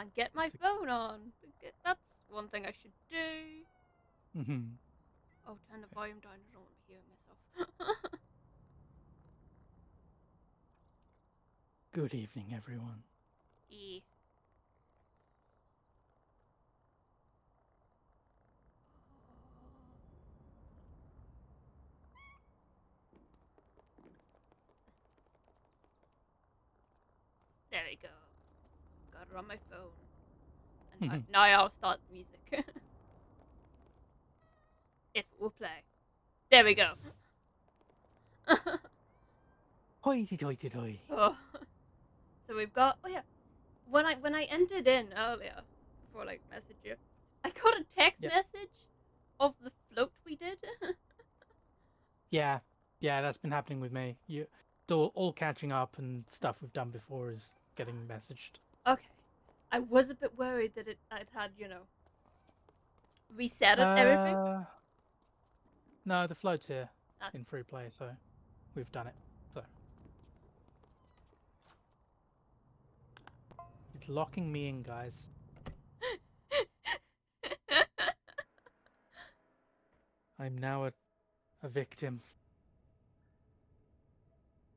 can't get my phone on. That's one thing I should do. Mm-hmm. Oh, turn the volume down. I don't want to hear myself. Good evening, everyone. E. There we go. Got it on my phone. And now I'll start the music. If it will play. There we go. Hoity-toity-toy. Oh. So we've got. Oh yeah. When I entered in earlier, before like message you, I got a text message of the float we did. Yeah, that's been happening with me. You, all catching up and stuff we've done before is getting messaged. Okay. I was a bit worried that I'd had, reset it, everything. No, the float's here in free play, so we've done it. So it's locking me in, guys. I'm now a victim.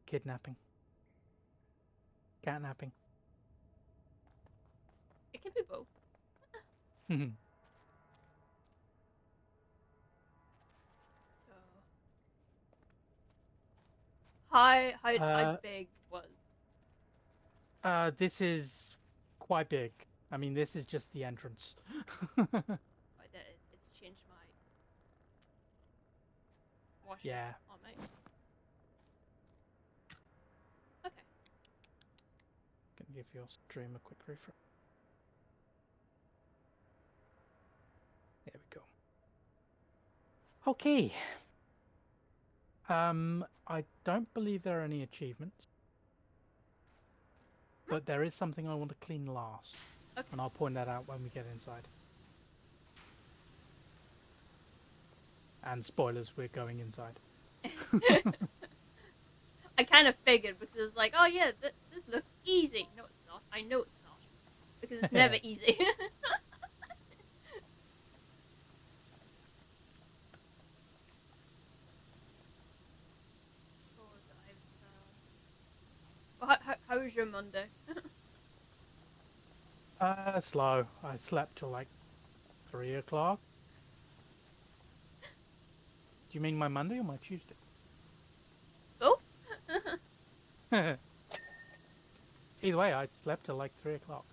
Kidnapping. Catnapping. It can be both. So, how big was? This is quite big. I mean, this is just the entrance. It's changed my washes on me. Okay. Can give your stream a quick refresh. There we go. Okay. I don't believe there are any achievements. But there is something I want to clean last. Okay. And I'll point that out when we get inside. And spoilers, we're going inside. I kind of figured because it's like, oh yeah, this looks easy. No, it's not. I know it's not. Because it's never easy. How was your Monday? Slow. I slept till like 3 o'clock. Do you mean my Monday or my Tuesday? Both? Either way, I slept till like 3 o'clock.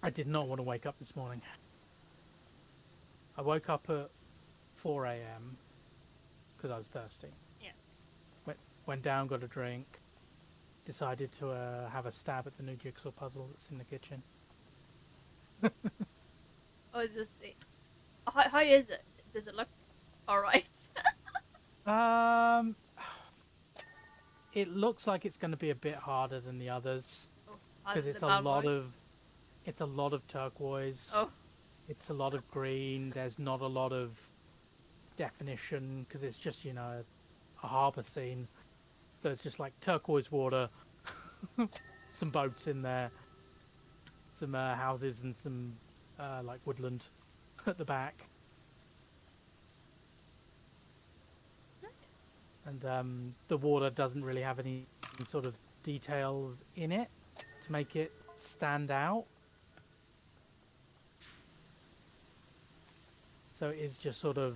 I did not want to wake up this morning. I woke up at 4 a.m. because I was thirsty. Yeah. Went down, got a drink. Decided to have a stab at the new jigsaw puzzle that's in the kitchen. Oh, is this how is it? Does it look alright? It looks like it's going to be a bit harder than the others because it's a lot of turquoise. Oh. It's a lot of green. There's not a lot of definition because it's just a harbour scene. So it's just like turquoise water, some boats in there, some houses and some like woodland at the back. And the water doesn't really have any sort of details in it to make it stand out. So it's just sort of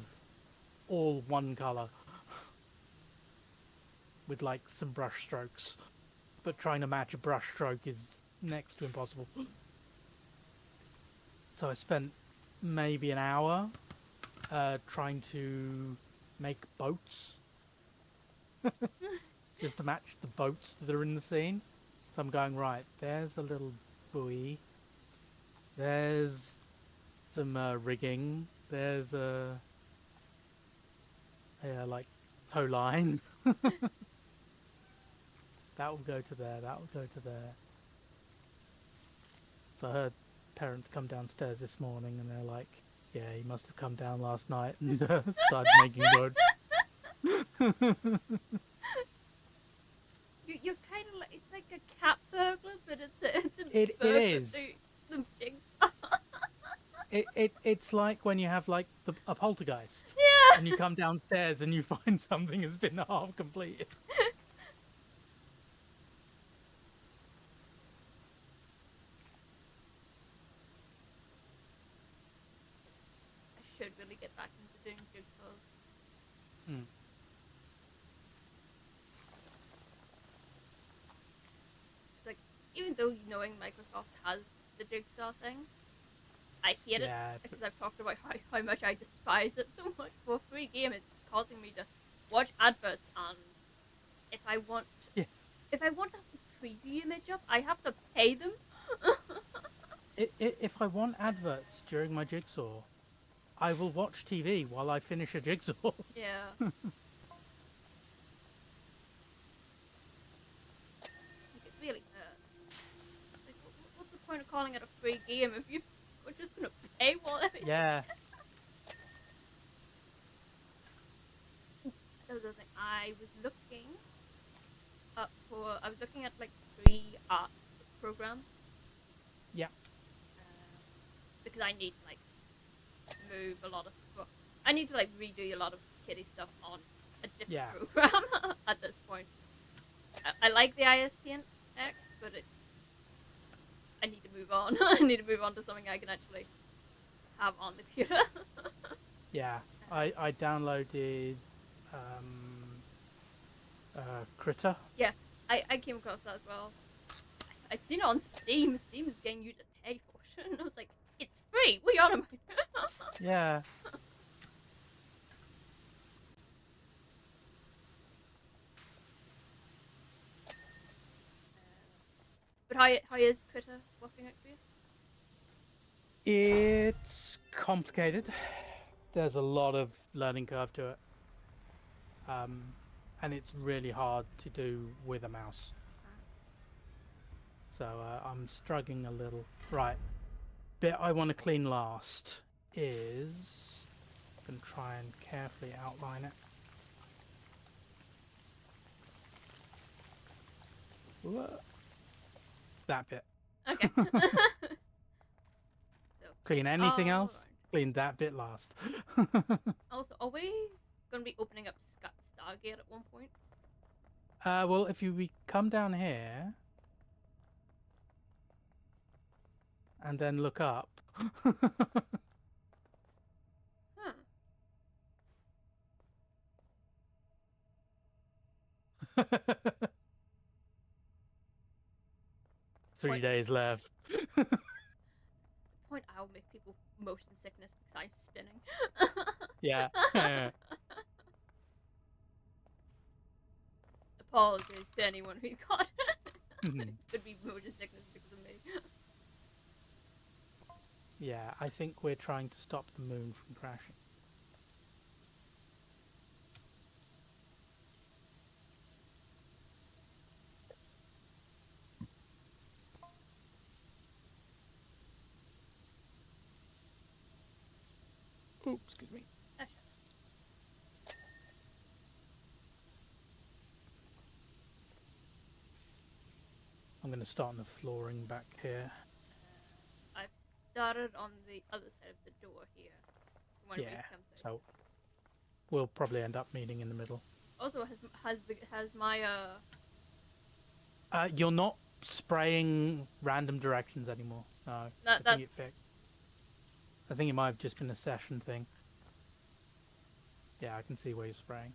all one colour. With like some brush strokes, but trying to match a brush stroke is next to impossible. So I spent maybe an hour trying to make boats just to match the boats that are in the scene. So I'm going, right, there's a little buoy, there's some rigging, there's a like tow line. That will go to there, that will go to there. So I heard parents come downstairs this morning and they're like, yeah, he must have come down last night and started making wood. You're kind of like, it's like a cat burglar, but it's a It burglar is. too. It's like when you have like a poltergeist, Yeah. and you come downstairs and you find something has been half completed. I should really get back into doing jigsaws. Mm. Like, even though knowing Microsoft has the jigsaw thing, I hate it Yeah, because I've talked about how much I despise it so much. For a free game, it's causing me to watch adverts, and if I want, yeah. if I want to have the preview image up, I have to pay them. If I want adverts during my jigsaw, I will watch TV while I finish a jigsaw. Yeah, like it really hurts. Like, what's the point of calling it a free game if you are just gonna pay for it? Yeah, That was the thing. I was looking at like free art programs yeah, because I need to like move a lot of. Well, I need to like redo a lot of kitty stuff on a different yeah, program at this point. I like the ISPN X, but I need to move on. I need to move on to something I can actually have on the computer. yeah. I downloaded Critter. Yeah, I came across that as well. I'd seen it on Steam. Steam is getting you to pay for it, and I was like, it's free. We are about. Yeah, But how is Critter working out for you? it's complicated. There's a lot of learning curve to it, um, and it's really hard to do with a mouse. So I'm struggling a little. Right, bit I want to clean last is, and try and carefully outline it. Whoa. That bit. Okay. So Clean it's anything all else? Clean that bit last. Also, are we gonna be opening up Stargate at one point? Well, if we come down here and then look up. Huh. 3 days left. The point I'll make people motion sickness because I'm spinning. Yeah. Apologies to anyone who got it. Mhm. It's gonna be motion sickness because of me. Yeah, I think we're trying to stop the moon from crashing. Oops, excuse me. Oh, I'm going to start on the flooring back here. I've started on the other side of the door here. Yeah, so we'll probably end up meeting in the middle. Also, has my You're not spraying random directions anymore. No, I think it fixed. I think it might have just been a session thing. Yeah, I can see where you're spraying.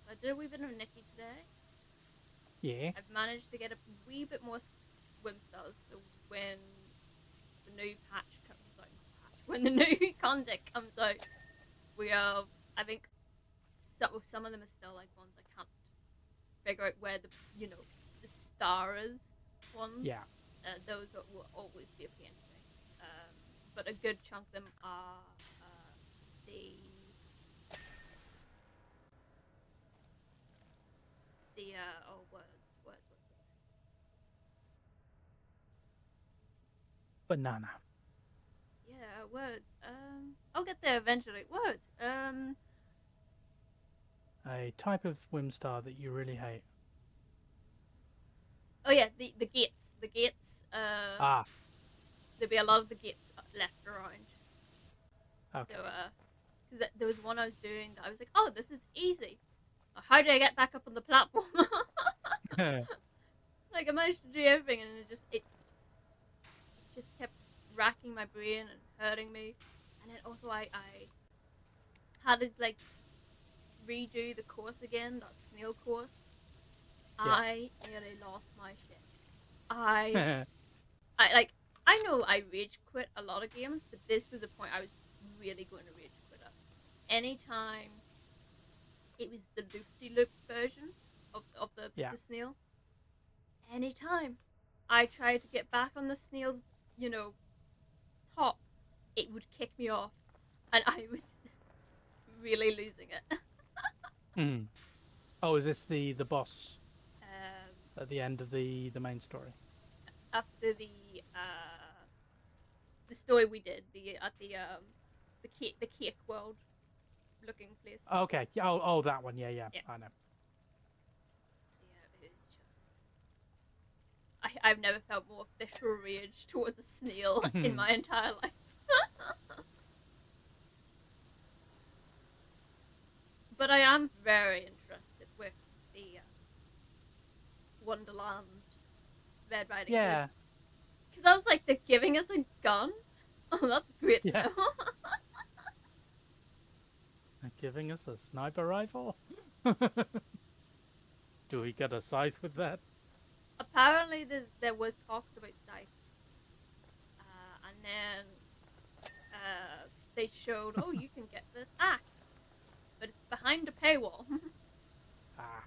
I did a wee bit of Nikki today. Yeah. I've managed to get a wee bit more swim stars, so when the new patch comes out, when the new content comes out, we have, I think, some of them are still like ones I can't figure out where the star is ones. Yeah. Those will always be a pain to me. But a good chunk of them are the words. Banana. Yeah, words. I'll get there eventually. Words. A type of Whimstar that you really hate. Oh yeah, the gates. The gates. Ah, There'd be a lot of the gates left around. So okay. because there was one I was doing that I was like, oh, this is easy. How do I get back up on the platform? Like I managed to do everything, and it just kept racking my brain and hurting me. And then also I had to like redo the course again, that snail course. Yeah. I nearly lost my shit. I I like I know I rage quit a lot of games, but this was a point I was really going to rage quit at. Anytime it was the loop de loop version of Yeah. the snail, anytime I tried to get back on the snail's, you know, top, it would kick me off, and I was really losing it. Mm. Oh, is this the boss um, at the end of the main story? After the story we did the at the cake world looking place. Okay. Yeah. Oh, that one. Yeah, yeah. Yeah. I know. So yeah, it is just I've never felt more visceral rage towards a snail in my entire life. But I am very interested with the Wonderland Red Riding Hood. Yeah. Because I was like, they're giving us a gun? Oh, that's great to Yeah. know. They're giving us a sniper rifle. Do we get a scythe with that? Apparently, there was talks about scythes. And then they showed, oh, you can get this axe. But it's behind a paywall. Ah.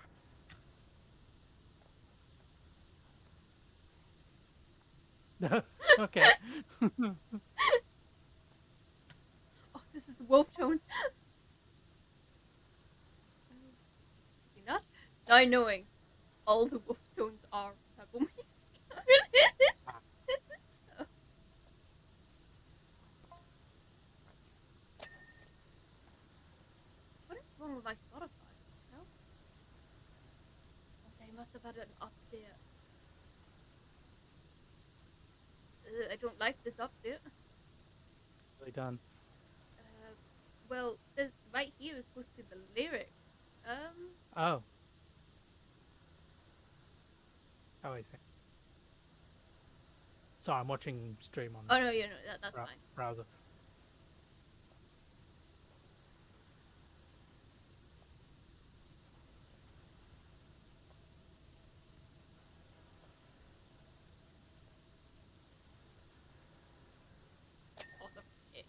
Okay. Oh, this is the wolf tones. See that? Now knowing all the wolf tones are purple music. What is wrong with my Spotify? No? Oh, they must have had an update. I don't like this update. Really done. Well, this right here is supposed to be the lyric. Oh. Oh, I see. Sorry, I'm watching stream on Oh no, you know that's fine. browser. Awesome. Yeah.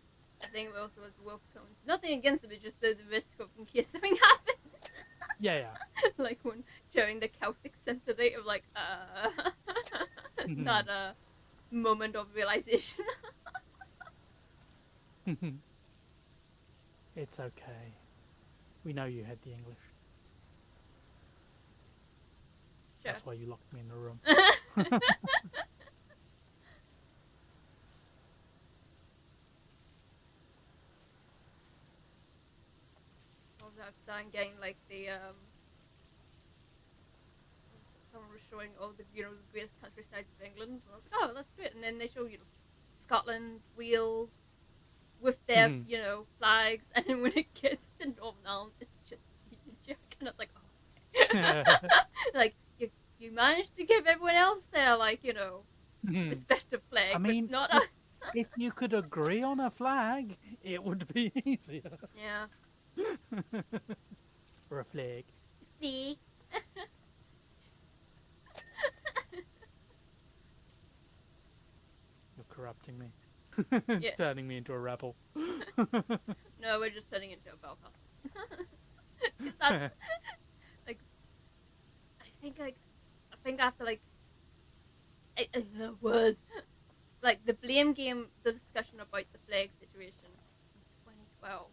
I think it also was wolf tones. Nothing against them, it's just the risk of in case something happens. Yeah, yeah. Like when showing the Celtic symphony of like that moment of realization. It's okay. We know you had the English. Sure. That's why you locked me in the room. Also, I've started getting like the someone was showing all the the greatest countrysides of England. And I was like, oh, that's great. And then they show Scotland, Wales, with their flags, and then when it gets to Northern Ireland, it's just Egypt, and it's like, oh, okay. Like you managed to give everyone else their respective flag, I mean, but not us. if you could agree on a flag, it would be easier. Yeah. For a flag. See. You're corrupting me. Yeah. Turning me into a rebel. No, we're just turning into a Belfast. That's, like, I think after the words, like the blame game, the discussion about the flag situation in 2012.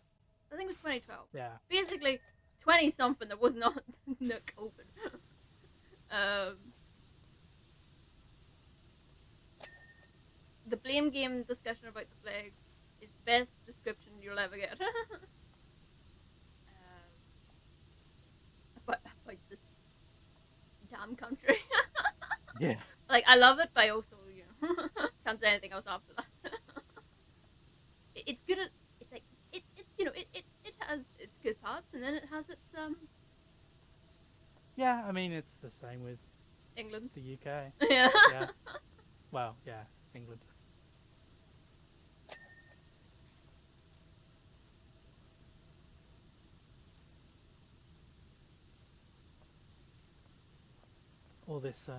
I think it was 2012. Yeah. Basically, 20 something that was not Nook open. The blame game discussion about the flag is the best description you'll ever get. Yeah. Like, I love it, but I also, can't say anything else after that. It's good at, it's like, it has its good parts, and then it has its, Yeah, I mean, it's the same with England. the UK. Yeah. Yeah. Well, yeah, England. All this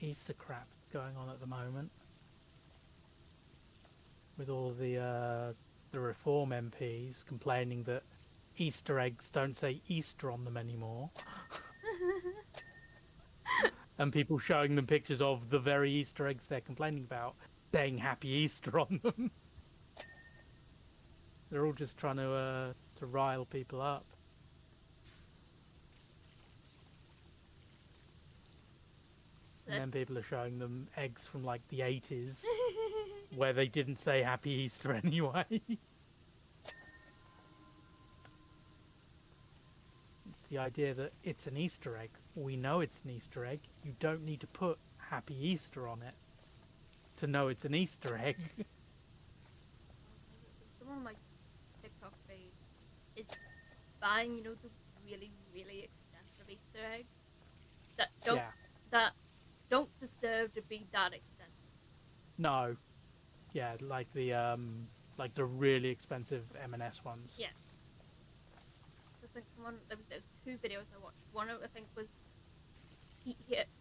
Easter crap going on at the moment with all the Reform MPs complaining that Easter eggs don't say Easter on them anymore, and people showing them pictures of the very Easter eggs they're complaining about saying Happy Easter on them. They're all just trying to rile people up. And then people are showing them eggs from like the 80s where they didn't say Happy Easter anyway. It's the idea that it's an Easter egg. We know it's an Easter egg. You don't need to put Happy Easter on it to know it's an Easter egg. Someone on my TikTok feed is buying, the really, really expensive Easter eggs that don't Yeah. that don't deserve to be that expensive. No. Yeah, like the really expensive M&S ones. Yeah. There's like there was two videos I watched. One I think was he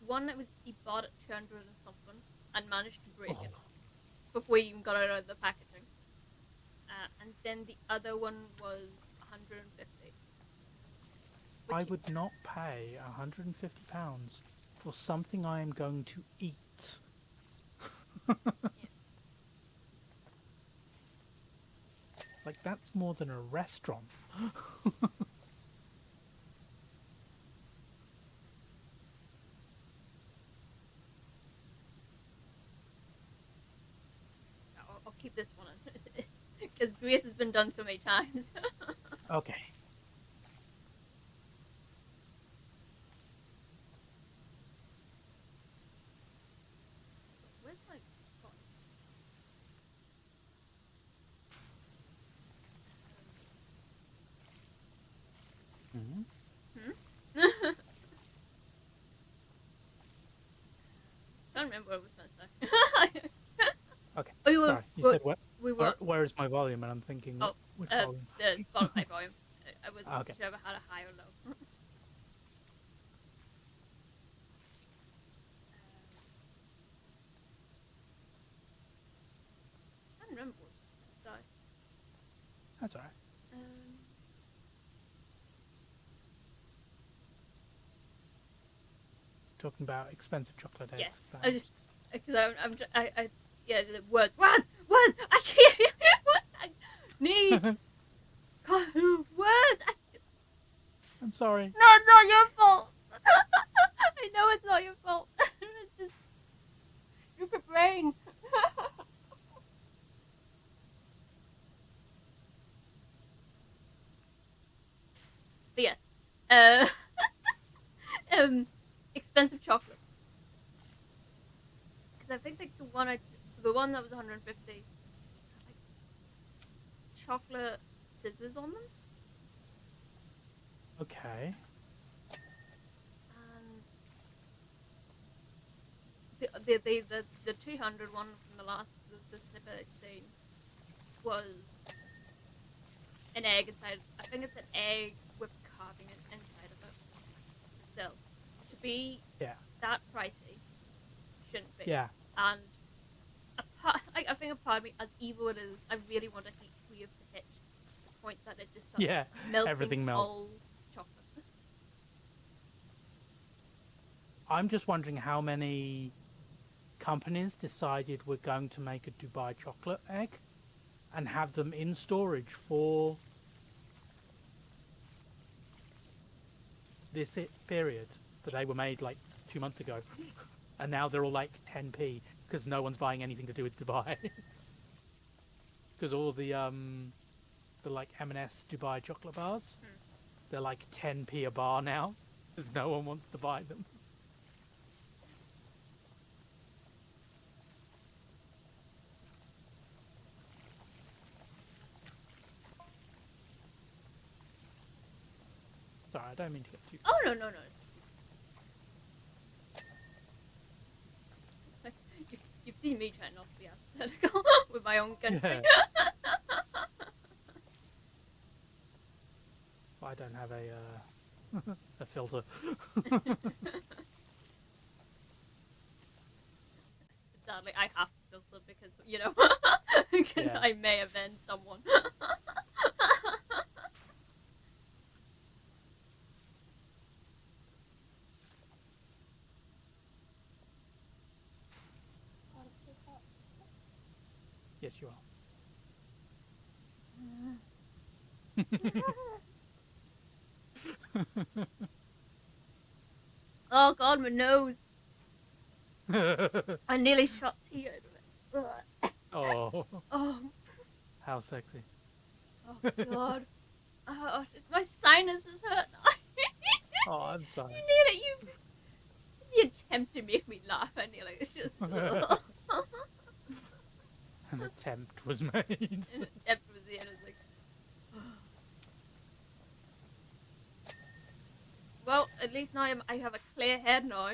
bought it 200 and something and managed to break it before he even got it out of the packaging. And then the other one was 150. I would not pay £150 for something I am going to eat. Like, that's more than a restaurant. I'll keep this one because Greece has been done so many times. Okay. Where's my phone? I don't remember what I was going to say. Okay. Oh, Sorry, you said what? We were. Where is my volume? And I'm thinking, Oh, which volume? the Spotify volume. I wasn't Okay. sure if I had a high or low. I don't remember what I was That's alright. Talking about expensive chocolate eggs. Yeah, I just because yeah, the words, I can't. I need words. I'm sorry. No, it's not your fault. I know it's not your fault. It's just stupid brain. But yes, expensive chocolate. Because I think like the one that was 150, had, like chocolate scissors on them. Okay. And the 200 one from the last the snippet I'd seen was an egg inside. I think it's an egg with carving inside of it. Still, to be that pricey shouldn't be. Yeah. And I think a part of me, as evil it is, I really want a heat wave to hit the point that it just starts melting everything melts. all chocolate. I'm just wondering how many companies decided we're going to make a Dubai chocolate egg and have them in storage for this period that they were made like 2 months ago, and now they're all like 10p because no one's buying anything to do with Dubai. Because all the like M&S Dubai chocolate bars, they're like 10p a bar now because no one wants to buy them. Sorry, I don't mean to get too. Oh, no, no, no. You've seen me try not to be aesthetical with my own country. Yeah. I don't have a filter. Sadly, I have to filter because, you know, because Yeah. I may offend someone. Yes, you are. Oh god, my nose! I nearly shot tea out of it. Oh, Oh, how sexy. oh god. Oh, my sinuses hurt now. Oh, I'm sorry. You attempt to make me laugh, I nearly, it's just An attempt was made. an attempt was the end, it's like, well, at least now I have a clear head now.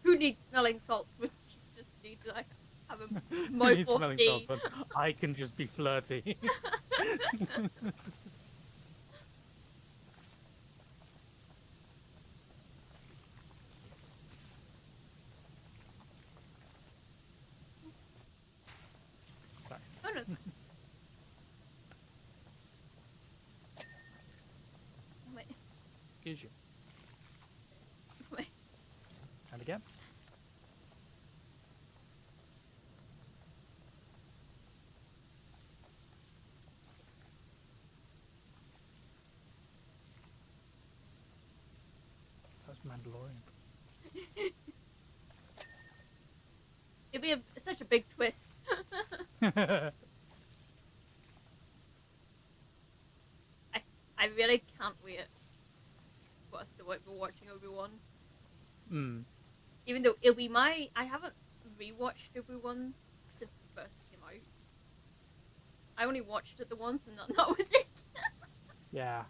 Who needs smelling salts when you just need to like have a Who mouthful needs of smelling tea? salts, but I can just be flirty. Sorry. Oh no. Wait, Excuse you. wait. And again. That's Mandalorian. It'd be such a big twist. I really can't wait for us to be watching Obi-Wan. Even though it'll be I haven't rewatched Obi-Wan since it first came out. I only watched it the once and that was it. Yeah.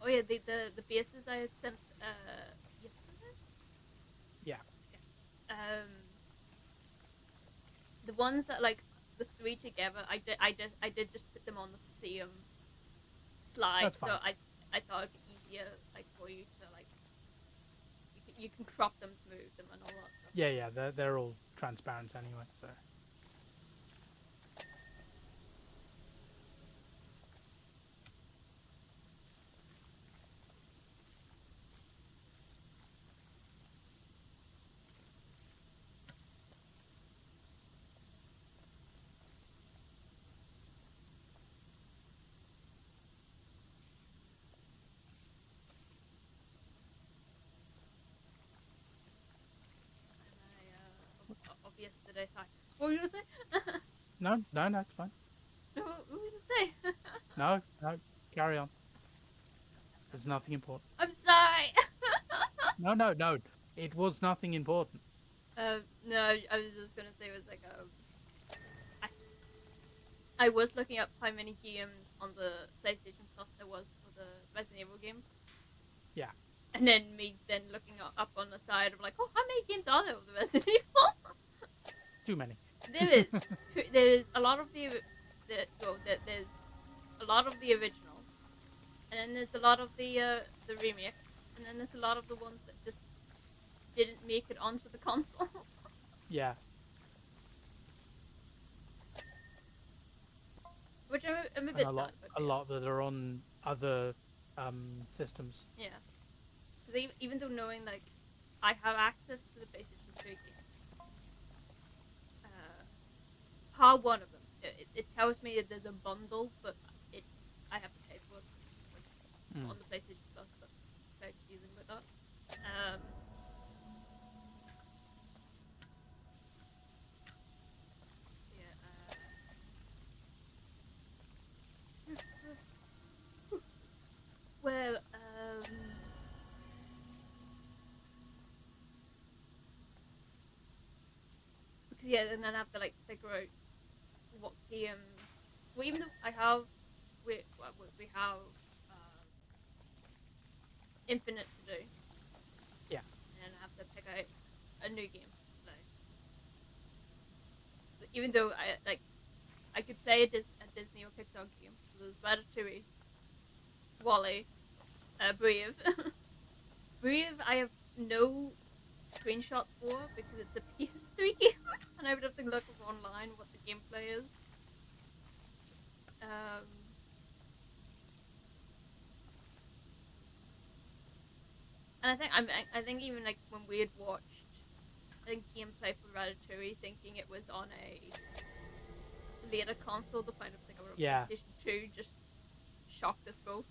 Oh yeah, the bases I had sent yesterday. Yeah. The ones that like the three together, I did just put them on the same slide, That's so fine. I thought it'd be easier like for you to like you can crop them, move them, and all that stuff. Yeah, yeah. They're all transparent anyway, so. And of yesterday, sorry. What were you gonna say? No, it's fine. What were you gonna say? No, carry on. There's nothing important. I'm sorry. No. It was nothing important. No, I was just gonna say it was like I was looking up how many games on the PlayStation Plus there was for the Resident Evil games. Yeah. And then me looking up on the side of like, oh, how many games are there of the Resident Evil? Too many. There's a lot of there's a lot of the originals, and then there's a lot of the remakes, and then there's a lot of the ones that just didn't make it onto the console. Yeah. Which I'm a And bit a lot, sad about. a lot that are on other systems. Yeah. Because even though knowing like I have access to the PlayStation 2 games, part one of them, it tells me that there's a bundle, but I have to pay for it like, on the PlayStation Plus. That's very confusing with that. yeah, and then I have to like figure out what game. Well, even though I have, we have infinite to do, Yeah. and I have to pick out a new game to play. But even though I could play a Disney or Pixar game. So there's Ratatouille, Wally, Brave. Brave, I have no screenshots for because it's a PS3 game, and I would have to look up online what the gameplay is. And I think even like when we had watched, I think gameplay for Ratatouille, thinking it was on a later console, the final thing or a Yeah. PlayStation 2, just shocked us both.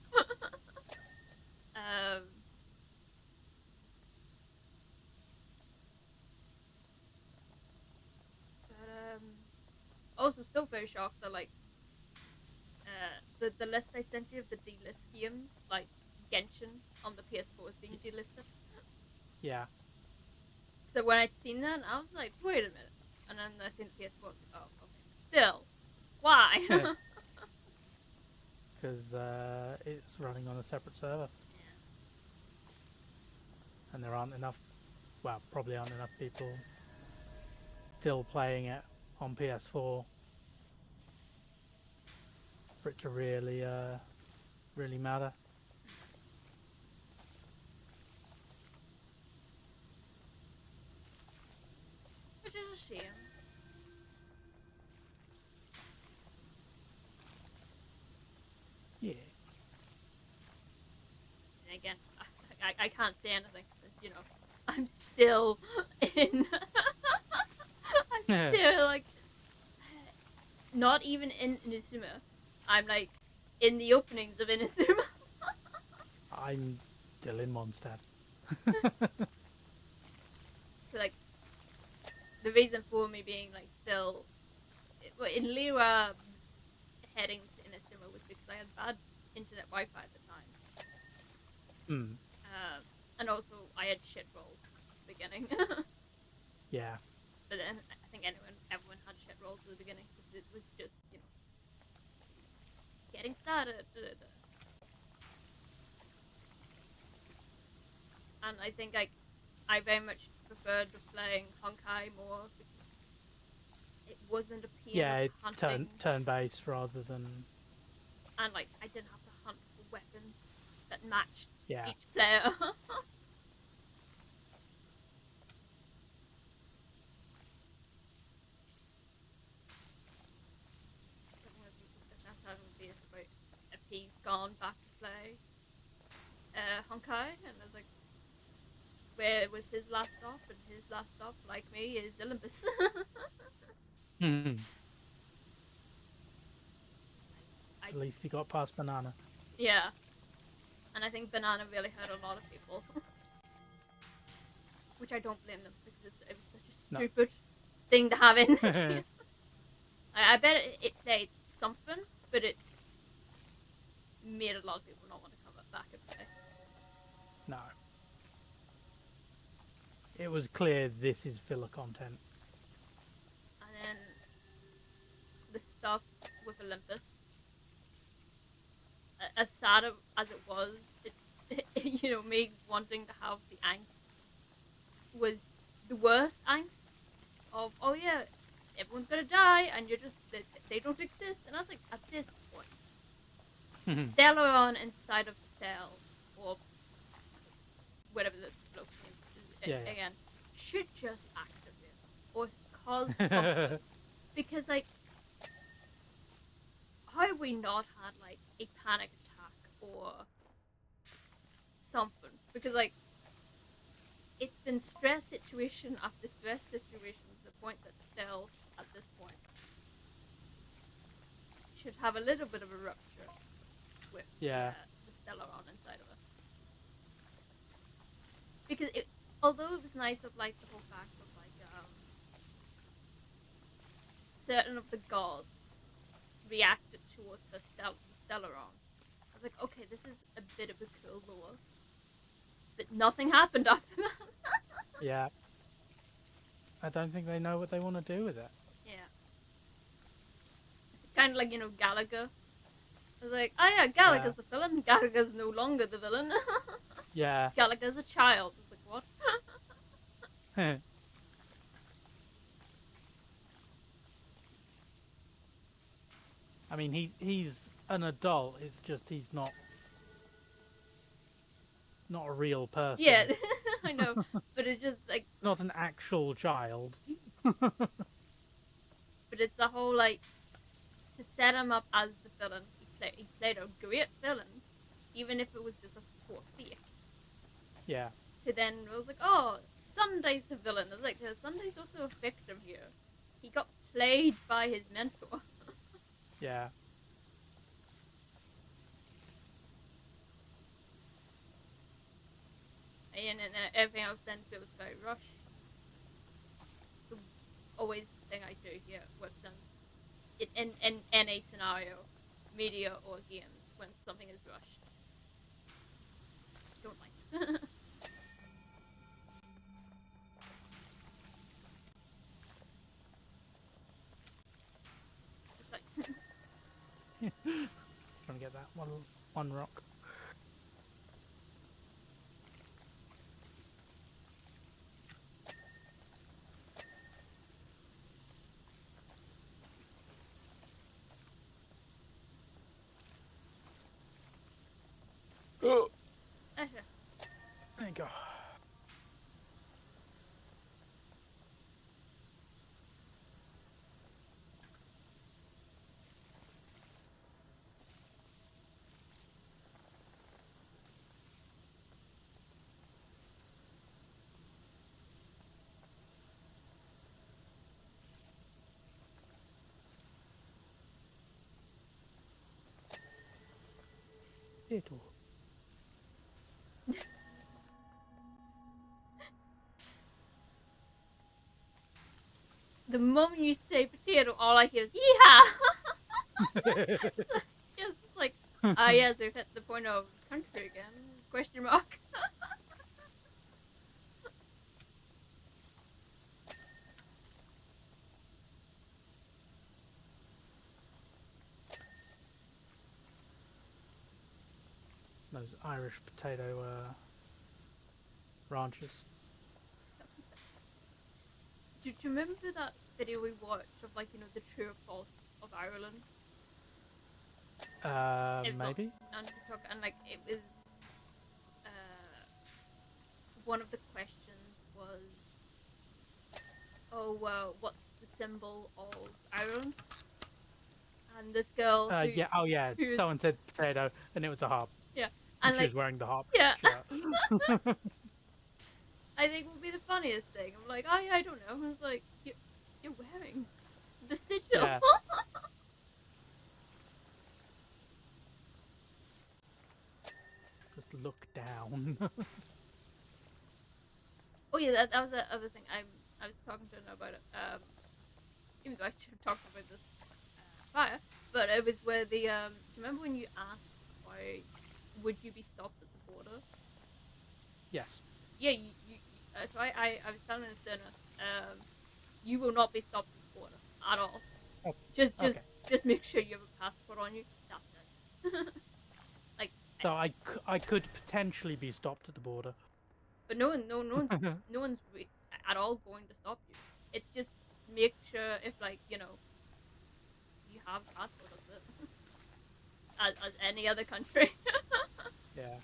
Also still very shocked that like the list I sent you of the delist games, like Genshin on the PS4 is being delisted. Yeah. So when I'd seen that, I was like, wait a minute. And then I seen the PS4, I was like, oh, okay. Still, why? Because it's running on a separate server. Yeah. And there aren't enough, well, probably aren't enough people still playing it on PS4 for it to really, really matter. Which is a shame. Yeah. And again, I can't say anything. You know, I'm still in. I'm still like not even in Inazuma. I'm like in the openings of Inazuma. I'm still in Mondstadt. So like the reason for me being like still in Lira heading to Inazuma was because I had bad internet Wi-Fi at the time. And also I had shit rolls at the beginning. Yeah. But then I think everyone had shit rolls at the beginning because it was just, you know, getting started. And I think I very much preferred playing Honkai more because it wasn't a pain Yeah, of it's hunting. turn-based rather than... And like I didn't have to hunt for weapons that matched Yeah. each player. If he's gone back to play Honkai, and I was like, where was his last stop? And his last stop, like me, is Olympus. At least he got past Banana. Yeah, and I think Banana really hurt a lot of people, which I don't blame them because it was such a stupid thing to have in the game. I bet it played something, but it made a lot of people not want to come back and play. No. It was clear this is filler content. And then the stuff with Olympus, as sad as it was, you know, me wanting to have the angst was the worst angst of, oh yeah, everyone's gonna die and you're just, they don't exist. And I was like, at this point, Stellaron inside of Stell, or whatever the bloke's name is, again, should just activate or cause something. Because, like, how have we not had, like, a panic attack or something? Because, like, it's been stress situation after stress situation to the point that Stell, at this point, should have a little bit of a rupture with the Stellaron inside of it. Because although it was nice of like the whole fact of like certain of the gods reacted towards her Stellaron, I was like, okay, this is a bit of a cool lore. But nothing happened after that. Yeah. I don't think they know what they want to do with it. Yeah. Kind of like, Gallagher. I was like, oh yeah, Gallagher's the villain. Gallagher's no longer the villain. Yeah. Gallagher's a child. I was like, what? I mean, he's an adult. It's just he's not a real person. Yeah, I know. But it's just like, Not an actual child. but it's the whole like to set him up as the villain. He played a great villain, even if it was just a poor fake. Yeah. To then it was like, oh, Sunday's the villain. I was like, Sunday's also a victim here. He got played by his mentor. Yeah. And then everything else then feels very rushed. Always the thing I do here with some in any scenario, media or games, when something is rushed. Don't like it. It's like, Trying to get that one rock. Oh. There you go. Little. the moment you say potato, all I hear is yeehaw. Yes, it's like, yes, we've hit the point of country again. Question mark. Those Irish potato ranches. Do you remember that video we watched of like the true or false of Ireland? Maybe. On TikTok, and like it was, one of the questions was, oh, what's the symbol of Ireland? And this girl, yeah. Oh yeah. Someone said potato, and it was a harp. Yeah. And like, she was wearing the harp. Yeah. Shirt. I think will be the funniest thing. I'm like, oh yeah, I don't know. I was like, you're wearing the sigil. Yeah. Just look down. Oh yeah, that was the other thing. I was talking to her about it. Even though I should have talked about this prior, but it was where the do you remember when you asked why would you be stopped at the border? Yes. Yeah, you so I was telling Sina, you will not be stopped at the border at all. Oh, Just make sure you have a passport on you. That's it. Like. So I could potentially be stopped at the border. But no one's at all going to stop you. It's just make sure if you you have a passport, that's it. As any other country. Yeah.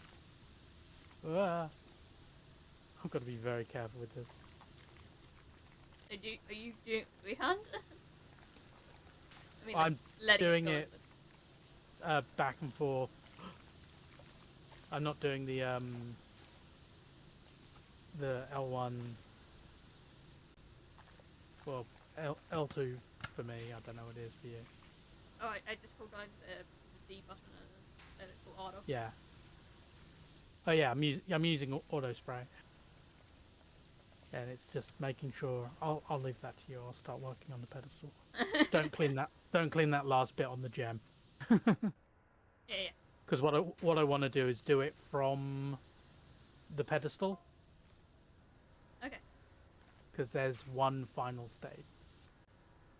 I've got to be very careful with this. Are you doing freehand? I mean, I'm doing it but... back and forth. I'm not doing the L1. Well, L2 for me. I don't know what it is for you. Oh, I just hold on the D button and it's all auto. Yeah. Oh yeah, I'm using auto spray. And it's just making sure. I'll leave that to you. I'll start working on the pedestal. Don't clean that last bit on the gem. Yeah. Because what I want to do is do it from the pedestal. Okay. because there's one final stage,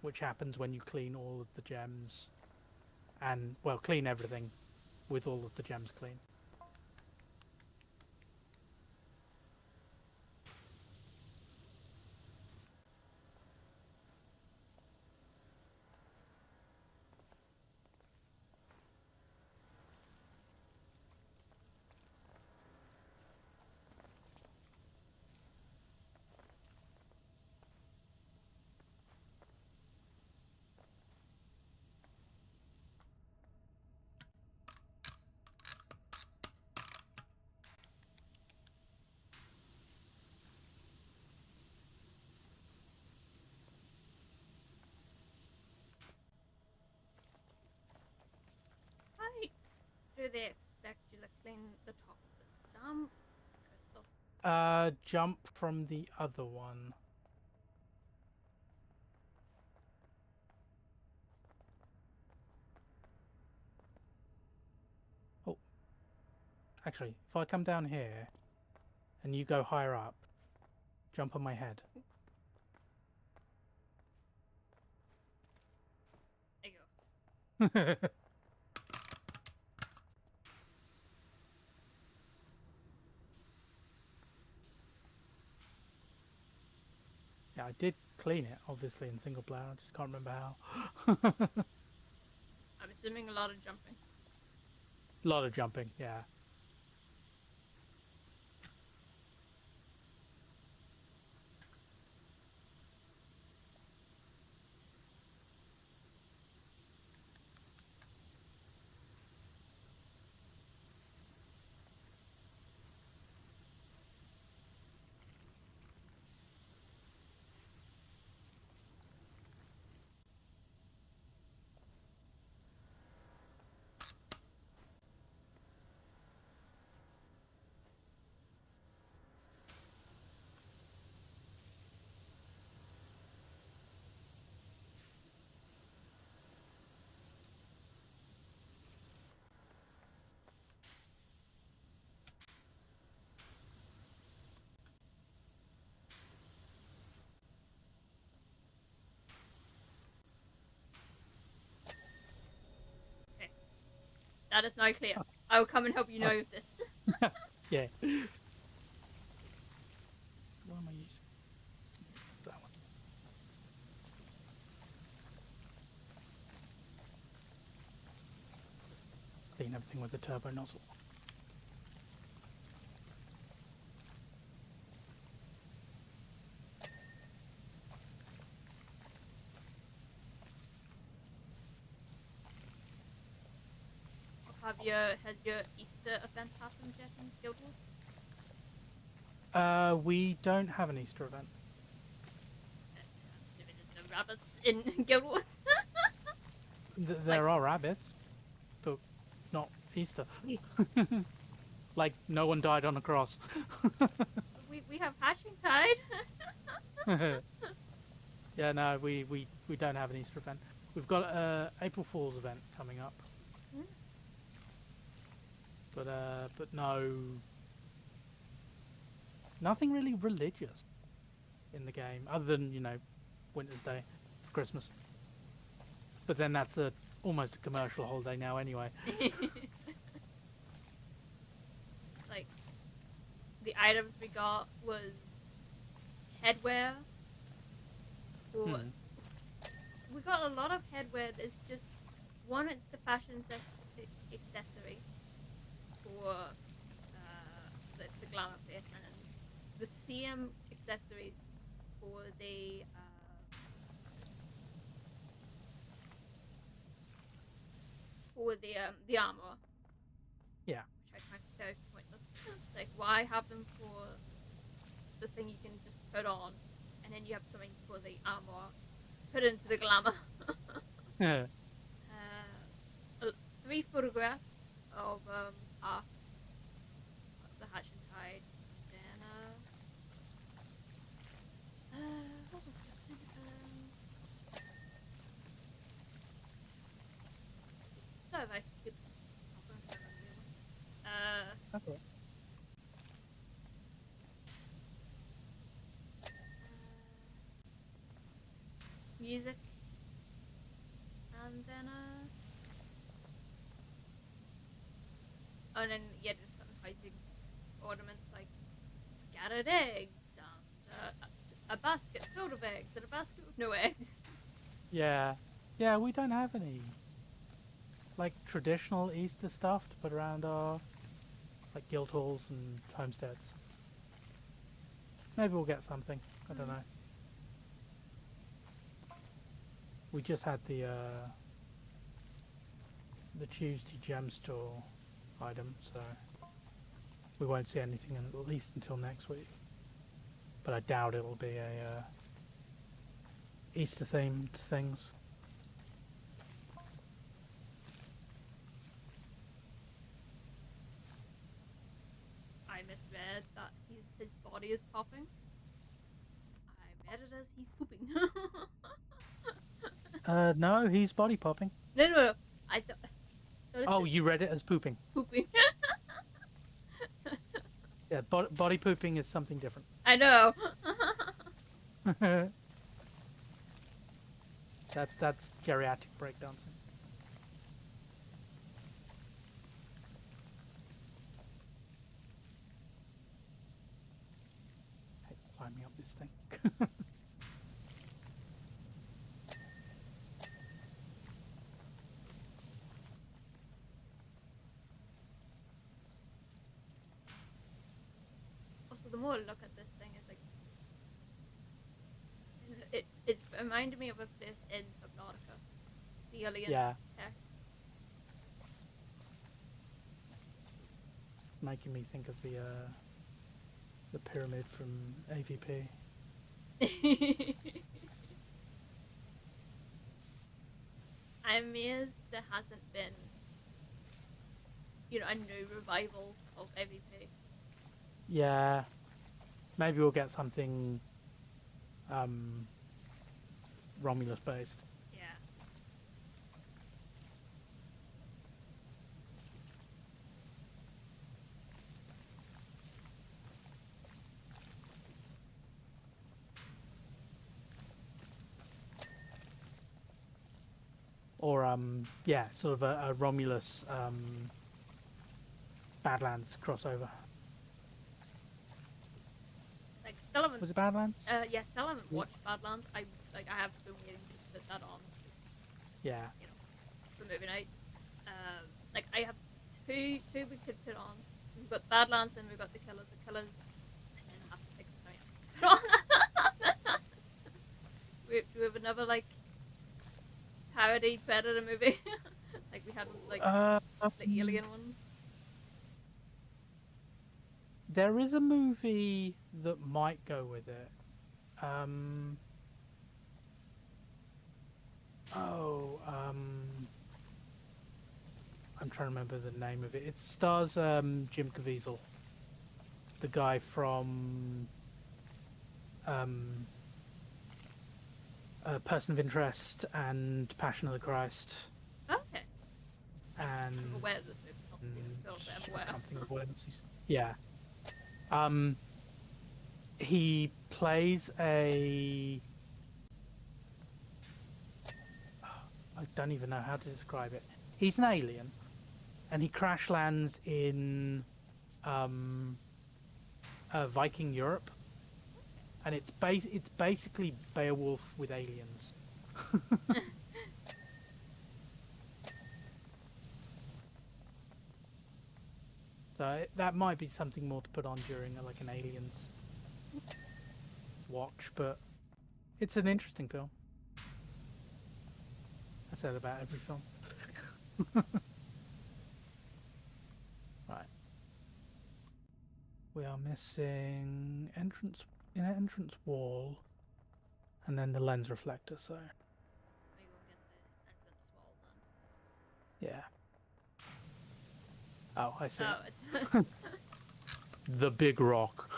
which happens when you clean all of the gems, and well, clean everything with all of the gems clean. Why do they expect you to clean the top of the stump, Crystal? Jump from the other one. Oh, actually, if I come down here, and you go higher up, jump on my head. There you go. Yeah, I did clean it, obviously, in single player. I just can't remember how. I'm assuming a lot of jumping. A lot of jumping, yeah. Okay. That is now clear. I will come and help you know this. Yeah. What am I using? That one. Clean everything with the turbo nozzle. Has your Easter event happened yet in Guild Wars? We don't have an Easter event. There's no rabbits in Guild Wars. There are rabbits, but not Easter. Like, no one died on a cross. we have Hatching Tide. Yeah, no, we don't have an Easter event. We've got a April Fool's event coming up. Hmm. But no, nothing really religious in the game, other than, you know, Winter's Day, Christmas. But then that's almost a commercial holiday now anyway. Like, the items we got was headwear. Or we got a lot of headwear that's just one. It's the fashion accessory for the glamour fit, and the CM accessories for the armor. Yeah. Which I find so pointless. Like, why have them for the thing you can just put on, and then you have something for the armor put into the glamour? Yeah. 3 photographs of half the Hatch and Tide. Then what was it? So if I skip. Okay. music, and then and then yeah, just some hiding ornaments like scattered eggs and a basket filled with eggs and a basket with no eggs. Yeah. Yeah, we don't have any like traditional Easter stuff to put around our like guild halls and homesteads. Maybe we'll get something. I don't know. We just had the Tuesday gem store item, so we won't see anything at least until next week. But I doubt it'll be a Easter themed things. I misread that his body is popping. I read it as he's pooping. No, he's body popping. No. I thought. Oh, you read it as pooping. Pooping. Yeah, body pooping is something different. I know. That's geriatric breakdancing. Hey, climbing up this thing. Also, the more I look at this thing, it's like it reminded me of a place in Subnautica, the alien Yeah. tech. Making me think of the pyramid from AVP. I'm amazed there hasn't been, a new revival of AVP. Yeah. Maybe we'll get something Romulus based. Yeah. Or yeah, sort of a Romulus Badlands crossover. Like still haven't. Was it Badlands? Yeah, still haven't watched Badlands. I have been waiting to put that on. Yeah. For movie night. Like I have two we could put on. We've got Badlands and we've got The Killers. The Killers, and then have to pick something else to put on. we have another like parody Predator movie, like we had with like the alien one. There is a movie that might go with it. I'm trying to remember the name of it. It stars Jim Caviezel, the guy from Person of Interest and Passion of the Christ. Okay. And I'm aware of this movie. I'm aware. Something of what else yeah. He plays a. I don't even know how to describe it. He's an alien, and he crash lands in Viking Europe, and it's basically Beowulf with aliens. So that might be something more to put on during like an aliens watch, but it's an interesting film. I said about every film. Right. We are missing an entrance wall, and then the lens reflector. So. Maybe we'll get the entrance wall done. Yeah. Oh, I see. Oh, The big rock.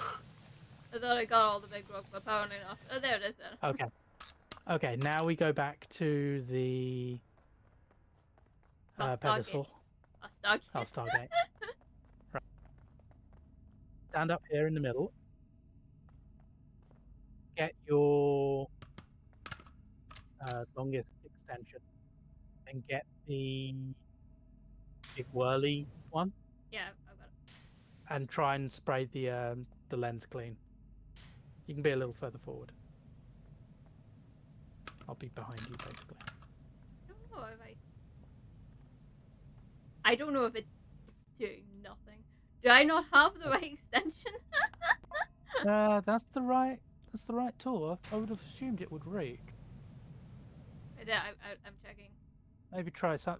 I thought I got all the big rock, but apparently not. Oh, there it is then. Okay. Okay, now we go back to the pedestal. Stargate. Oh, Stargate. Right. Stand up here in the middle. Get your longest extension and get the big whirly one Yeah, I've got it. and try and spray the lens clean. You can be a little further forward. I'll be behind you, basically. I don't know if it's doing nothing. Do I not have the right extension? That's the right tool. I would have assumed it would reach. Yeah, I'm checking. Maybe try some.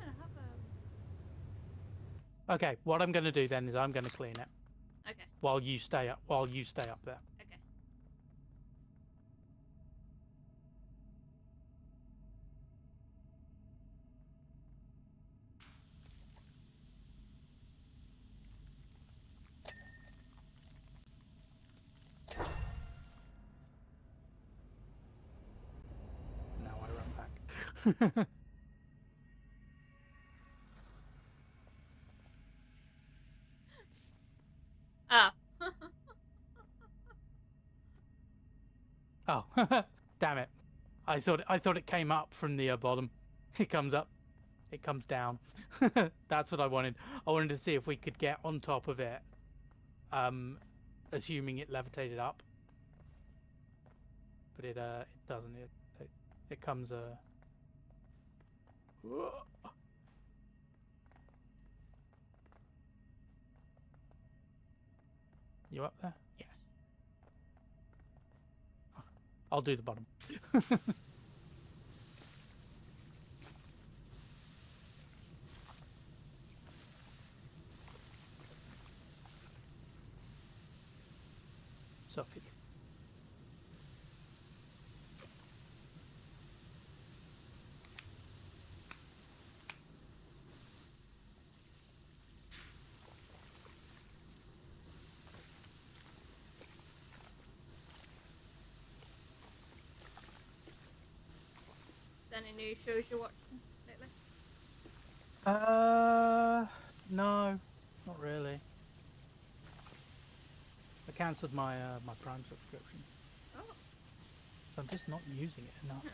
I have Okay, what I'm going to do then is I'm going to clean it okay. while you stay up. While you stay up there. Okay. Now I run back. Ah. Oh, damn it! I thought it came up from the bottom. It comes up. It comes down. That's what I wanted. I wanted to see if we could get on top of it, assuming it levitated up. But it doesn't. It comes You up there? Yeah. I'll do the bottom. Sophie. Any new shows you're watching lately? No, not really. I cancelled my my Prime subscription. Oh. So I'm just not using it enough.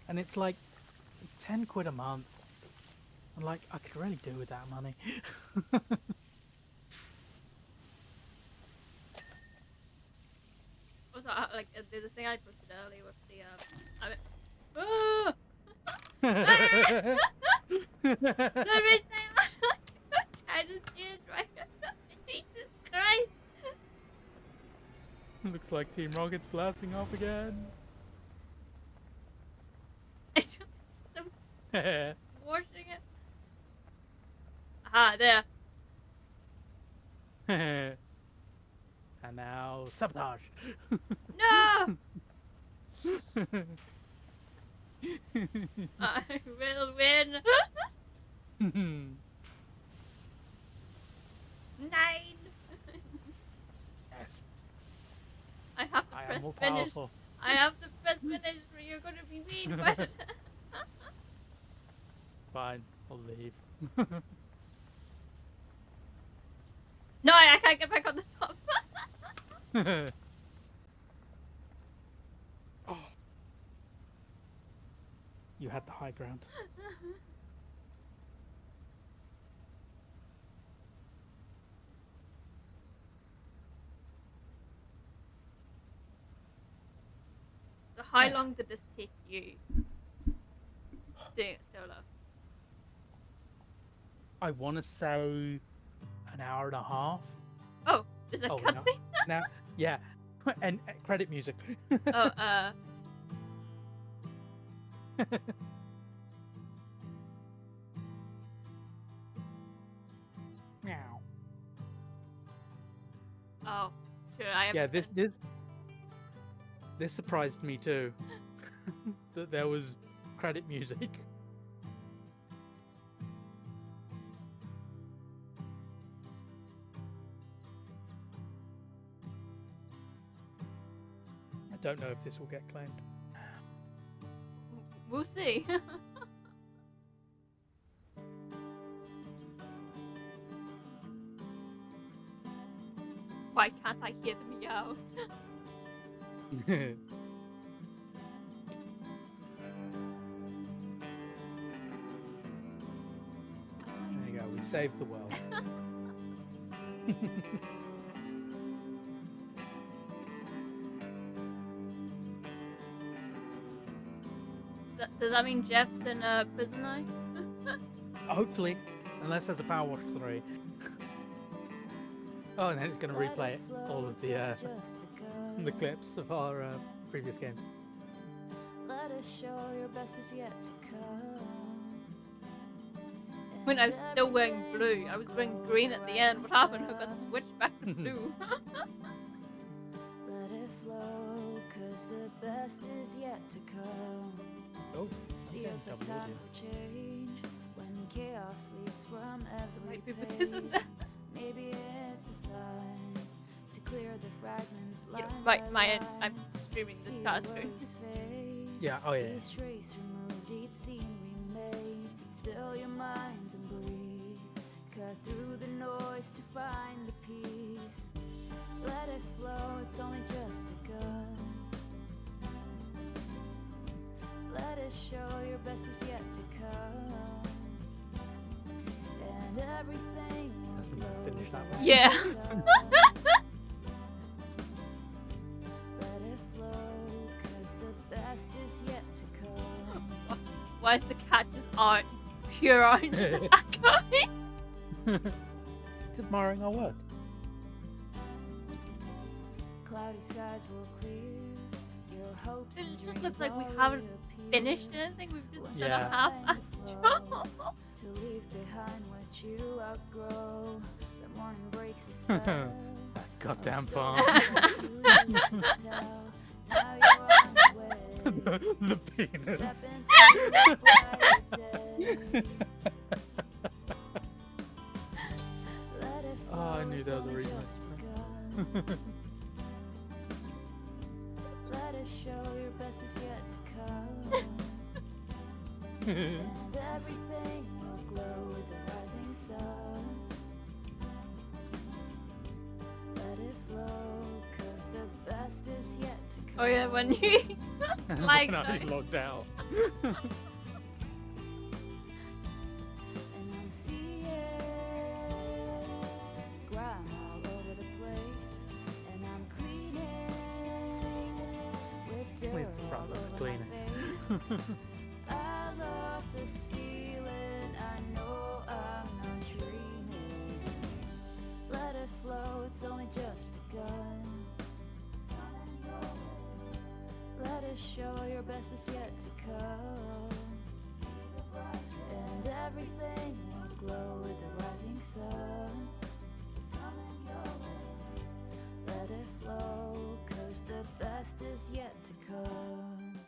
And it's like 10 quid a month. I'm like, I could really do with that money. Also, like the thing I posted earlier with the ah! Let me say I just did right. Jesus Christ! Looks like Team Rocket's blasting off again. I just washing it. Aha, there. And now sabotage. No! I will win. 9. Yes. I have to I am press more finish. powerful. I have to press finish or you're gonna be mean, but Fine, I'll leave. no, I can't get back on the top. Oh. You had the high ground. So how long did this take you doing it solo? I want to say an hour and a half. Oh, is that cutscene? Now, yeah, and credit music. Oh, Meow. Oh, sure. I have. Yeah, this surprised me too. That there was credit music. I don't know if this will get claimed. We'll see. Why can't I hear the meows? There you go. We saved the world. Does that mean Jeff's in a prison now? Hopefully, unless there's a Powerwash 3. Oh, and then it's going to replay all of the clips of our previous games. Let us show your best is yet to come. When I was still wearing blue, I was wearing green at the end. What happened? I got switched back to blue. Let it flow, 'cause the best is yet to come. Oh, Feels okay, like double time audio. for change when chaos leaves from every Might be because of page. that. Maybe it's a sign to clear the fragments. You know, line right, by my end. line. I'm streaming See this the past screen. words fade. Yeah, oh yeah. Each trace removed, each scene remade. Still your minds and breathe. Cut through the noise to find the peace. Let it flow, it's only just begun. Let it show your best is yet to come. And everything will Hasn't glow finished with that the one. rising Yeah. sun. Let it flow, 'cause the best is yet to come. Why is the cat just out pure out in the background? It's admiring our work. Cloudy skies will clear. Your hopes It and just dreams looks like we all haven't reappear. Finished anything? We've just done Yeah. a half Flow, to leave behind what you outgrow. The morning breaks the spell. That goddamn of farm. stories that you used to tell. Now you're on the way. the Step penis. into the brighter day. Let it Oh, I flow, knew it's that was a only remix. just begun. Let us show your best is yet to come. And everything will glow with the rising sun. Let it flow, 'cause the best is yet to come. Oh yeah, when you like When I that. logged out. And I'm seeing grime all over the place. And I'm cleaning with At least dirt the all front looks over cleaner. my face. I love this feeling, I know I'm not dreaming. Let it flow, it's only just begun. Let us show your best is yet to come. And everything will glow with the rising sun. Let it flow, 'cause the best is yet to come.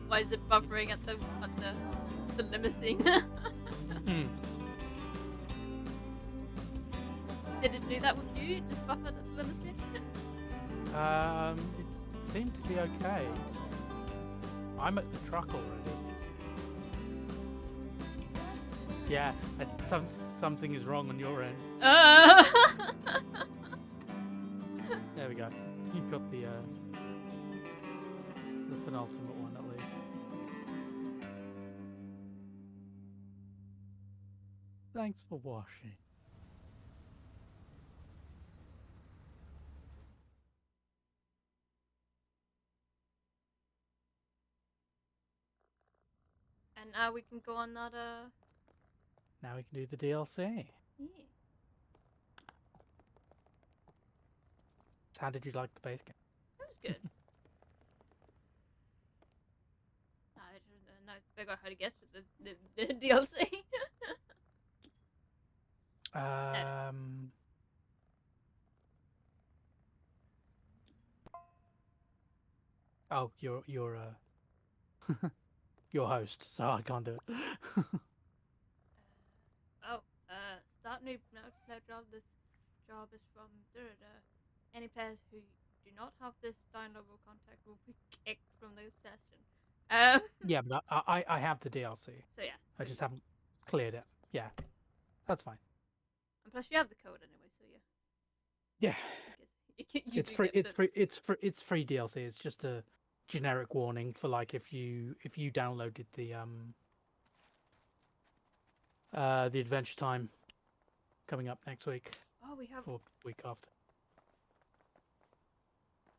Why is it buffering at the limousine? Hmm. Did it do that with you? It just buffered at the limousine? It seemed to be okay. I'm at the truck already. Yeah, something is wrong on your end. There we go. You got the penultimate one at least. Thanks for washing. And now we can go on that Now we can do the DLC. yeah. So how did you like the base game? That was good. No, I don't know. Figure out how to get to the DLC. Oh, you're your host, so I can't do it. Start new no job. This job is from any players who do not have this downloadable contact will be kicked from the session. Yeah, but I have the DLC. So yeah. I just haven't cleared it. Yeah, that's fine. And plus you have the code anyway, so yeah. Yeah, It's free. It's free DLC. It's just a generic warning for like if you downloaded the Adventure Time coming up next week Oh, we have. or week after.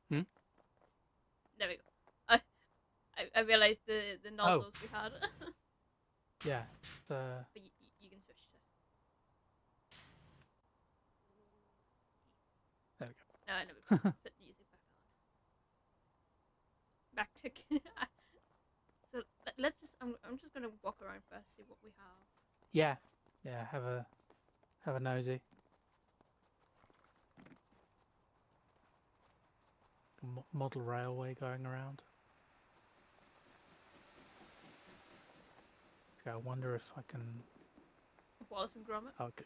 There we go. I realized the nozzles we had. Yeah. But you can switch to. There we go. No, I never put the music back on. Back to. So let's just. I'm just gonna walk around first, see what we have. Yeah. Have a nosy. Model railway going around. Okay, I wonder if I can. Wallace and Gromit. Okay.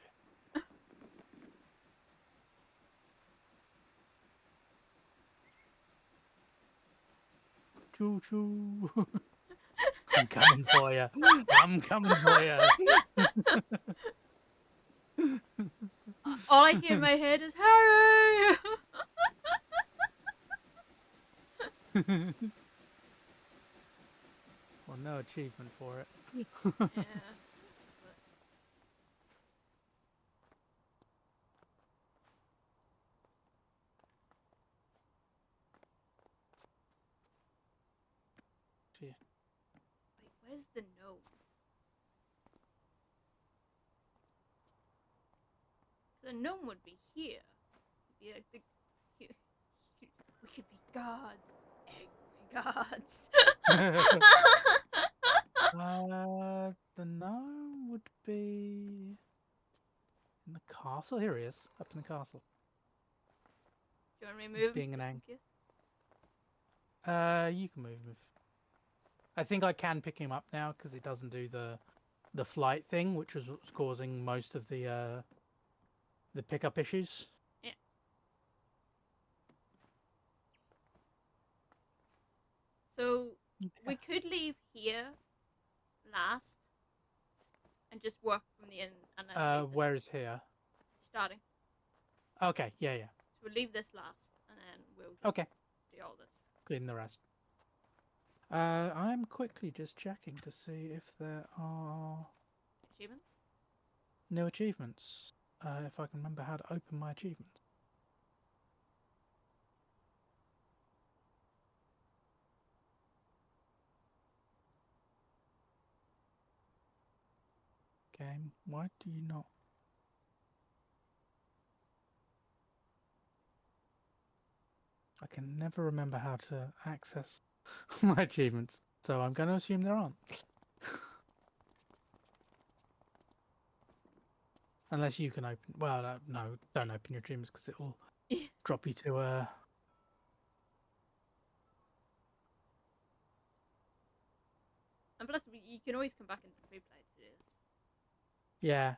Choo choo. I'm coming for you. I'm coming for you. All I hear in my head is Harry. Well, no achievement for it. Yeah. Gee. Wait, where's the gnome? The gnome would be here. It'd be like we could be gods. Gods. The gnome would be in the castle. Here he is, up in the castle. Do you want me to move Being him? an ang- Yes? You can move him. I think I can pick him up now because it doesn't do the flight thing, which was what's causing most of the pickup issues. Yeah. So we could leave here last and just work from the end and then leave Where this is here? starting. Okay, yeah. So we'll leave this last and then we'll just Okay, do all this. clean the rest. I'm quickly just checking to see if there are Achievements? new achievements. If I can remember how to open my achievements. Game, why do you not? I can never remember how to access my achievements, so I'm going to assume there aren't. Unless you can open. Well, no, don't open your achievements because it will drop you to And plus, you can always come back into free play to do this. Yeah.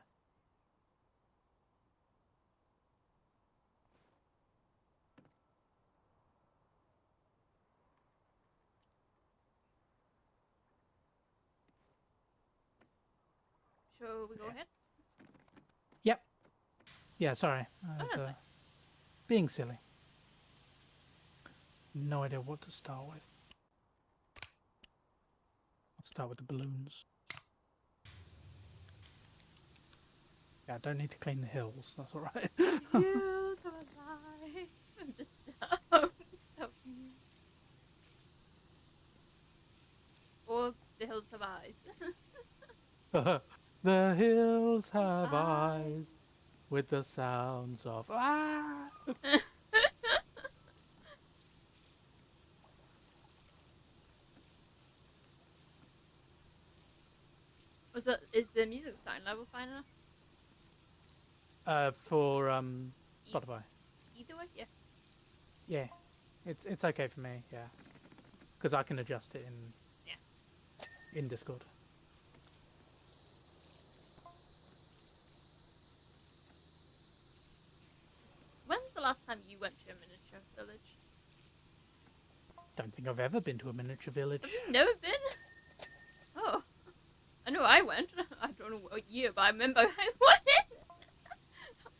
Shall we go Yeah. ahead? Yep. Yeah, sorry. I was that's fine. being silly. No idea what to start with. I'll start with the balloons. Yeah, I don't need to clean the hills. That's all right. You come alive. The sound of you. Or the hills have eyes. The hills have eyes with the sounds of ah. Is the music sound level fine enough? For Spotify. Either way, yeah. Yeah, it's okay for me. Yeah, because I can adjust it in. Yeah. in Discord. When's the last time you went to a miniature village? Don't think I've ever been to a miniature village. Have you never been? Oh. I know I went. I don't know what year, but I remember I went.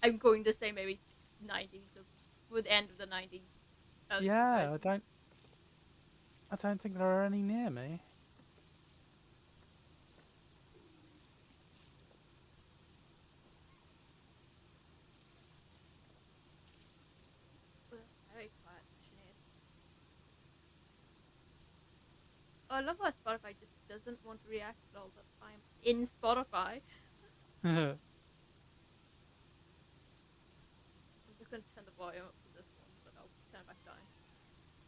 I'm going to say maybe 90s or the end of the 90s. Yeah, I don't think there are any near me. Very quiet, Sinead. Oh, I love how Spotify just doesn't want to react all the time in Spotify. I'm just going to turn the volume up for this one, but I'll turn it back down.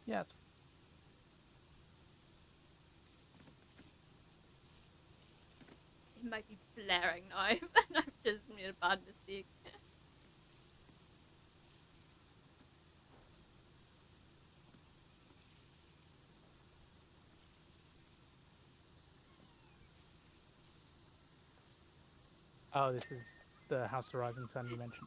Yeah. It might be blaring now, and I've just made a bad mistake. Oh, this is the House of Rising Sun you mentioned.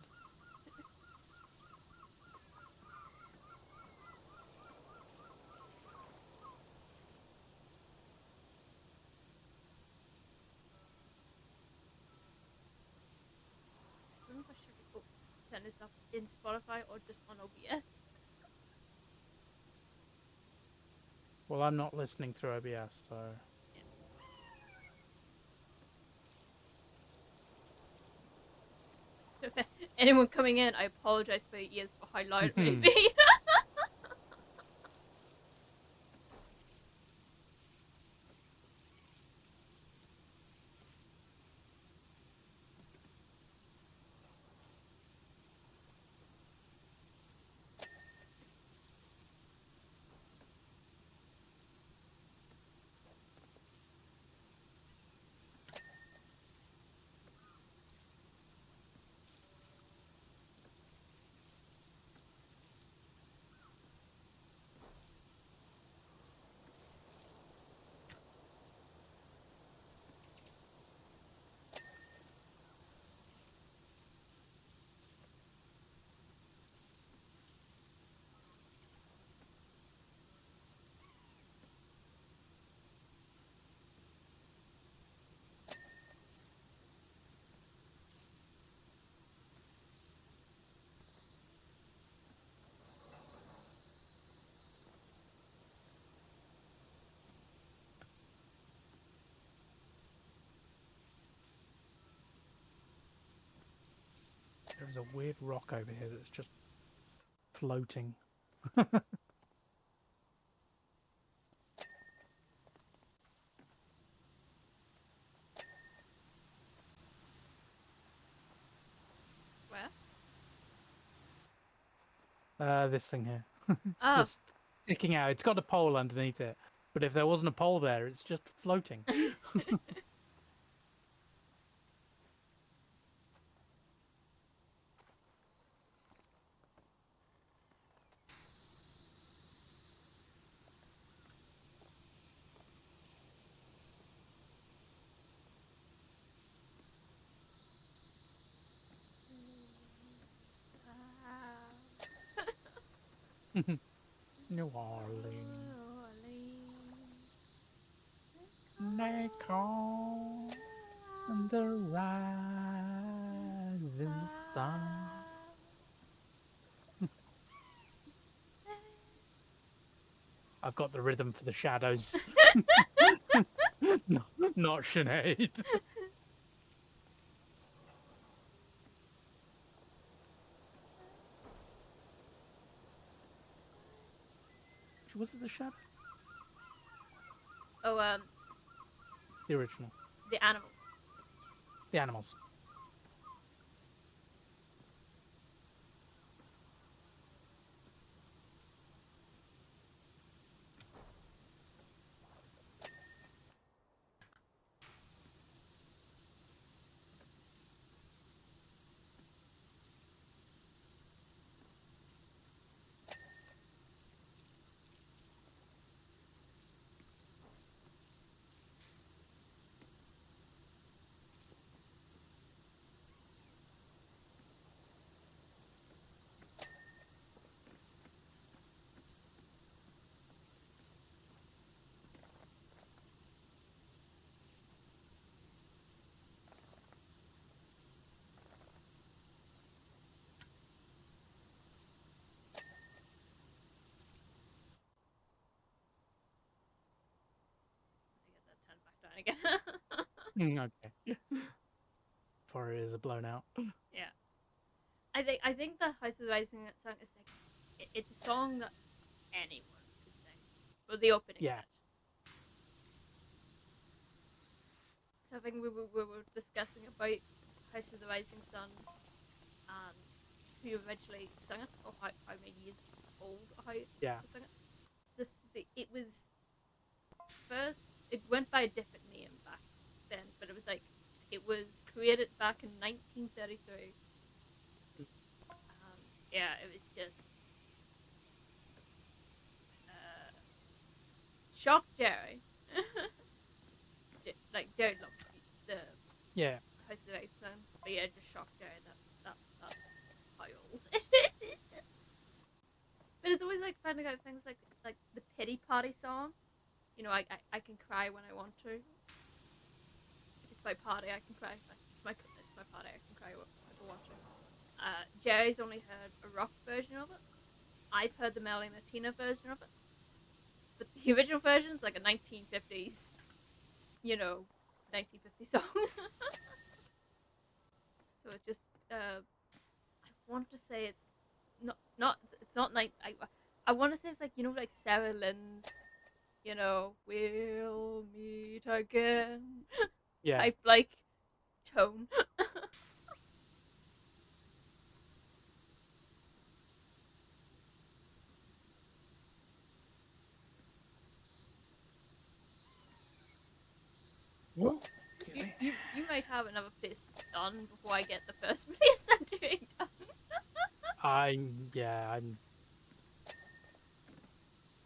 I don't know if I should turn this up in Spotify or just on OBS. Well, I'm not listening through OBS, so... Anyone coming in, I apologize for your ears for how loud it may be. There's a weird rock over here that's just floating. Where? This thing here. It's Oh. just sticking out. It's got a pole underneath it. But if there wasn't a pole there, it's just floating. New Orleans. They call the rising sun. I've got the rhythm for the shadows. Not Sinead. Was it the shadow? Oh, The original. the animal. The animals. again. Okay. For it is a blown out. Yeah. I think the House of the Rising song is like it's a song that anyone could sing. Well, the opening. Yeah. So I think we were discussing about House of the Rising Sun and who originally sung it, or how many years old how Yeah. who sung it. It was first. It went by a different name back then, but it was created back in 1933. Yeah, it was just uh, shock Jerry. Like Jerry loved the Yeah. House of the Rising Sun, but yeah, just shock Jerry that's how old it is. But it's always like finding out things like the pity party song. You know, I can cry when I want to. It's my party. I can cry. It's my party. I can cry if I want to. Jerry's only heard a rock version of it. I've heard the Melanie Martina version of it, but the original version is like a 1950s, 1950s song. So it just, I want to say it's it's not like I want to say it's like like Sarah Lynn's, we'll meet again Yeah. type like tone. Whoa. You might have another place done before I get the first place I'm doing done. I'm.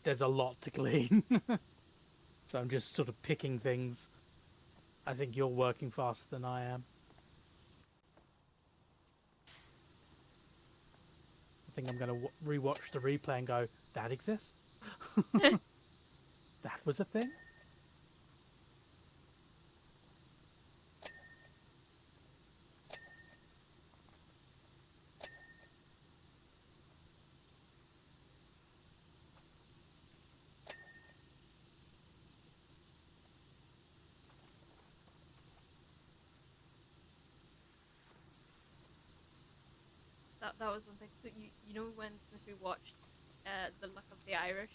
There's a lot to clean, so I'm just sort of picking things. I think you're working faster than I am. I think I'm going to rewatch the replay and go, that exists? That was a thing? That was one thing. So you know when we watched The Luck of the Irish,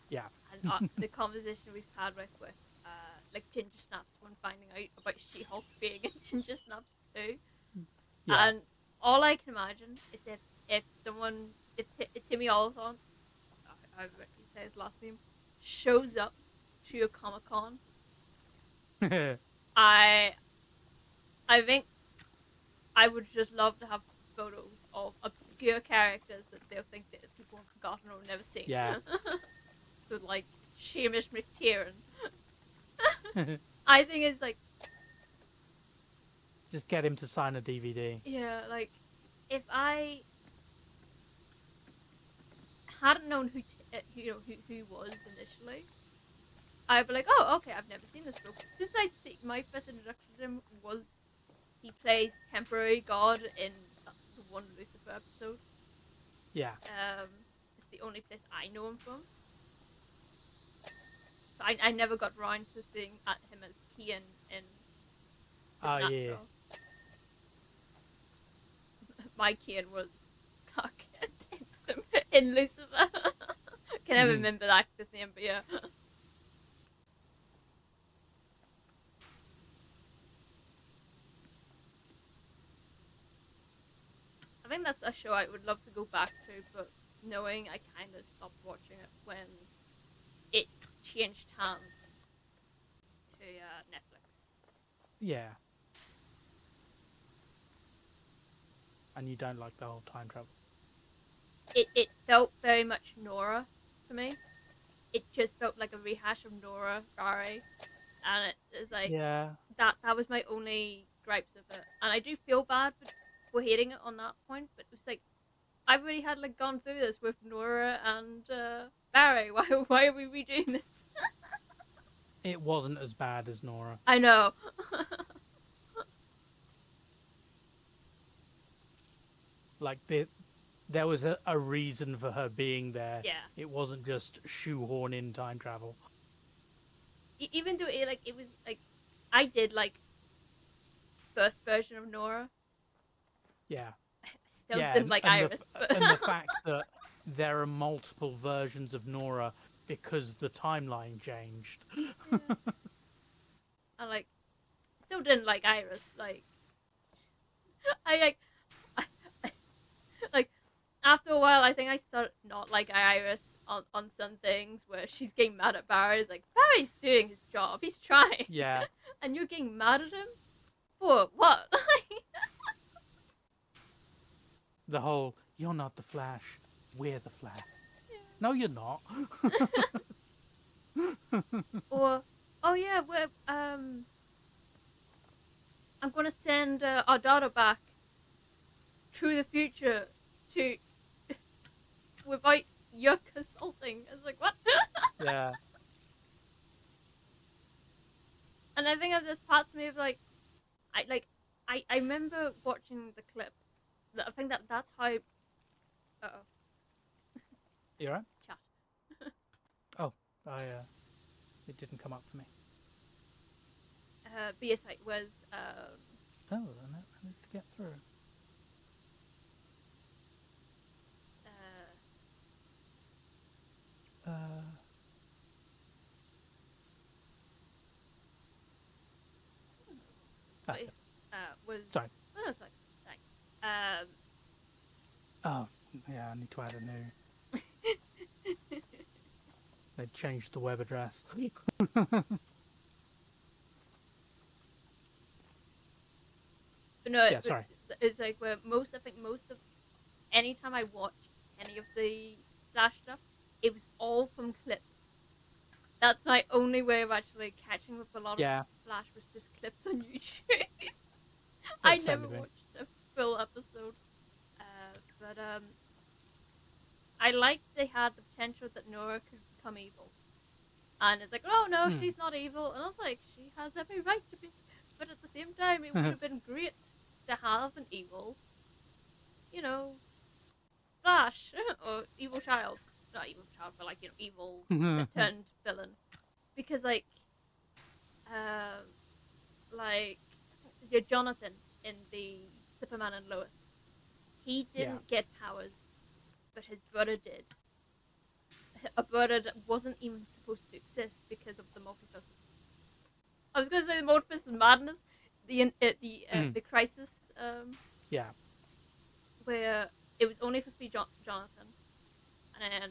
Yeah. and the conversation we've had with like Ginger Snaps when finding out about She-Hulk being in Ginger Snaps 2. Yeah. And all I can imagine is if Timmy Oliphant, I he say his last name, shows up to a Comic-Con, I think I would just love to have photos of obscure characters that they'll think that people have forgotten or never seen. Yeah. So like Seamus McTiernan. I think it's like, Just get him to sign a DVD. yeah, like if I hadn't known who was initially, I'd be like, oh, okay, I've never seen this book. Since my first introduction to him was he plays temporary god in the one Lucifer episode. Yeah. It's the only place I know him from. So I never got around to seeing him as Kian in Oh, Supernatural. yeah. My Kian was in Lucifer. Can never remember the actor's name, but yeah. I think that's a show I would love to go back to, but knowing I kind of stopped watching it when it changed hands to Netflix. Yeah. And you don't like the whole time travel. It felt very much Nora to me. It just felt like a rehash of Nora, Barry, and it's like Yeah. that was my only gripes of it. And I do feel bad for hating it on that point, but it's like I've already had like gone through this with Nora and Barry. Why are we redoing this? It wasn't as bad as Nora. I know. Like, there was a reason for her being there. Yeah. It wasn't just shoehorn in time travel. even though it was like I did like first version of Nora. Yeah. I still Yeah, didn't like Iris, but and the fact that there are multiple versions of Nora because the timeline changed. yeah. I like still didn't like Iris. Like I like I, like after a while, I think I started not like Iris on some things where she's getting mad at Barry. It's like Barry's doing his job, he's trying, Yeah. and you're getting mad at him for what? The whole, you're not the Flash, we're the Flash. No, you're not. Or oh yeah, we're I'm gonna send our daughter back to the future to without your consulting. I was like, what? Yeah. And I think there's parts of me of like, I remember watching the clips. I think that's how. You alright? Chat. Oh, it didn't come up for me. VIII was Oh, I need to get through. Uh, what was sorry. oh, no, sorry. Thanks. Oh, yeah, I need to add a new. They changed the web address. But no, Yeah, sorry. it's like where I think most of anytime I watch any of the Flash stuff, it was all from clips. That's my only way of actually catching up a lot Yeah. of Flash was just clips on YouTube. I That's never same with me. watched a full episode. But I liked they had the potential that Nora could become evil. And it's like, oh no, she's not evil. And I was like, she has every right to be. But at the same time, it would have been great to have an evil, you know, Flash or evil child. Not evil child, but like, you know, evil that turned villain. Because like Jonathan in the Superman and Lois, he didn't get powers, but his brother did. A brother that wasn't even supposed to exist because of the multiverse. I was going to say the multiverse of madness, the crisis, Yeah. where it was only supposed to be Jonathan, and then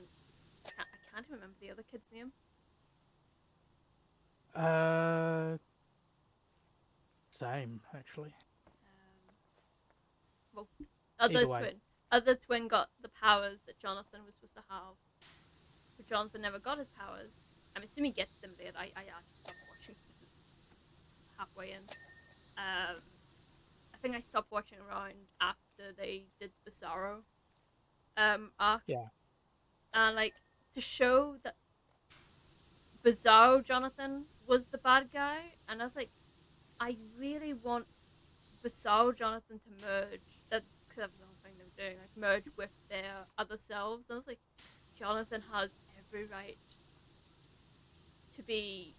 I can't remember the other kid's name. Same actually. Well, Either way. other twin got the powers that Jonathan was supposed to have. But Jonathan never got his powers. I'm assuming he gets them later. I actually stopped watching halfway in. I think I stopped watching around after they did the Sorrow arc. Yeah. And like to show that Bizarro Jonathan was the bad guy, and I was like, I really want Bizarro Jonathan to merge. That could have another thing they were doing, like merge with their other selves. And I was like, Jonathan has every right to be,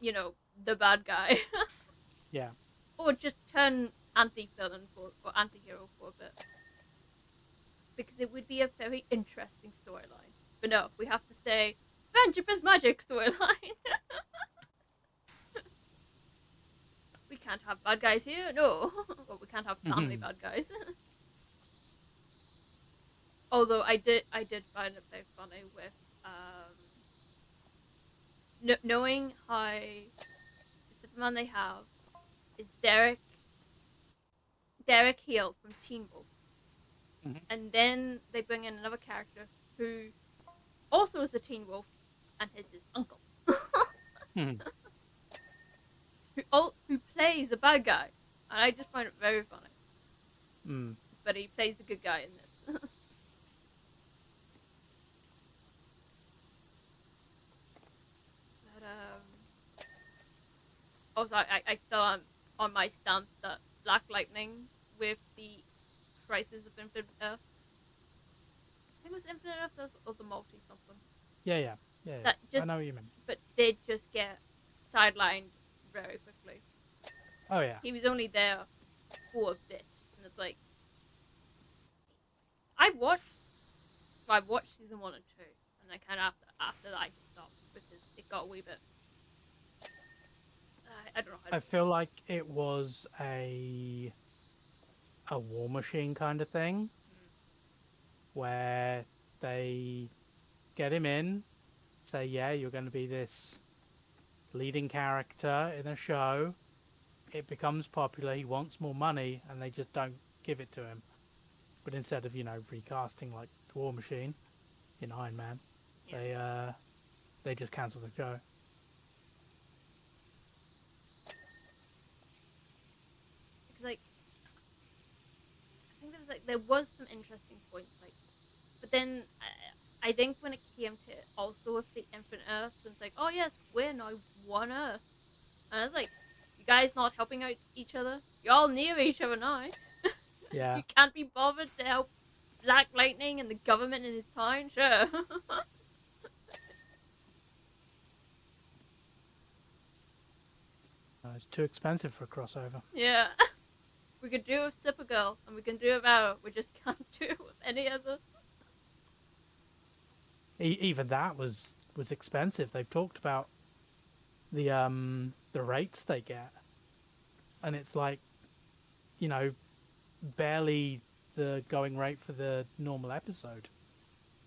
you know, the bad guy. Yeah. Or just turn anti-villain or anti-hero for a bit. Because it would be a very interesting storyline. But no, we have to stay friendship is magic storyline. We can't have bad guys here, no. Well, we can't have family bad guys. Although I did find it very funny with knowing how the Superman they have is Derek Hale from Teen Wolf. And then they bring in another character who also is the Teen Wolf, and is his uncle. Who plays a bad guy. And I just find it very funny. But he plays the good guy in this. But also I still am on my stance that Black Lightning with the Crisis of Infinite Earth. I think it was Infinite Earth or the Multi something. Yeah. That just, I know what you mean. But did just get sidelined very quickly. Oh yeah. He was only there for a bit, and it's like I watched season 1 and 2, and then kind of after that I just stopped because it got a wee bit. I don't know how. I feel like it was a war machine kind of thing where they get him in, say, yeah, you're going to be this leading character in a show. It becomes popular. He wants more money, and they just don't give it to him. But instead of recasting like the War Machine in Iron Man, they just cancel the show. Because like I think there was some interesting points, like, but then I think when it came to also with the Infinite Earths, it's like, oh yes, we're now one Earth, and it's like, you guys not helping out each other? You're all near each other now. Yeah. You can't be bothered to help Black Lightning and the government in his town, sure. It's too expensive for a crossover. Yeah. We could do it with Supergirl, and we can do it with Arrow. We just can't do it with any other. Even that was expensive. They've talked about the rates they get, and it's like, barely the going rate for the normal episode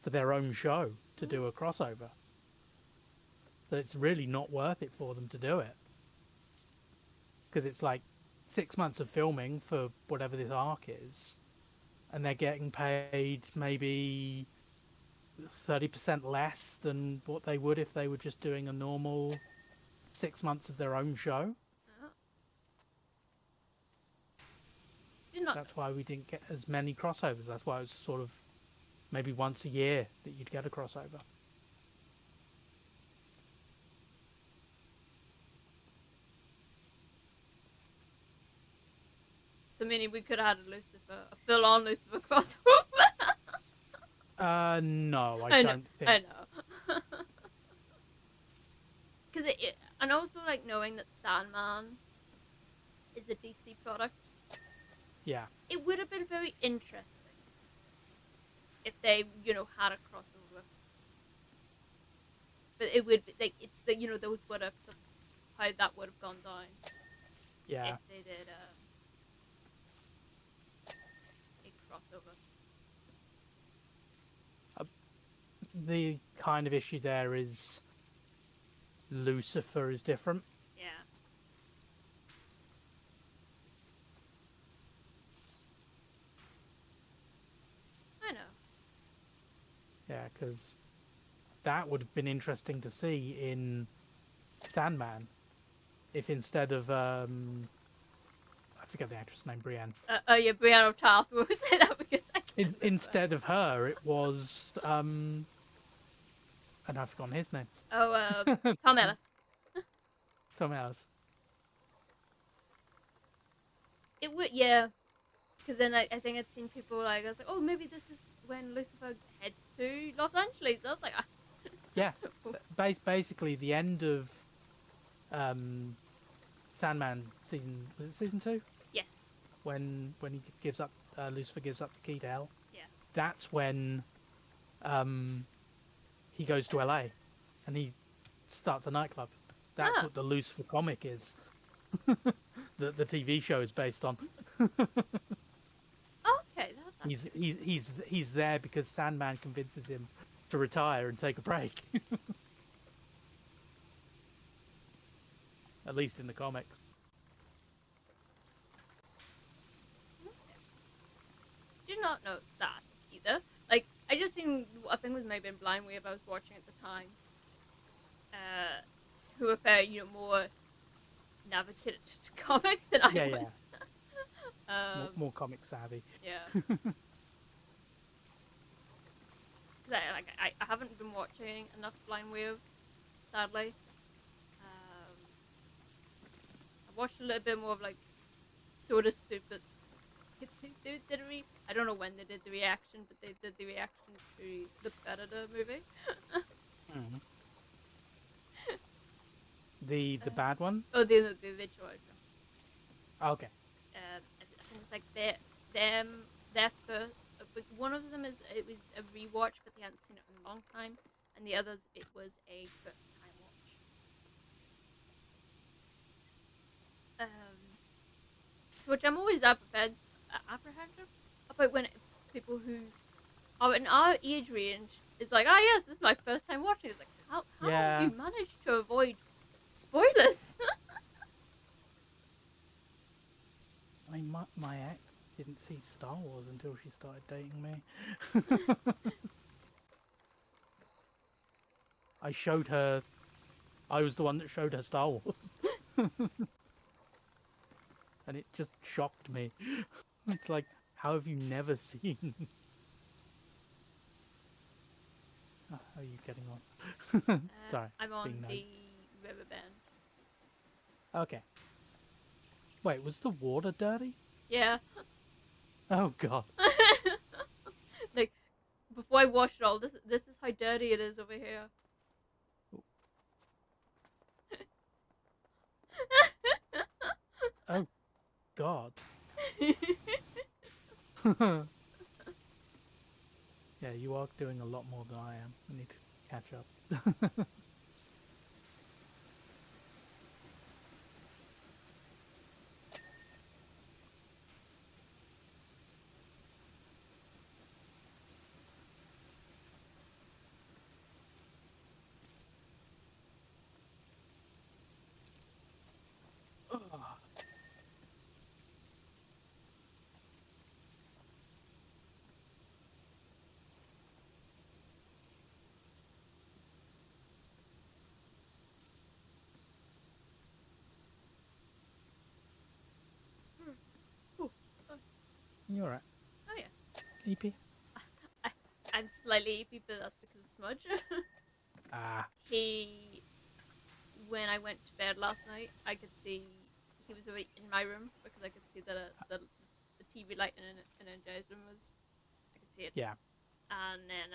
for their own show to do a crossover. So it's really not worth it for them to do it, because it's like 6 months of filming for whatever this arc is, and they're getting paid maybe 30% less than what they would if they were just doing a normal 6 months of their own show. That's why we didn't get as many crossovers. That's why it was sort of maybe once a year that you'd get a crossover. So meaning we could have had a full-on Lucifer crossover. No, I don't think. I know. Because and also like knowing that Sandman is a DC product. Yeah. It would have been very interesting if they, had a crossover. But it would be, like, it's the, those what ifs of how that would have gone down. Yeah. If they did a crossover. The kind of issue there is Lucifer is different. Yeah. I know. Yeah, because that would have been interesting to see in Sandman, if instead of I forget the actress name, Brienne. Yeah, Brianna Tarth. We will say that because I can't Instead of her, it was and I've forgotten his name. Oh, Tom Ellis. Tom Ellis. It would, yeah. Because then I think I'd seen people like, I was like, oh, maybe this is when Lucifer heads to Los Angeles. I was like, ah. Yeah. Basically, the end of Sandman season, was it season 2? Yes. When he gives up, Lucifer gives up the key to hell. Yeah. That's when he goes to LA, and he starts a nightclub. That's what the Lucifer comic is. The TV show is based on. Okay, He's there because Sandman convinces him to retire and take a break. At least in the comics. Did not know that either. Like, I just think I think it was maybe in Blind Wave I was watching at the time. Who were very, more navigated to comics than I was. More comic savvy. Yeah. Cause I haven't been watching enough Blind Wave, sadly. I watched a little bit more of like Sorta Stupid's. I don't know when they did the reaction, but they did the reaction to the Predator movie. The bad one? Oh, the original. Okay. I think it's like their first. One of them is it was a rewatch, but they hadn't seen it in a long time, and the others it was a first time watch. Which I'm always apprehensive about when people who are in our age range is like, ah, yes, this is my first time watching. It's like, how Yeah. have you managed to avoid spoilers? I mean, my ex didn't see Star Wars until she started dating me. I showed her. I was the one that showed her Star Wars. And it just shocked me. It's like, how have you never seen? Oh, how are you getting on? Sorry. I'm on being the riverbend. Okay. Wait, was the water dirty? Yeah. Oh god. Like, before I wash it all, this is how dirty it is over here. Oh god. Yeah, you are doing a lot more than I am. I need to catch up. Ah. Ooh, You alright? oh yeah. EP? I'm slightly eepy, but that's because of Smudge. Ah. When I went to bed last night, I could see he was already in my room because I could see that the TV light in Joe's room was. I could see it. Yeah. And then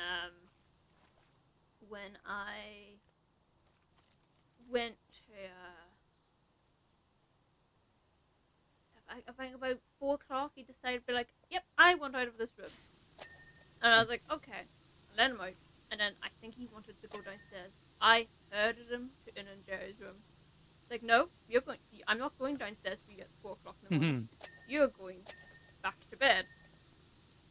when I went to I think about 4 o'clock, he decided to be like, "Yep, I want out of this room." And I was like, "Okay," let him out. And then I think he wanted to go downstairs. I herded him to in Jerry's room. It's like, "No, you're going. I'm not going downstairs for you at 4 o'clock in the morning. You're going back to bed."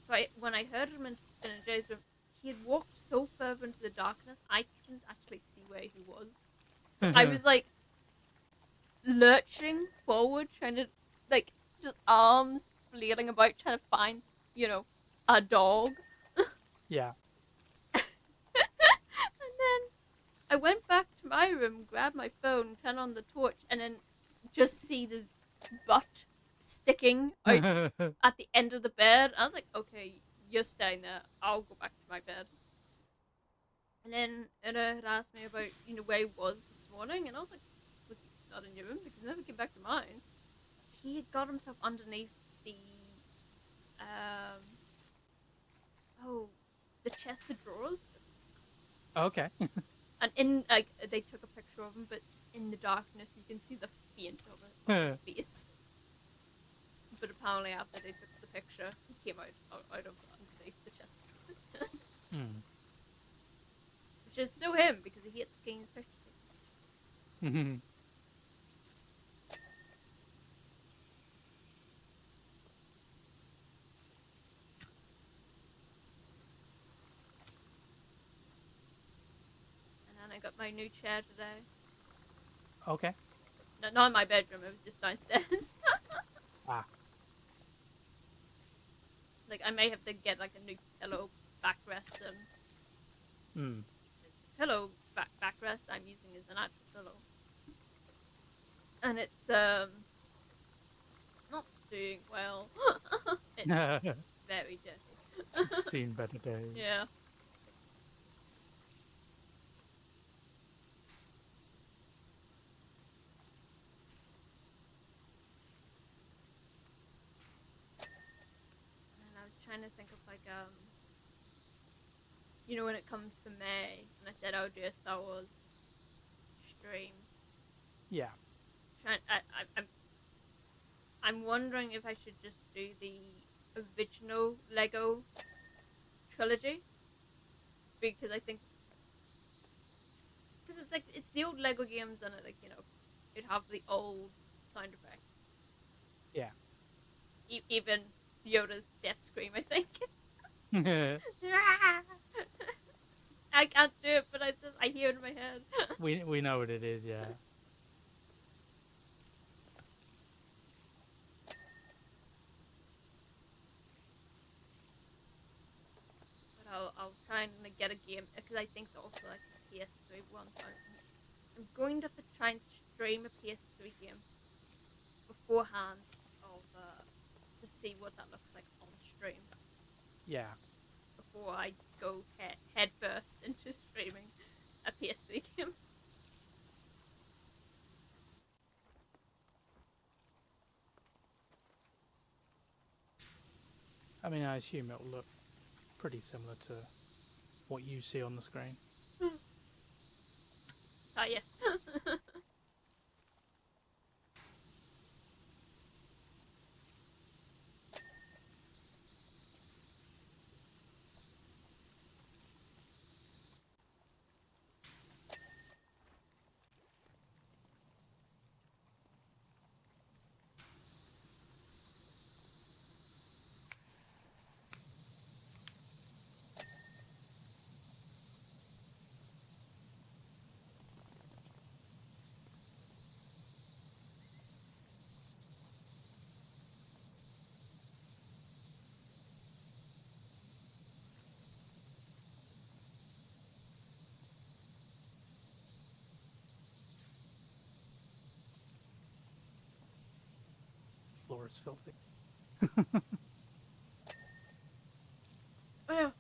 So when I herded him in Jerry's room, he had walked so far into the darkness, I couldn't actually see where he was. So I was like lurching forward, trying to like just arms flailing about, trying to find a dog. Yeah. And then I went back to my room, grabbed my phone, turned on the torch, and then just see this butt sticking out at the end of the bed. I was like, "Okay, you're staying there. I'll go back to my bed." And then Anna had asked me about where he was this morning, and I was like, "Was he not in your room? Because he never came back to mine." He had got himself underneath the the chest of drawers. Okay. And they took a picture of him, but just in the darkness you can see the faint of his face. But apparently after they took the picture, he came out of underneath the chest of drawers. Which is so him, because he hates taking his pictures. I got my new chair today. Okay. No, not in my bedroom, it was just downstairs. Ah. Like, I may have to get like a new pillow backrest, and the pillow backrest I'm using is an actual pillow. And it's not doing well. It's very dirty. Seen better days. Yeah. Trying to think of like when it comes to May, and I said I would do a Star Wars stream. Yeah. I'm wondering if I should just do the original Lego trilogy, because I think because it's like it's the old Lego games, and it, like, you know, you'd have the old sound effects. Yeah. Even Yoda's death scream, I think. I can't do it, but I hear it in my head. we know what it is. Yeah. But I'll try and like, get a game, because I think also like a PS3 one. So I'm going to have to try and stream a PS3 game beforehand of to see what that looks like on stream Yeah. before I go head first into streaming a PS3 game. I mean, I assume it'll look pretty similar to what you see on the screen. Yeah. Floor is filthy. Oh yeah.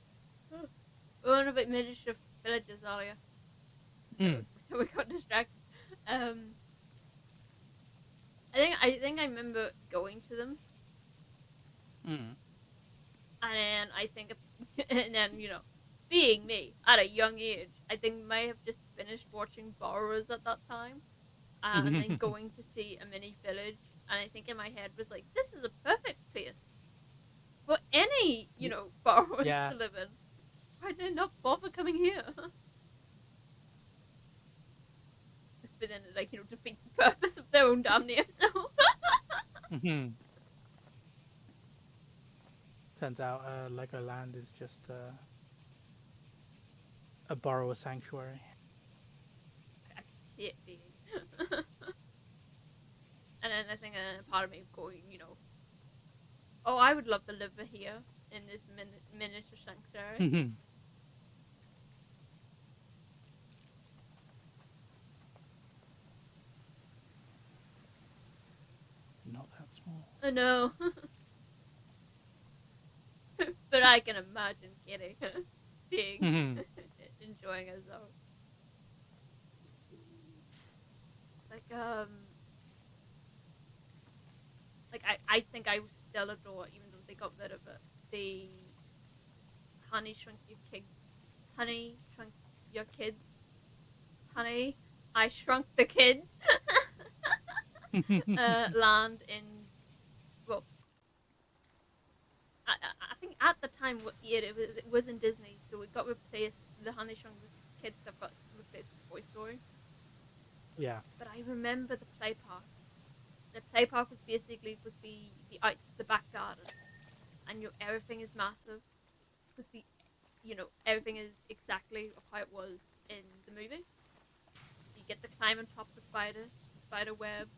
We were on about miniature villages earlier. So we got distracted. I think I remember going to them, and then I think, and then, you know, being me at a young age, I think I may have just finished watching Borrowers at that time, and then going to see a mini village, and I think in my head was like, this is a perfect place for any, you know, borrowers Yeah. to live in. Why did I not bother coming here? But then it, like, you know, defeats the purpose of their own damn name, so. Turns out Legoland is just a borrower sanctuary. I can see it being. And then I think part of me going, you know, oh, I would love to live here in this miniature sanctuary. Not that small. I know. But I can imagine Kitty being enjoying herself. Like I think I still adore, even though they got rid of it, the Honey Shrunk Your Kids, Honey Shrunk Your Kids, Honey, I Shrunk the Kids land in, well, I think at the time, yeah, it was in Disney, so it got replaced. The Honey Shrunk the Kids stuff got replaced with Toy Story. Yeah. But I remember the play park. The play park was basically supposed to be the back garden, and everything is massive. It's supposed to be, everything is exactly how it was in the movie. You get to climb on top of the spider web,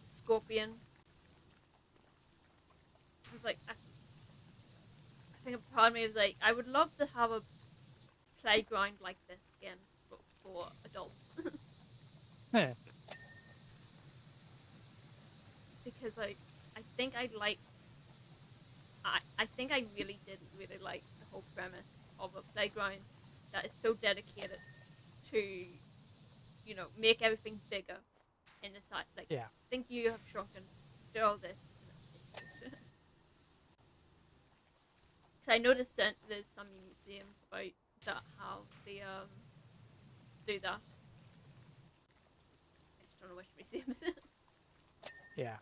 the scorpion. I was like, I think a part of me was like, I would love to have a playground like this again, but for adults. Yeah. Because I think I really did really like the whole premise of a playground that is so dedicated to, make everything bigger in the site. Like, Yeah. think you have shrunken, do all this. Because I noticed that there's some museums about that how they do that. to watch museums. Yeah.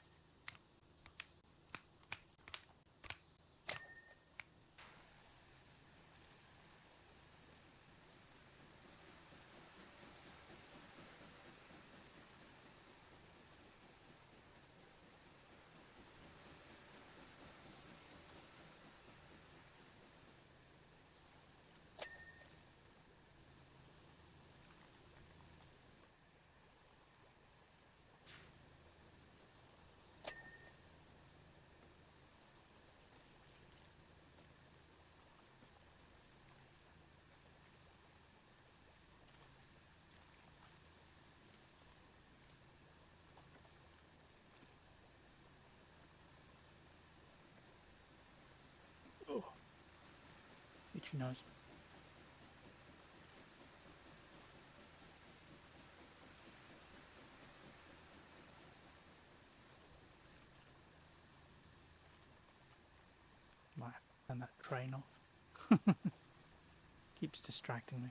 Oh. Itchy nose. Might have to turn that train off. Keeps distracting me.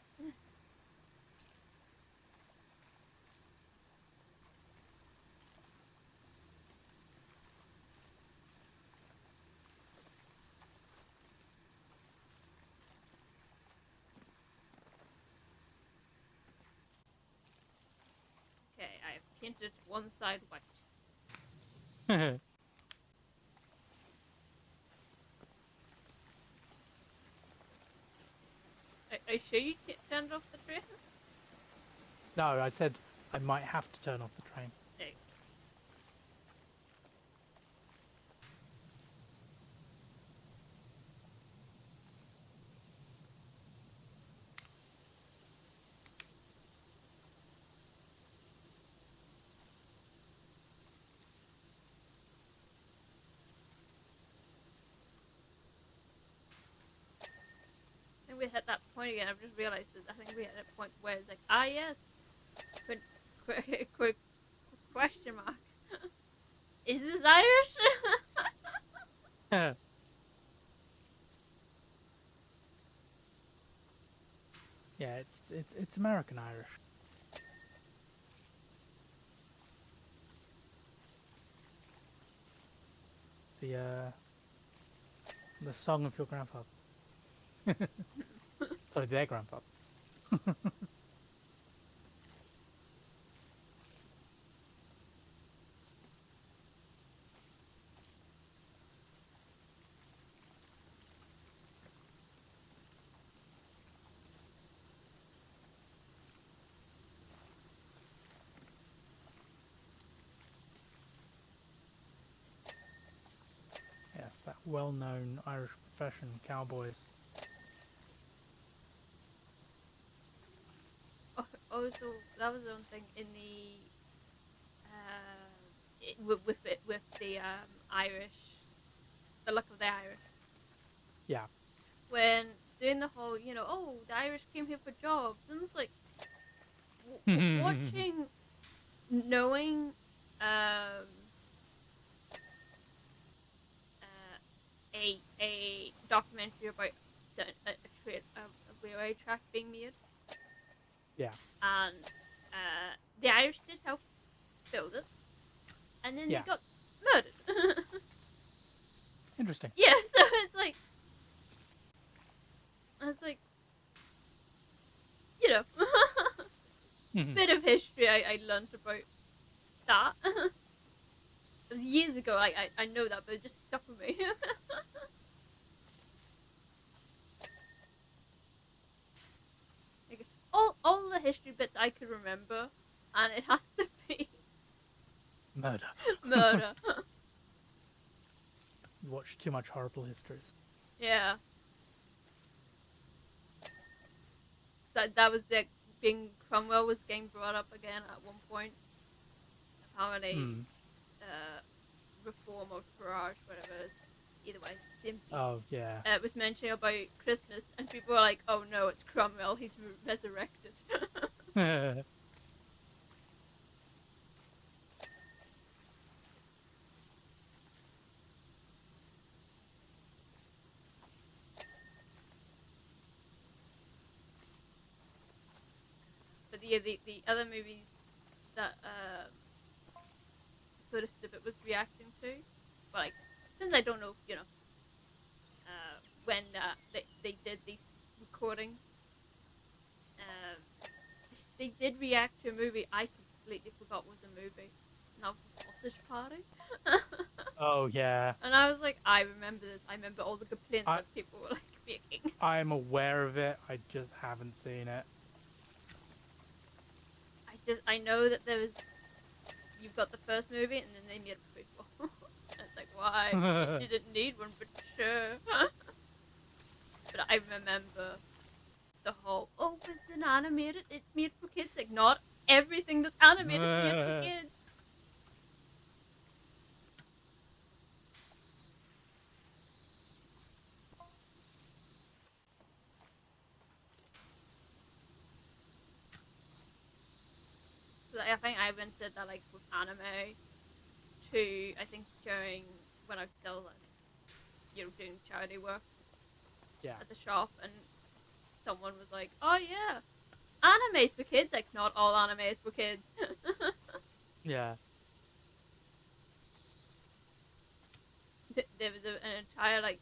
Okay, I've painted one side white. Are you sure you turned off the train? No, I said I might have to turn off the train. Okay. I think we hit that point again. I've just realised that I think we hit that point where it's like, ah yes, quick question mark. Is this Irish? Yeah, it's American Irish. The song of your grandfather. Sorry, their grandfather. Yes, that well-known Irish profession, cowboys. Also, that was the one thing in the with the Irish, the luck of the Irish. Yeah. When doing the whole, oh, the Irish came here for jobs, and it's like watching, knowing, a documentary about a railway track being made. Yeah. And the Irish did help build it, and then Yeah. they got murdered. Interesting. Yeah, so it's like, bit of history I learned about that. It was years ago. I know that, but it just stuck with me. Like, all the history bits I could remember, and it has to be Murder. murder. You watch too much horrible histories. Yeah. That was the being Cromwell was getting brought up again at one point. Apparently, reform or barrage, whatever it is. Either way, same piece. Oh, yeah. It was mentioning about Christmas, and people were like, "Oh no, it's Cromwell. He's resurrected." But yeah, the other movies that sort of stupid was reacting to. But like, since I don't know, when they did these recordings, they did react to a movie I completely forgot was a movie, and that was the Sausage Party. Oh yeah. And I was like, I remember this. I remember all the complaints that people were like making. I'm aware of it. I just haven't seen it. I know that there was. You've got the first movie, and then they made a prequel. It's like, why? You didn't need one, but sure. But I remember the whole, oh, it's an animated, it's made for kids. Like, not everything that's animated is made for kids. So I think I even said that, like, with anime, too, I think during, when I was still, like, doing charity work at the shop, and someone was like, oh yeah, anime's for kids. Like, not all anime is for kids. Yeah. There was an entire, like,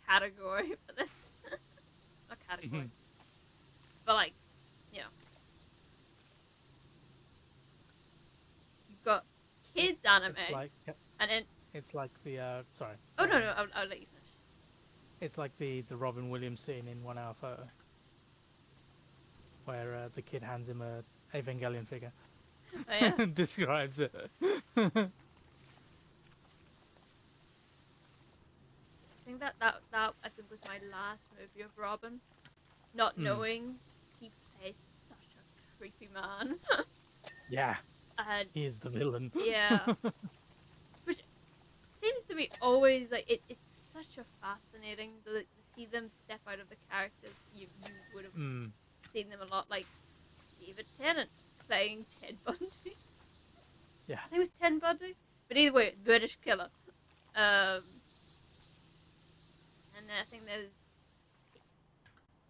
category for this. Not category. But, like, you've got kids anime. It's like, and then... It's like the, sorry. Oh, no, I'll let you finish. It's like the Robin Williams scene in 1 Hour Photo, where the kid hands him a Evangelion figure. Oh, yeah? And describes it. I think that I think was my last movie of Robin. Not knowing he plays such a creepy man. Yeah. And He is the villain. yeah. Which seems to be always like it's such a fascinating to see them step out of the characters. You would have seen them a lot, like David Tennant playing Ted Bundy. Yeah. I think it was Ted Bundy. But either way, British killer. And then I think there's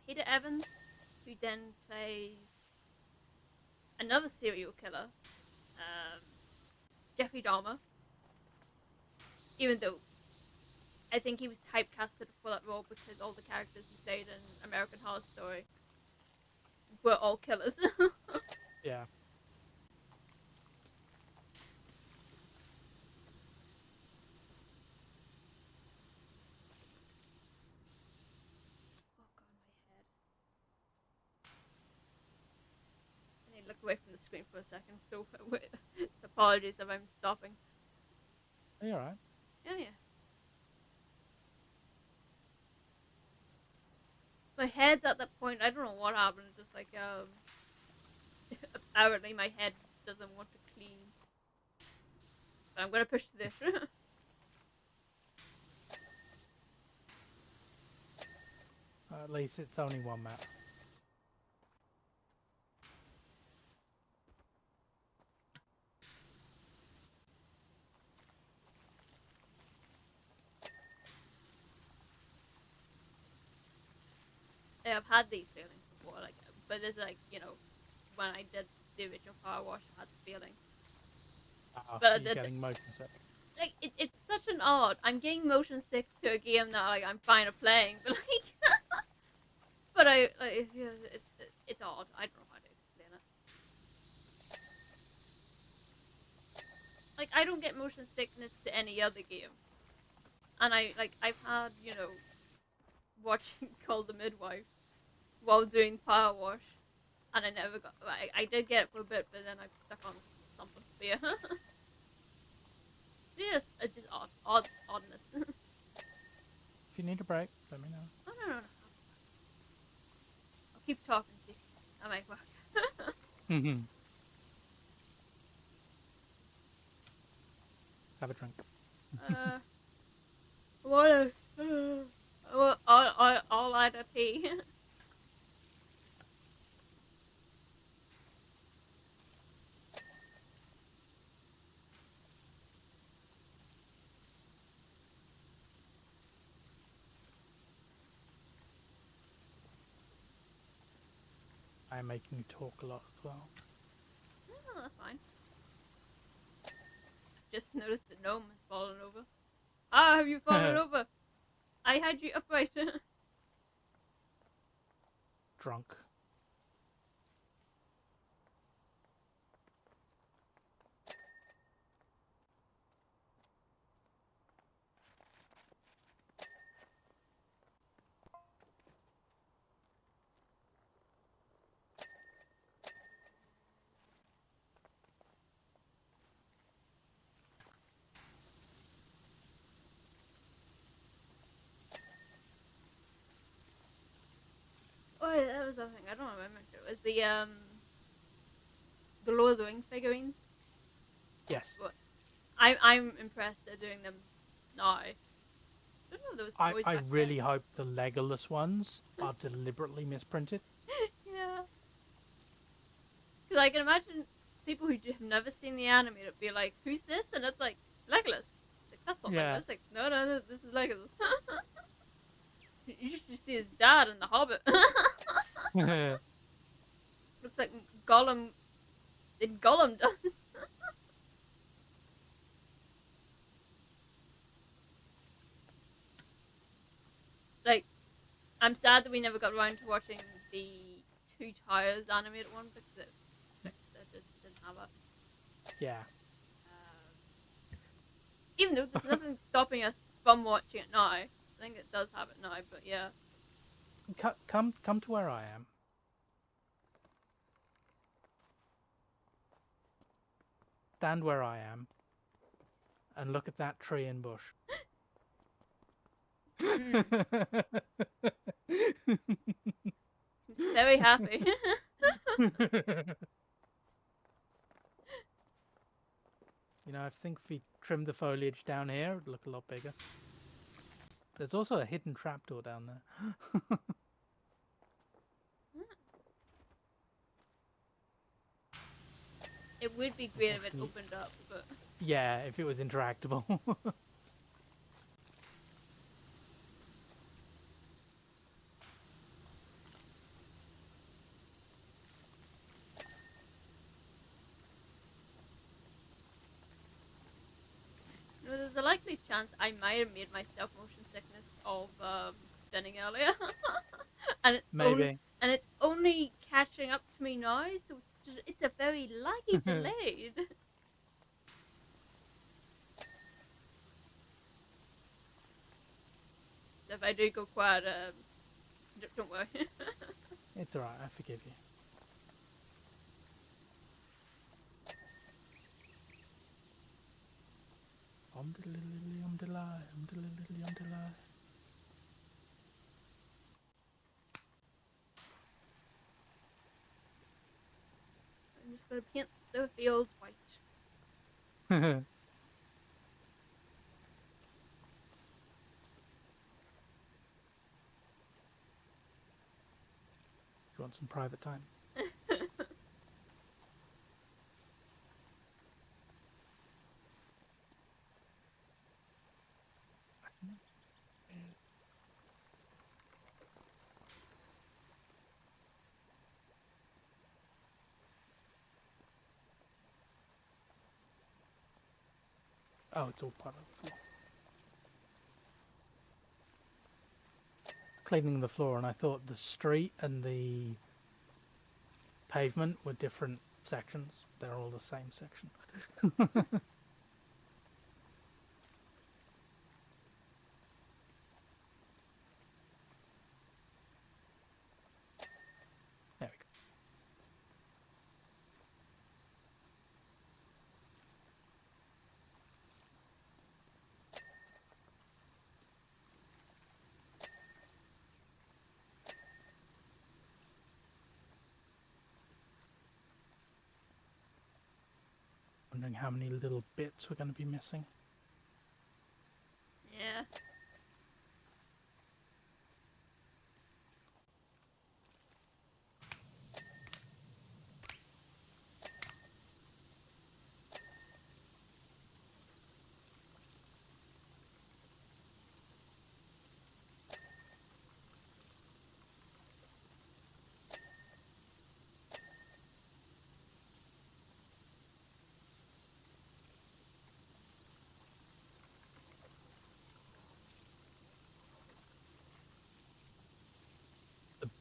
Peter Evans, who then plays another serial killer, Jeffrey Dahmer. Even though I think he was typecasted for that role because all the characters he played in American Horror Story were all killers. Yeah. Look away from the screen for a second, so apologies if I'm stopping. Are you alright? Yeah. My head's at that point, I don't know what happened, just like, apparently my head doesn't want to clean. But I'm gonna push this. At least it's only one map. I've had these feelings before, like, but it's like, when I did the original Powerwash, I had the feeling. But you're getting motion sick. Like, it's such an odd. I'm getting motion sick to a game that, like, I'm fine at playing, but like, but it's odd. I don't know how to explain it. Like, I don't get motion sickness to any other game, and I've had, watching Call the Midwife while doing Powerwash, and I never got. I did get it for a bit, but then I stuck on something severe. It's just oddness. If you need a break, let me know. Oh, no. I'll keep talking. See, I might work. Have a drink. Water. All out of tea. I'm making you talk a lot as well. Oh, that's fine. just noticed the gnome has fallen over. How have you fallen over? I had you upright. Drunk. Oh, yeah, that was the thing. I don't remember. It was the Lord of the Rings figurines. Yes. But I'm impressed they're doing them now. I don't know if there was toys I back really hope the Legolas ones are deliberately misprinted. then. Yeah. Because I can imagine people who have never seen the anime would be like, "Who's this?" And it's like Legolas. It's like, that's not Yeah. Legolas. Like, no, this is Legolas. You just see his dad in The Hobbit. Looks like Gollum. Gollum does. Like, I'm sad that we never got around to watching the Two Towers animated one because it didn't have it. Yeah. Even though there's nothing stopping us from watching it now. I think it does have it now, but yeah. Come to where I am. Stand where I am. And look at that tree and bush. Seems very happy. You know, I think if we trim the foliage down here, it'd look a lot bigger. There's also a hidden trapdoor down there. It would be great if it opened up, but Yeah, if it was interactable. you know, there's a likely chance I might have made myself motion sickness of spinning earlier, and Maybe. it's only catching up to me now, so it's a very laggy delayed. So if I do go quiet, don't worry. It's alright, I forgive you. I'm just gonna paint the fields white. Do you want some private time? Oh, it's all part of the floor. Cleaning the floor, and I thought the street and the pavement were different sections. They're all the same section. There we go. Wondering how many little bits we're going to be missing. Yeah.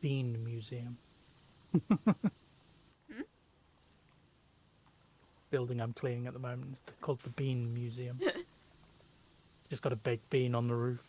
Bean Museum. Hmm? Building I'm cleaning at the moment is called the Bean Museum. Just got a baked bean on the roof.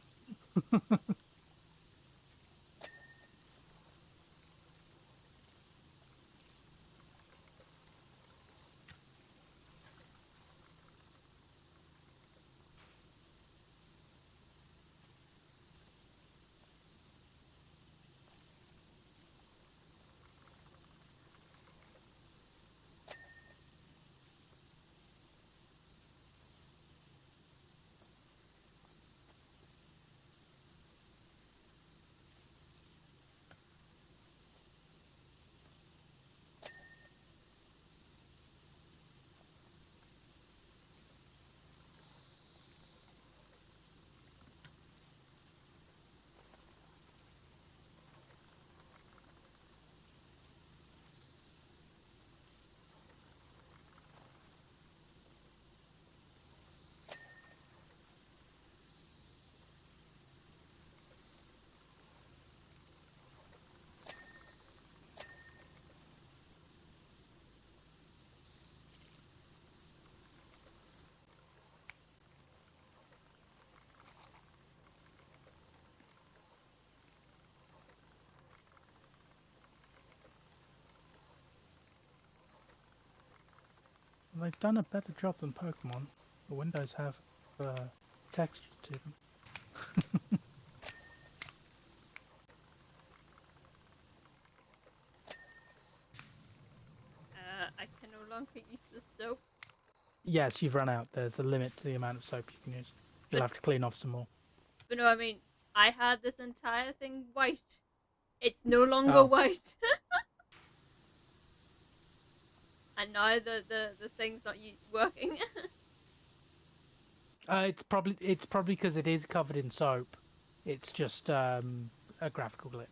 They've done a better job than Pokemon. The windows have texture to them. I can no longer use the soap. Yes, you've run out. There's a limit to the amount of soap you can use. You'll But- have to clean off some more. But no, I mean, I had this entire thing white. It's no longer Oh. white. And now the thing's not working. It's probably because it is covered in soap. It's just a graphical glitch.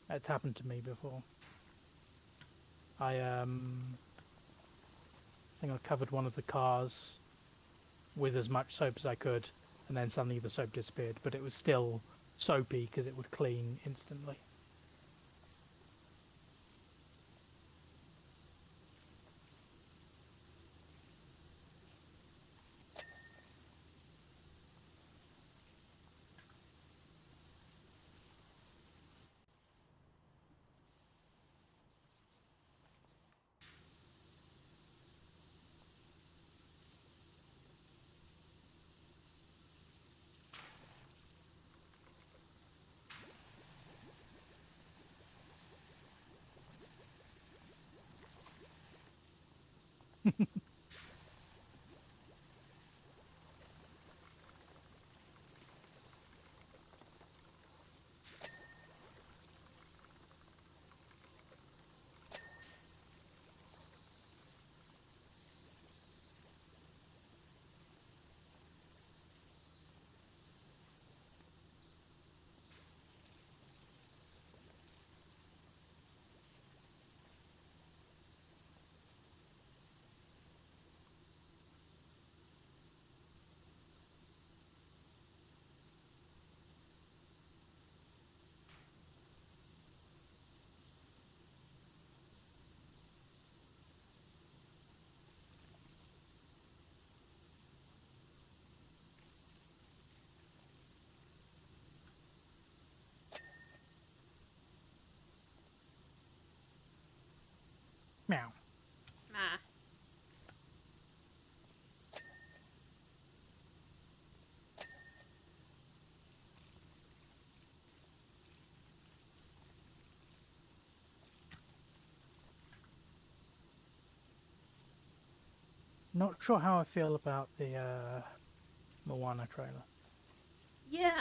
It's happened to me before. I think I covered one of the cars with as much soap as I could, and then suddenly the soap disappeared. But it was still soapy because it would clean instantly. Meow. Nah. Not sure how I feel about the Moana trailer. Yeah,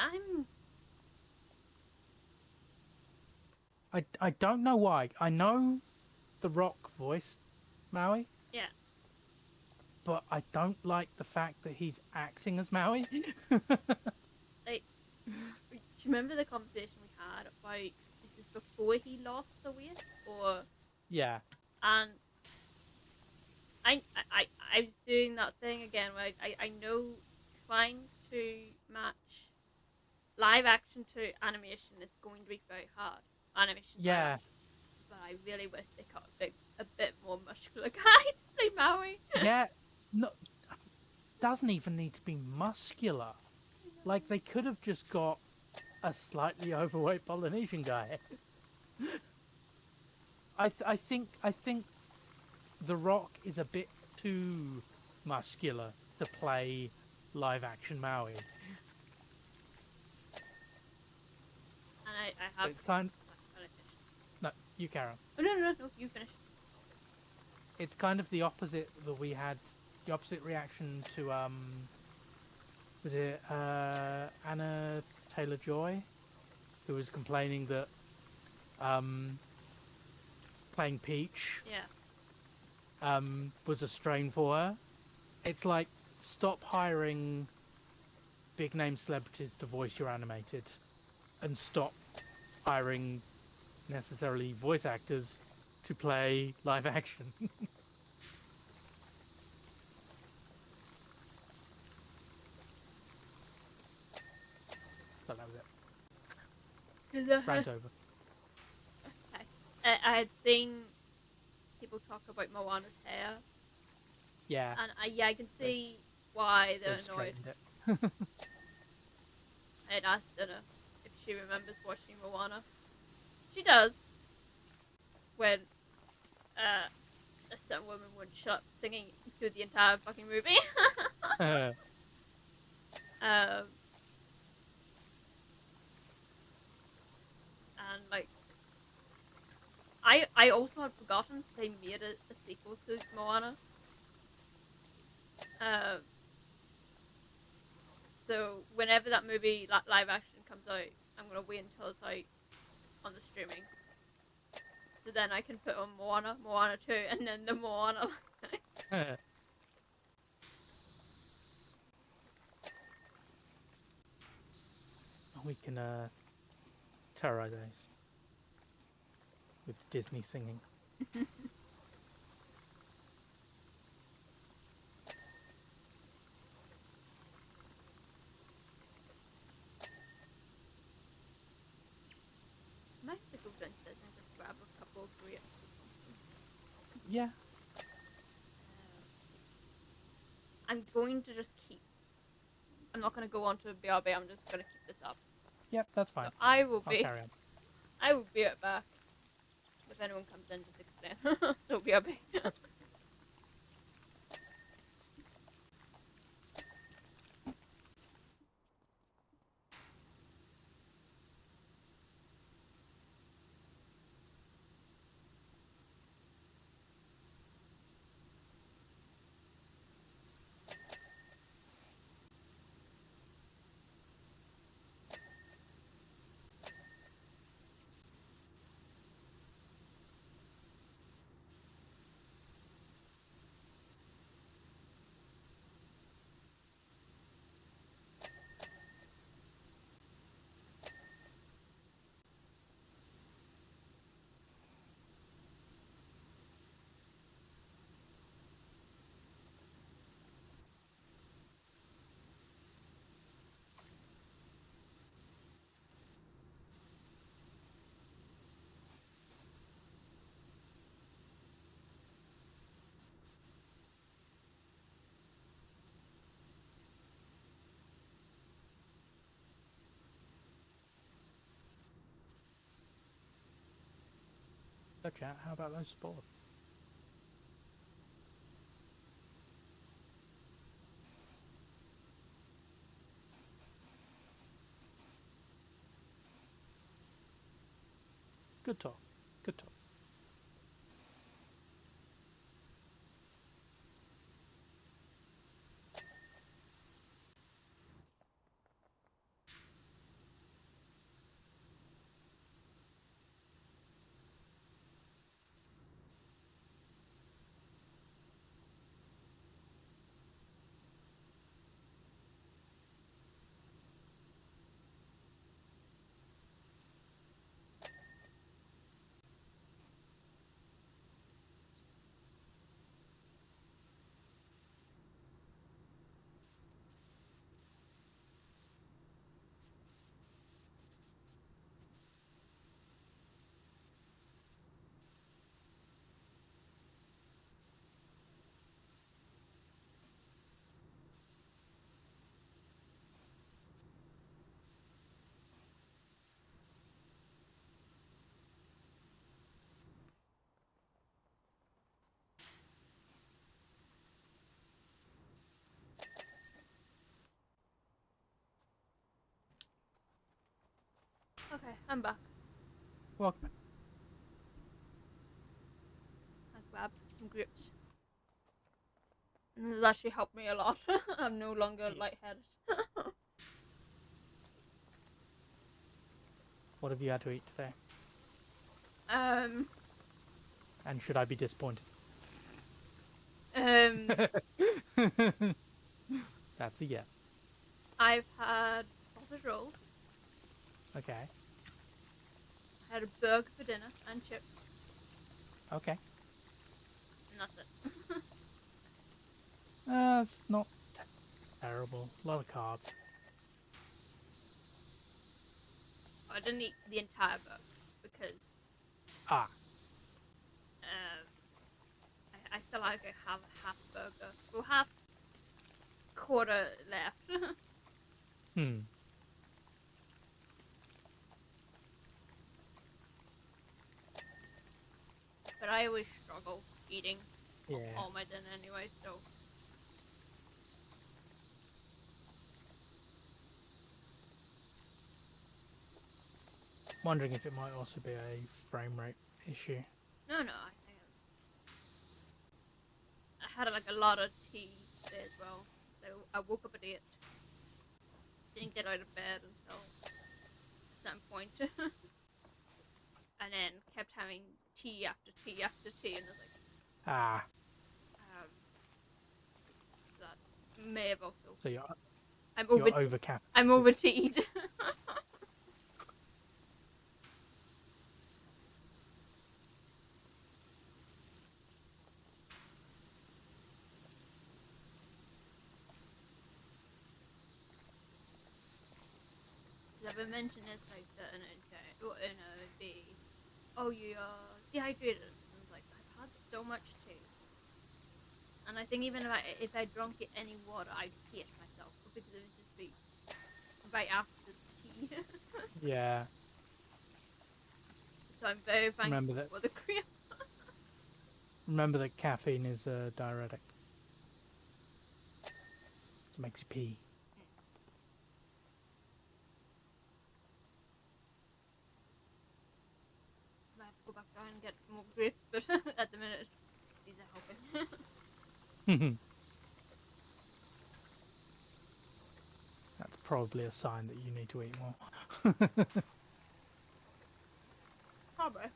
I don't know why. I know The Rock voiced Maui, yeah. but I don't like the fact that he's acting as Maui. Like, do you remember the conversation we had about, is this before he lost the weight, or Yeah. and I was doing that thing again where I know trying to match live action to animation is going to be very hard. Animation to live Yeah, action. But I really wish they got a bit more muscular guy to play Maui. yeah. No, doesn't even need to be muscular. Like they could have just got a slightly overweight Polynesian guy. I think The Rock is a bit too muscular to play live action Maui. And I But have it's kind. finished. No, you carry on. Oh no, you finish. It's kind of the opposite that we had. The opposite reaction to was it Anna Taylor Joy, who was complaining that playing Peach Yeah. was a strain for her. It's like, stop hiring big name celebrities to voice your animated, and stop hiring necessarily voice actors to play live action. So that was it. Rant over. Okay. I had seen people talk about Moana's hair, Yeah, and I can see why they're they've annoyed. straightened it. I had asked Anna if she remembers watching Moana. She does. When a certain woman would shut up singing through the entire fucking movie. um, and like, I also had forgotten they made a sequel to Moana. So whenever that movie live action comes out, I'm gonna wait until it's out on the streaming. So then I can put on Moana 2, and then the Moana. We can terrorize Ace with Disney singing. Might have to go downstairs and just grab a couple of grapes or something. Yeah. I'm going to just keep. I'm not going to go on to a BRB. I'm just going to keep this up. Yep, that's fine. So I will I'll be. carry on. I will be right back. If anyone comes in, just explain. So BRB. So chat, how about those spores? Good talk. Good talk. I'm back. Welcome. I grabbed some grips. And this has actually helped me a lot. I'm no longer lightheaded. What have you had to eat today? um, And should I be disappointed? That's a yes. I've had sausage rolls. Okay. I had a burger for dinner and chips. Okay. And that's it. It's not terrible. A lot of carbs. I didn't eat the entire burger because Ah. I still like to have half burger. Well, half quarter left. But I always struggle eating all my dinner anyway, so. Wondering if it might also be a frame rate issue. No, I think I had like a lot of tea today as well. So I woke up at 8. Didn't get out of bed until some point. And then kept having tea after tea after tea, and I was like, that may have also. So you're I'm over I'm over teed. I've been mentioning this like in a be, oh, you are dehydrated. And it's like, I've had so much tea. And I think even if I drank any water, I'd hate myself because it would just be right after the tea. Yeah. So I'm very thankful that- for the cream. Remember that caffeine is a diuretic. It makes you pee. I have to go back down and get more grapes, but at the minute, these are helping. That's probably a sign that you need to eat more. Probably.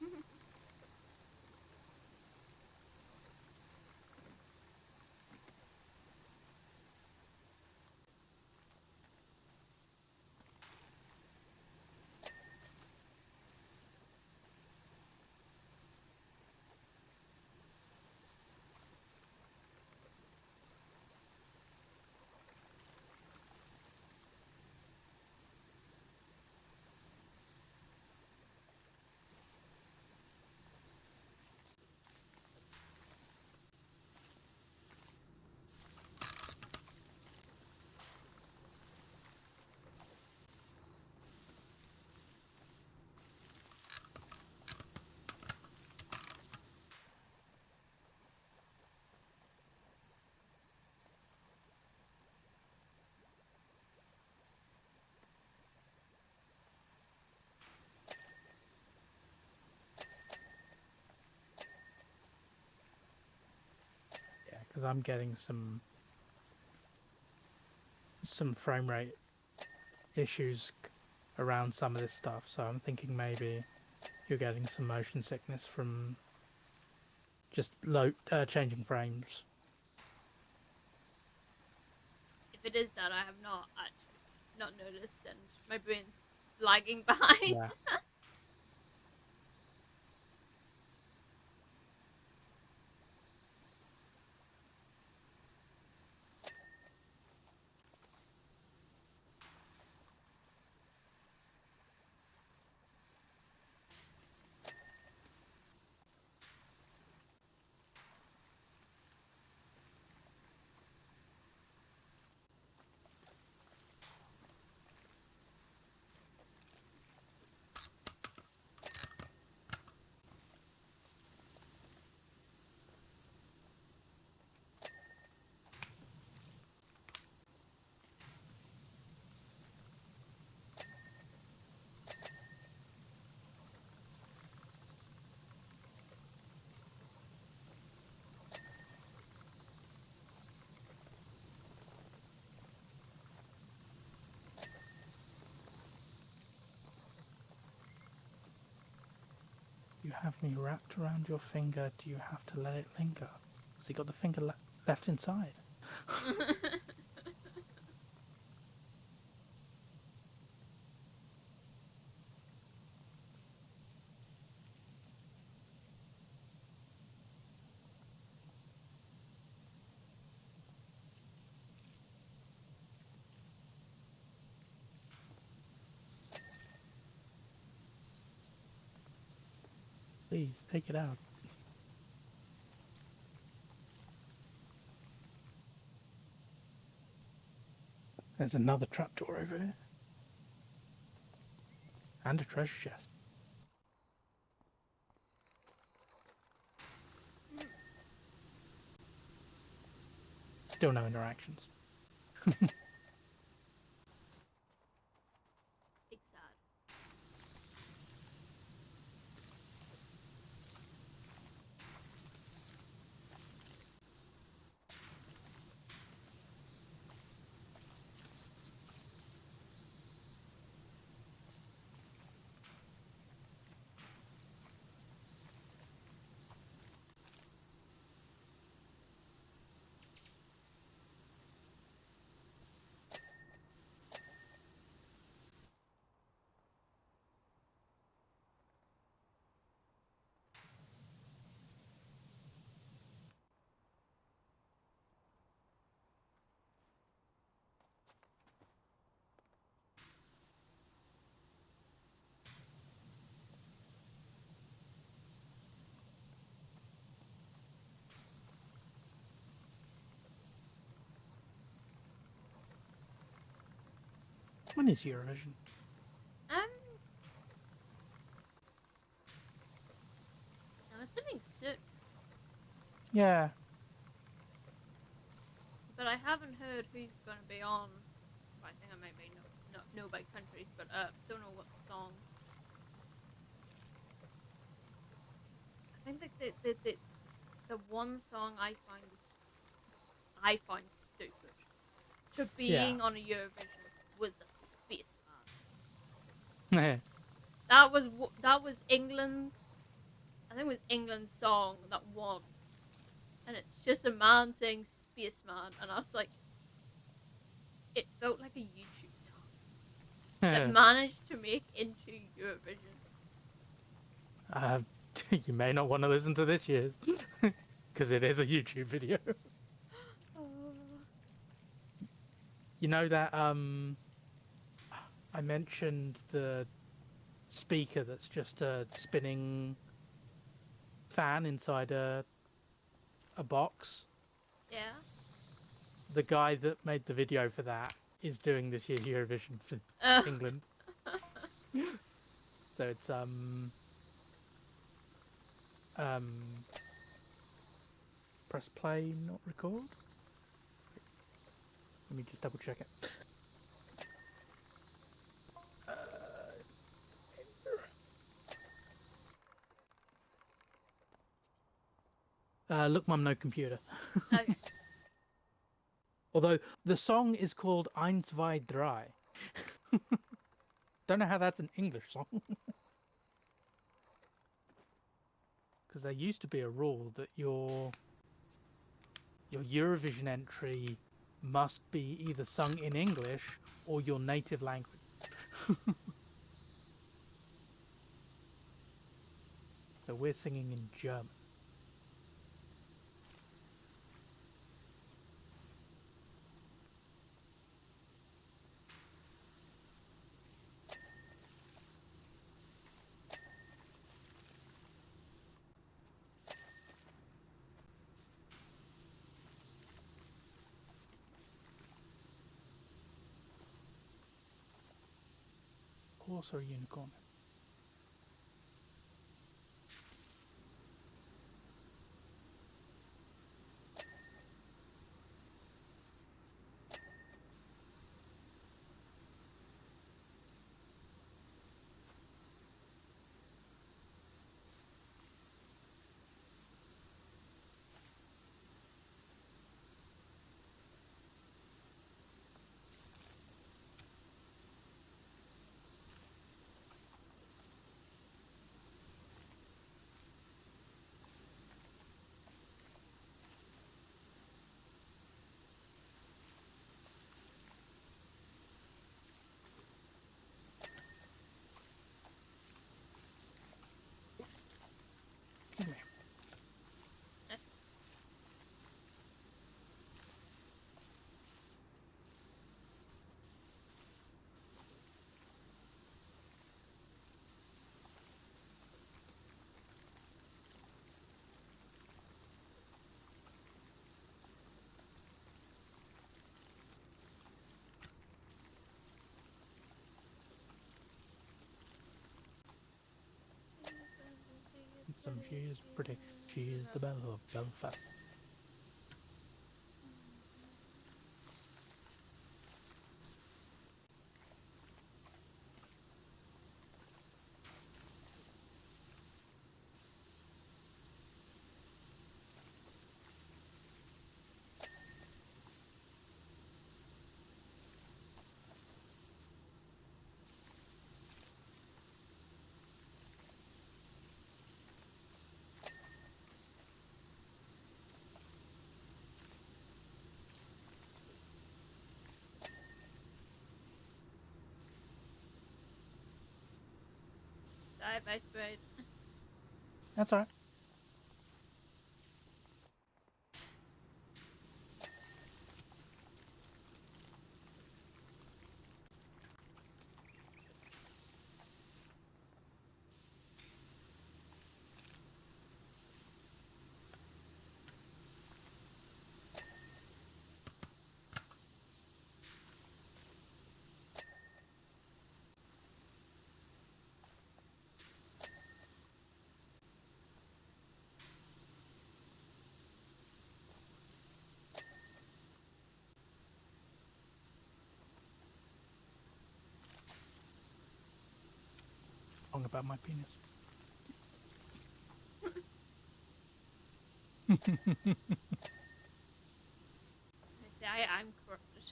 Yeah, because I'm getting some frame rate issues around some of this stuff, so I'm thinking maybe you're getting some motion sickness from just changing frames. If it is that, I have not noticed, and my brain's lagging behind. Yeah. You have me wrapped around your finger. Do you have to let it linger? Has he got the finger left inside? Please, take it out. There's another trapdoor over here. And a treasure chest. Still no interactions. Big sad. When is Eurovision? I'm assuming soon, Yeah. but I haven't heard who's going to be on. I think I might not know by countries, but don't know what song. I think the one song I find stupid to being on a Eurovision was the Spaceman. That was England's. I think it was England's song that won, and it's just a man saying "Spaceman," and I was like, it felt like a YouTube song that managed to make into Eurovision. You may not want to listen to this year's, because it is a YouTube video. You know that I mentioned the speaker that's just a spinning fan inside a box. Yeah. The guy that made the video for that is doing this year's Eurovision for England. So it's press play, not record. Let me just double check it. Look, Mum, no computer. Okay. Although the song is called Eins, zwei, drei. Don't know how that's an English song. Because there used to be a rule that your Eurovision entry must be either sung in English or your native language. So we're singing in German. Horse or unicorn? is pretty. She is the belle of Belfast. Die by sprayed. That's alright. Wrong about my penis. I'm corrupted.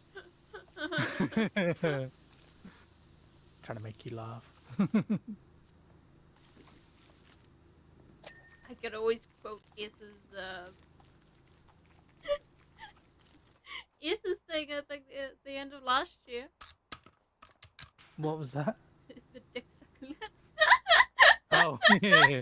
Trying to make you laugh. I could always quote Ace's Ace's thing at the end of last year. What was that? The dick sucking lips. Oh, yeah.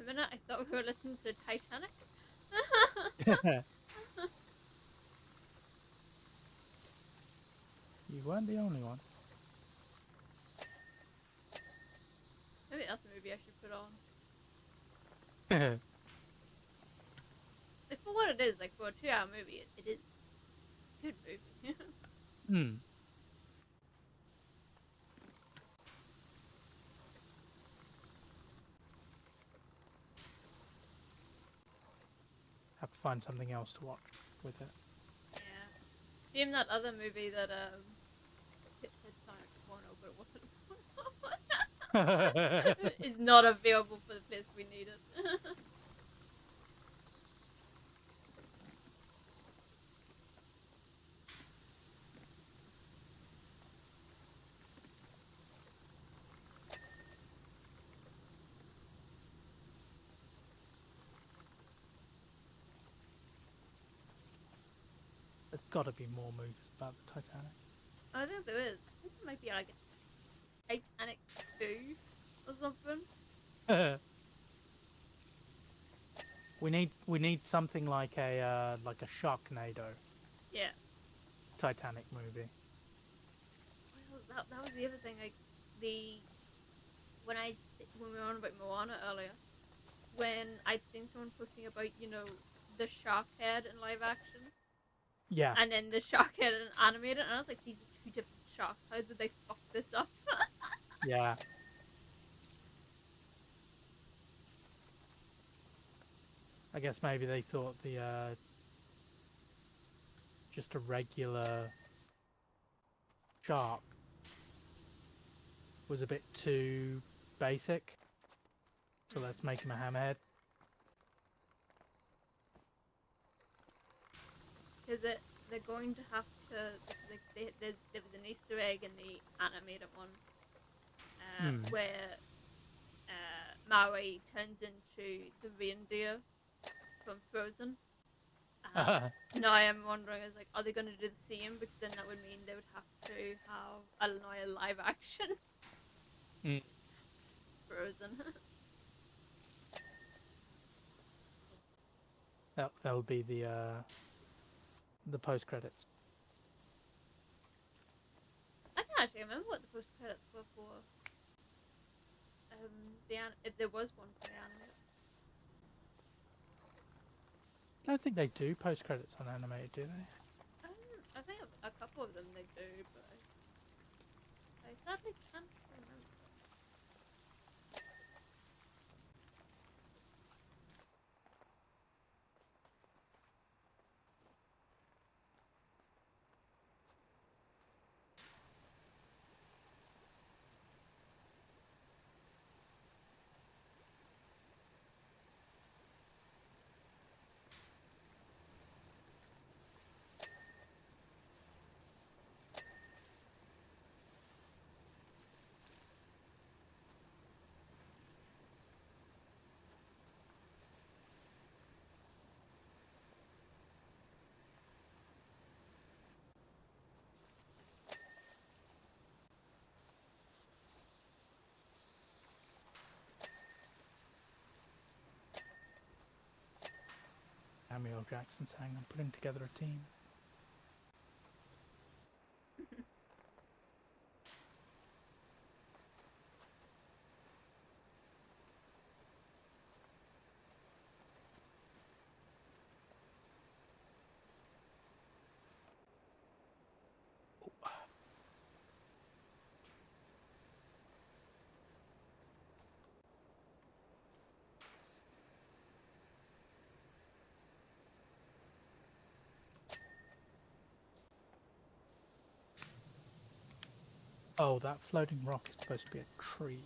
For a minute, I thought we were listening to Titanic. You weren't the only one. Maybe that's a movie I should put on. for what it is, like for a 2-hour movie, it is a good movie. Hmm. Have to find something else to watch with it. Yeah. Damn that other movie that it said Sonic Porno, but it wasn't. Is not available for the place we need it. There's got to be more movies about the Titanic. I think there is. I think there might be like a Titanic 2 or something. We need something like a Sharknado Yeah. Titanic movie. Well, that was the other thing. Like when we were on about Moana earlier, when I'd seen someone posting about the shark head in live action, Yeah. and then the shark head in animated, and I was like, these are two different sharks. How did they fuck this up? Yeah. I guess maybe they thought the just a regular shark was a bit too basic, so let's make him a hammerhead. Because they're going to have to. There was an Easter egg in the animated one where Maui turns into the reindeer from Frozen. Now I'm wondering, is like, are they going to do the same? Because then that would mean they would have to have a live action Frozen. That'll be the post credits. I can't actually remember what the post credits were for. If there was one for the anime. I don't think they do post credits on animated, do they? I think a couple of them they do, but I sadly can't remember. Samuel Jackson saying, "I'm putting together a team." Oh, that floating rock is supposed to be a tree.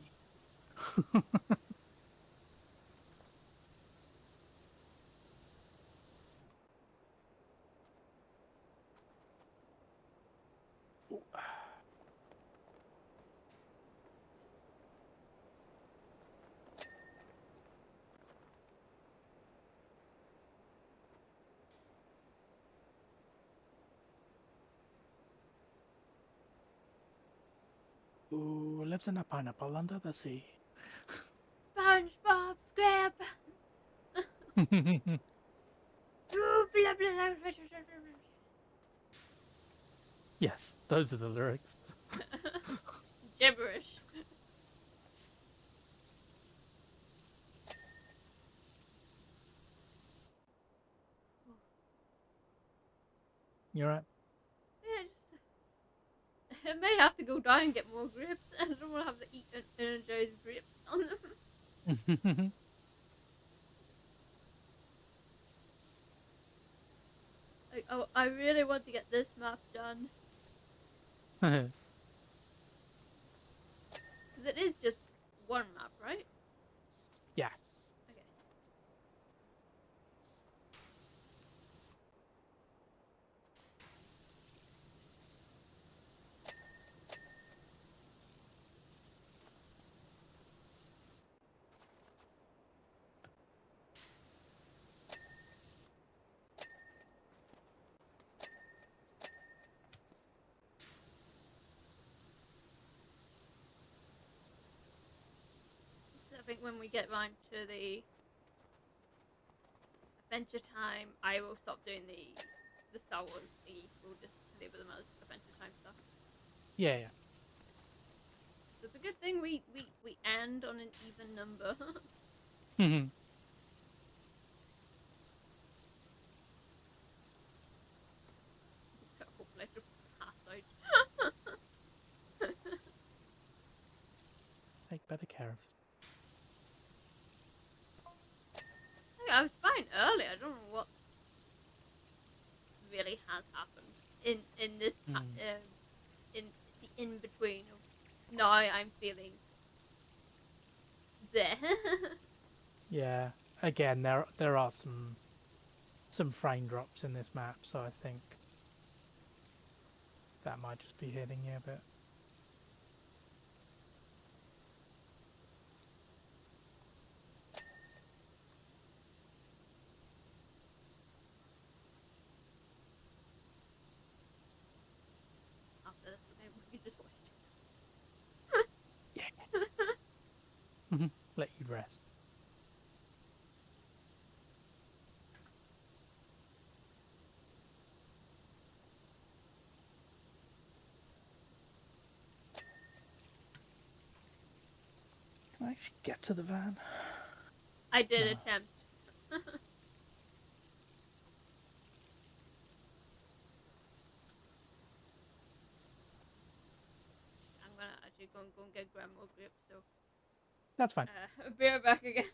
Ooh, lives in a pineapple under the sea. SpongeBob Scrap. Yes, those are the lyrics. Gibberish. You're right. Yeah, just, I may have to go down and get more grips. I don't want to have to eat energized grips on them. Like, oh, I really want to get this map done. Because it is just one map, right? Yeah. Okay. So I think when we get round to the Adventure Time, I will stop doing the Star Wars thingy. We'll just label them as Adventure Time stuff. Yeah, yeah. So it's a good thing we end on an even number. Hopefully I don't pass out. Take better care of it. I was fine earlier. I don't know what really has happened in this in the in between of now I'm feeling there. Yeah. Again, there are some frame drops in this map, so I think that might just be hitting you a bit. After this, maybe we could just watch Yeah. it. Let you rest. Can I actually get to the van? I did No. attempt. I'm gonna actually go and get grab more grips, so That's fine. be right back again.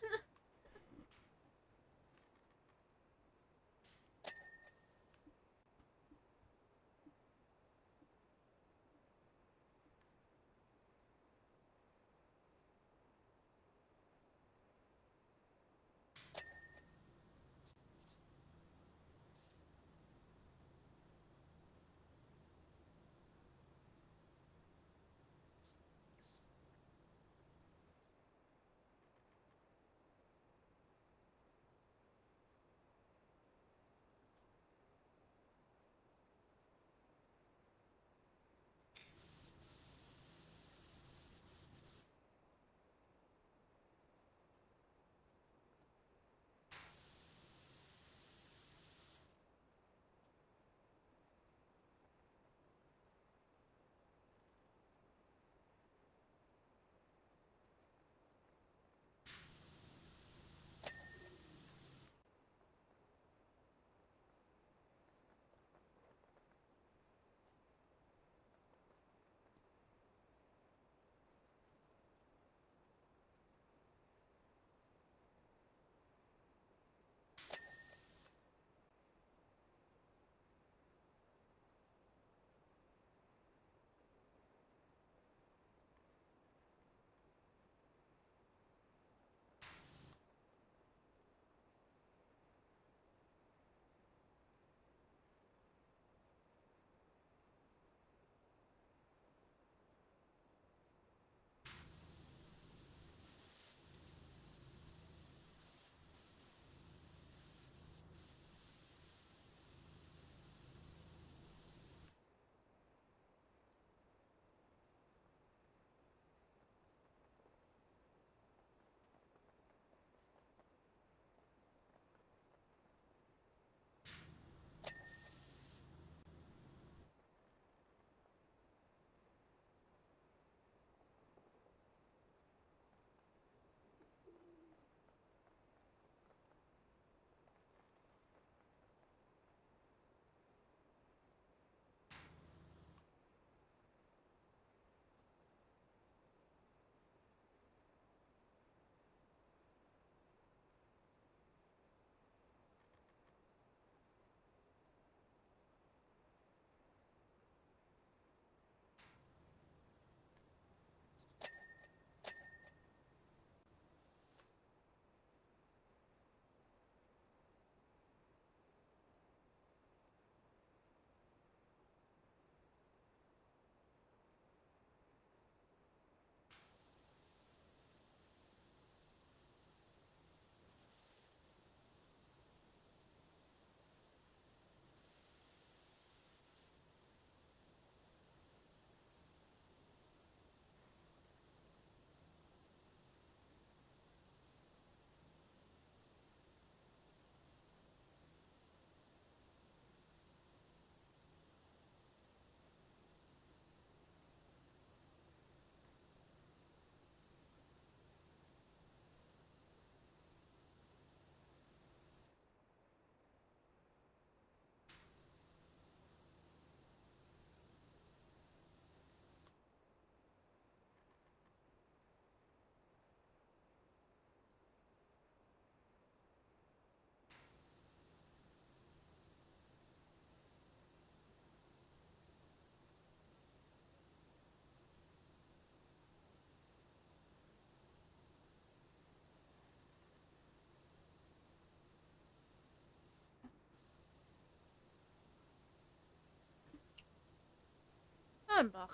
I'm back.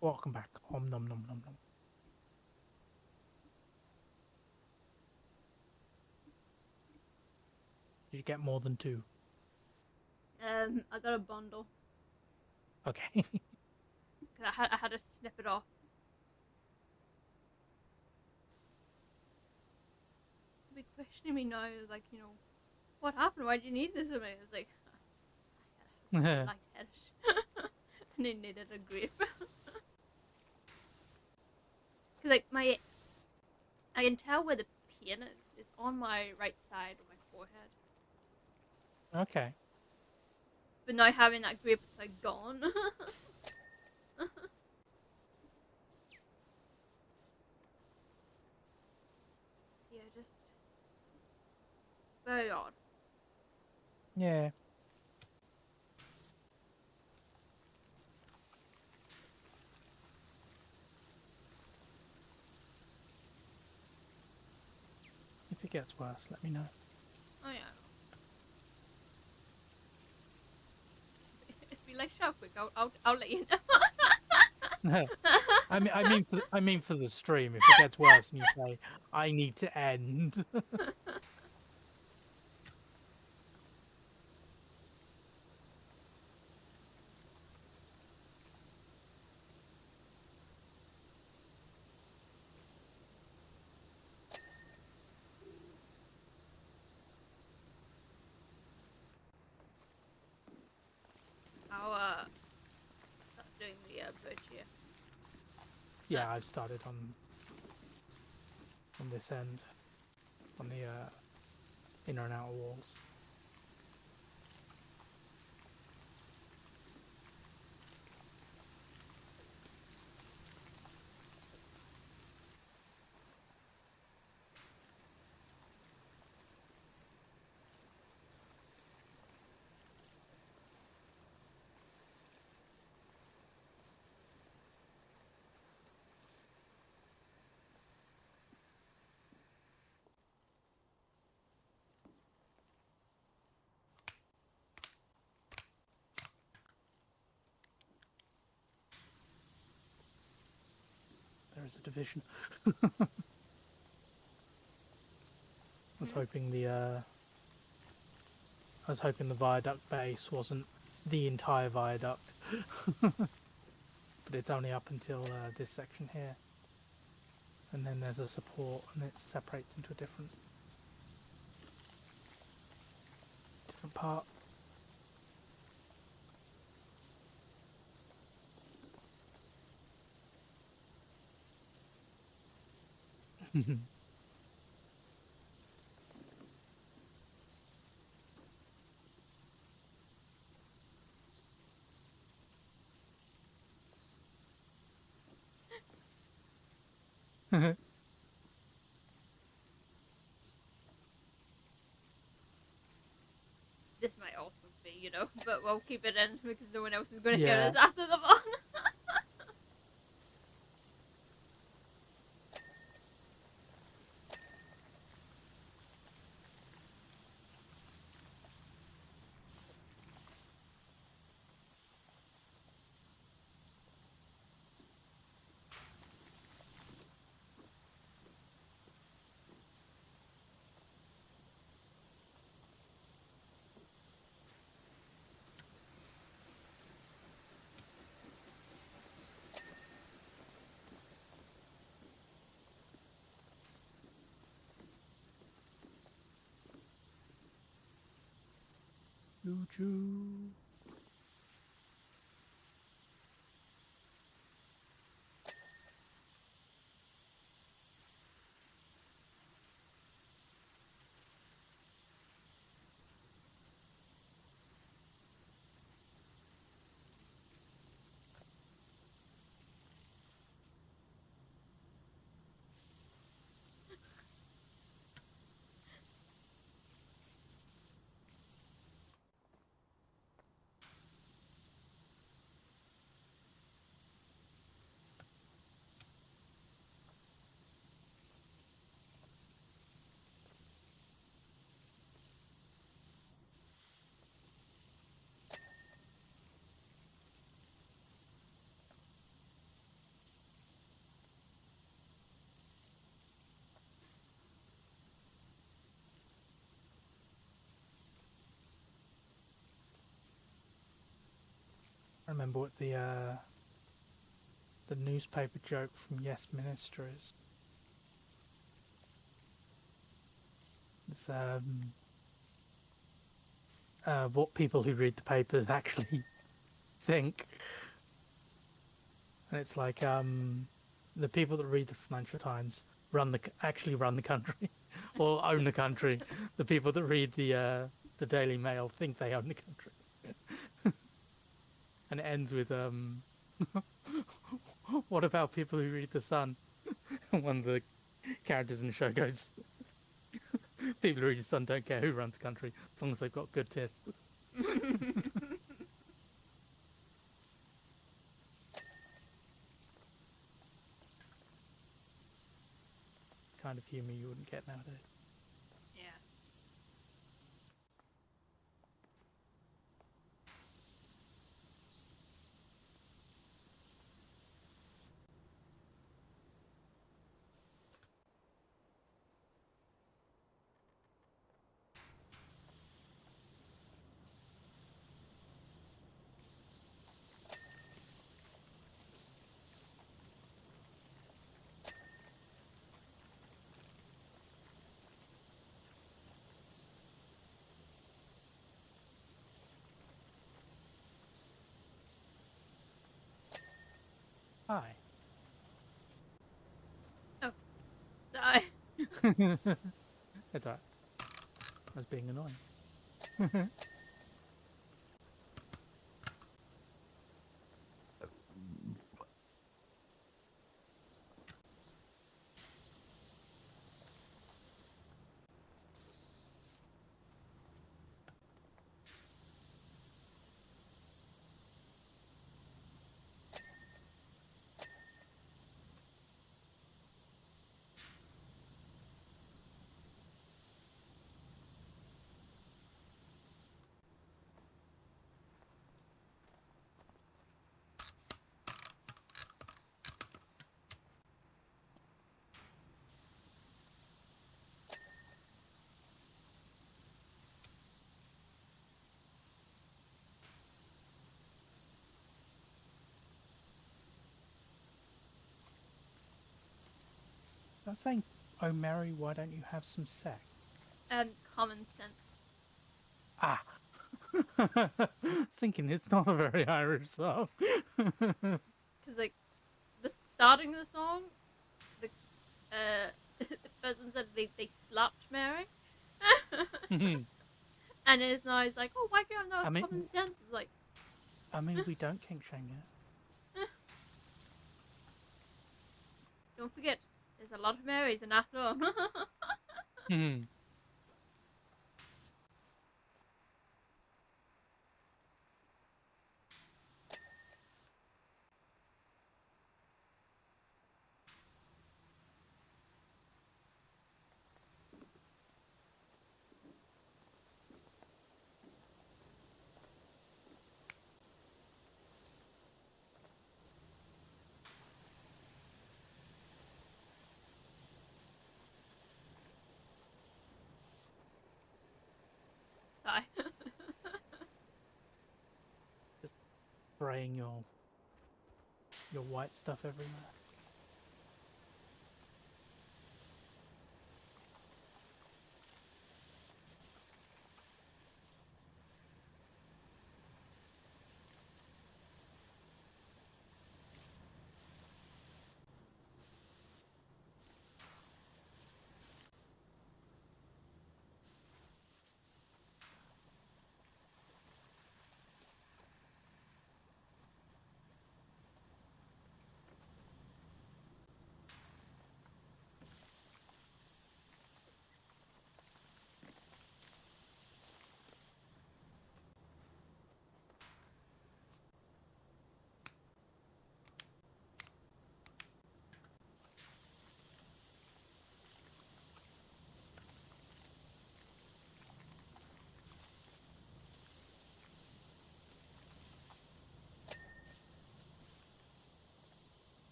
Welcome back. Om nom nom nom nom. Did you get more than 2? I got a bundle. Okay. 'Cause I had to snip it off. They'll be questioning me now, like, you know, what happened? Why did you need this of me? I was like, I had a lightheaded. And they needed a grip. Cause like I can tell where the pain is. It's on my right side of my forehead. Okay. But now having that grip, it's like gone. Yeah, just very odd. Yeah. If it gets worse, let me know. Oh yeah. If we like shop quick, I'll let you know. I mean for the stream. If it gets worse and you say I need to end. I'll start doing the bridge here. Yeah, I've started on this end, on the inner and outer walls. There is a division. I was hoping the viaduct base wasn't the entire viaduct, but it's only up until this section here, and then there's a support, and it separates into a different part. This might also be, you know, but we'll keep it in because no one else is going to hear Yeah. this after the one. Choo-choo. remember what the newspaper joke from Yes Minister is. It's what people who read the papers actually think, and it's like the people that read the Financial Times actually run the country or own the country. The people that read the Daily Mail think they own the country. And it ends with what about people who read the Sun? And one of the characters in the show goes, people who read the Sun don't care who runs the country as long as they've got good tits. Kind of humour you wouldn't get nowadays. Yeah. Hi. Sorry. That's alright. I was being annoying. I was saying, oh Mary, why don't you have some sex? Common sense. Ah. Thinking it's not a very Irish song. Because, like, the starting of the song, the the person said they slapped Mary. And it's now he's like, oh, why do you have no common sense? It's like, I mean, we don't kink shame yet. don't forget, there's a lot of Marys in Athlone. Sorry. Just spraying your white stuff everywhere.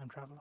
time traveler.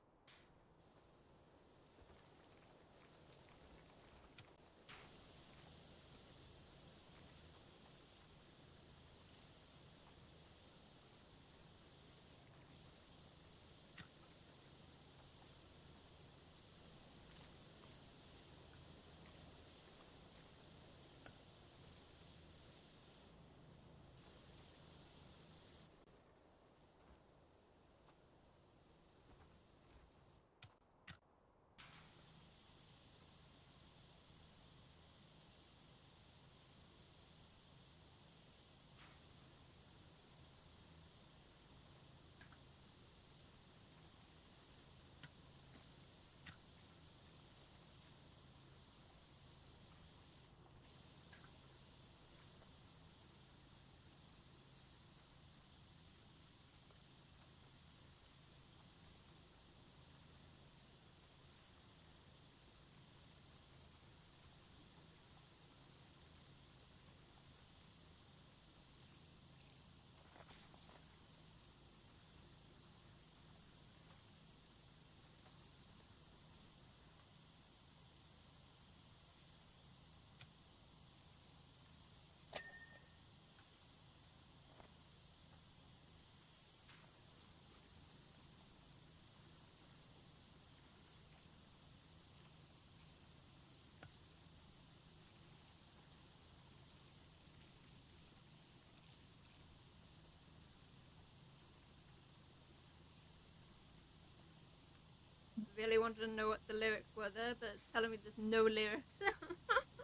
Really wanted to know what the lyrics were there, but it's telling me there's no lyrics.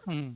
Hmm.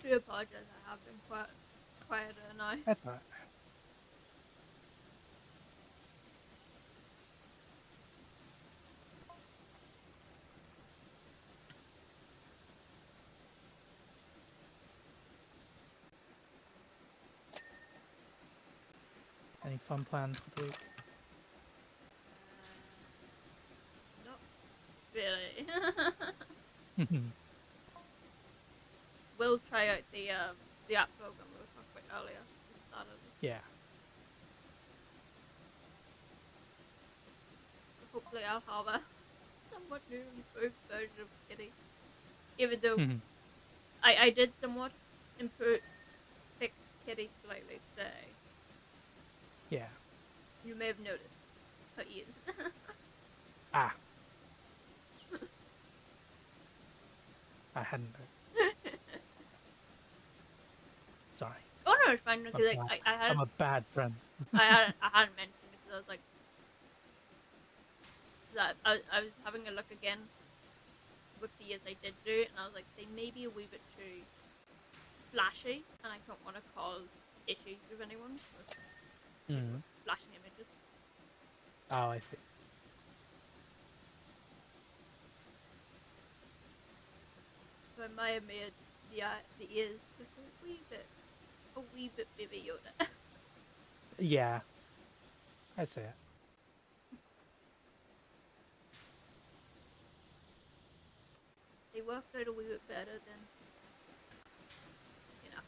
do apologize. I have been quieter now. That's all right. Any fun plans for the week? Not really. We'll try out the app program we were talking about earlier. We started. Yeah. Hopefully, I'll have a somewhat new improved version of Kitty. Even though I did somewhat improve, fix Kitty slightly today. Yeah. You may have noticed her ears. Ah. I hadn't. Sorry. Oh no, it's fine because like, I'm a bad friend. I hadn't mentioned it because I was like, that I was having a look again with the years I did do it, and I was like, they may be a wee bit too flashy, and I don't want to cause issues with anyone with flashing images. Oh, I see. So I might have made the ears just a wee bit Baby Yoda. Yeah. I see it. They worked out a wee bit better than, you know.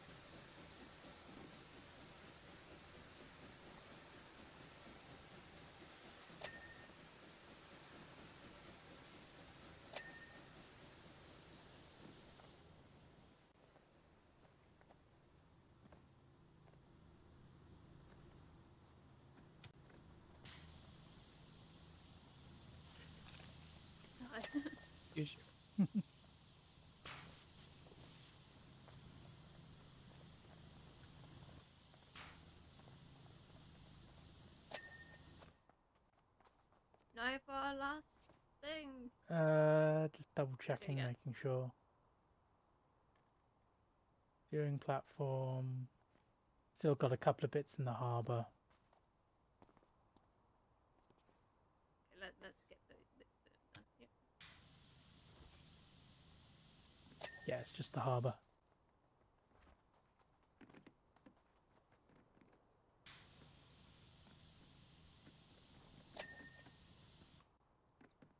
You should. Now for our last thing. Just double checking, Yeah. making sure. Viewing platform. Still got a couple of bits in the harbour. Okay, let's get the done. Yep. Yeah, it's just the harbour.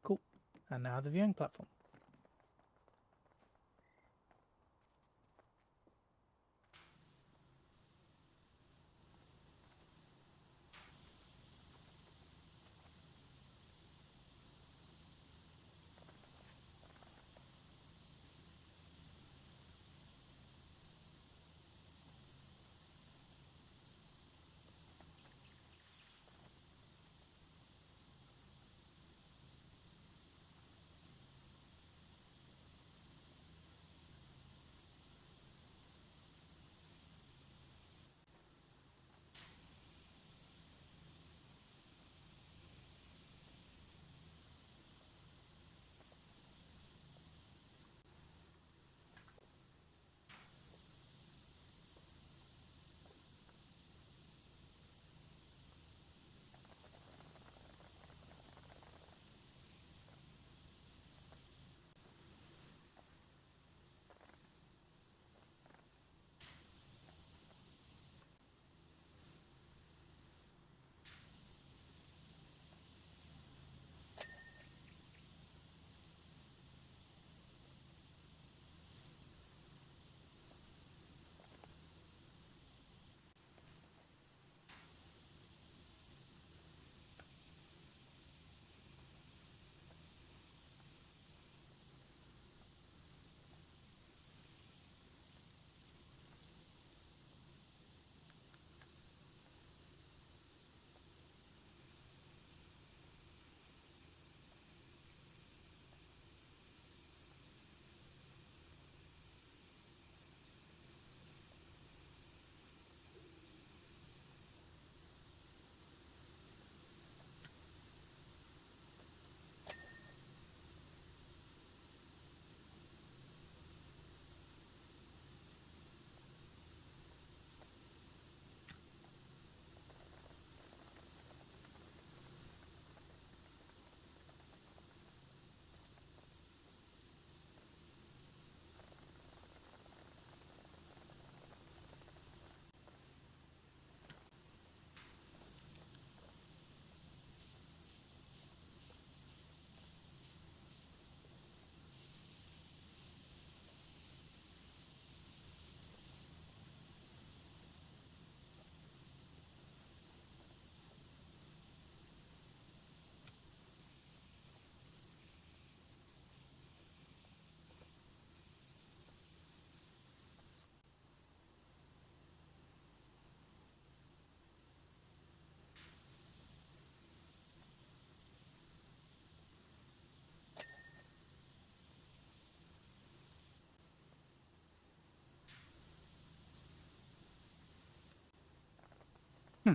Cool. And now the viewing platform.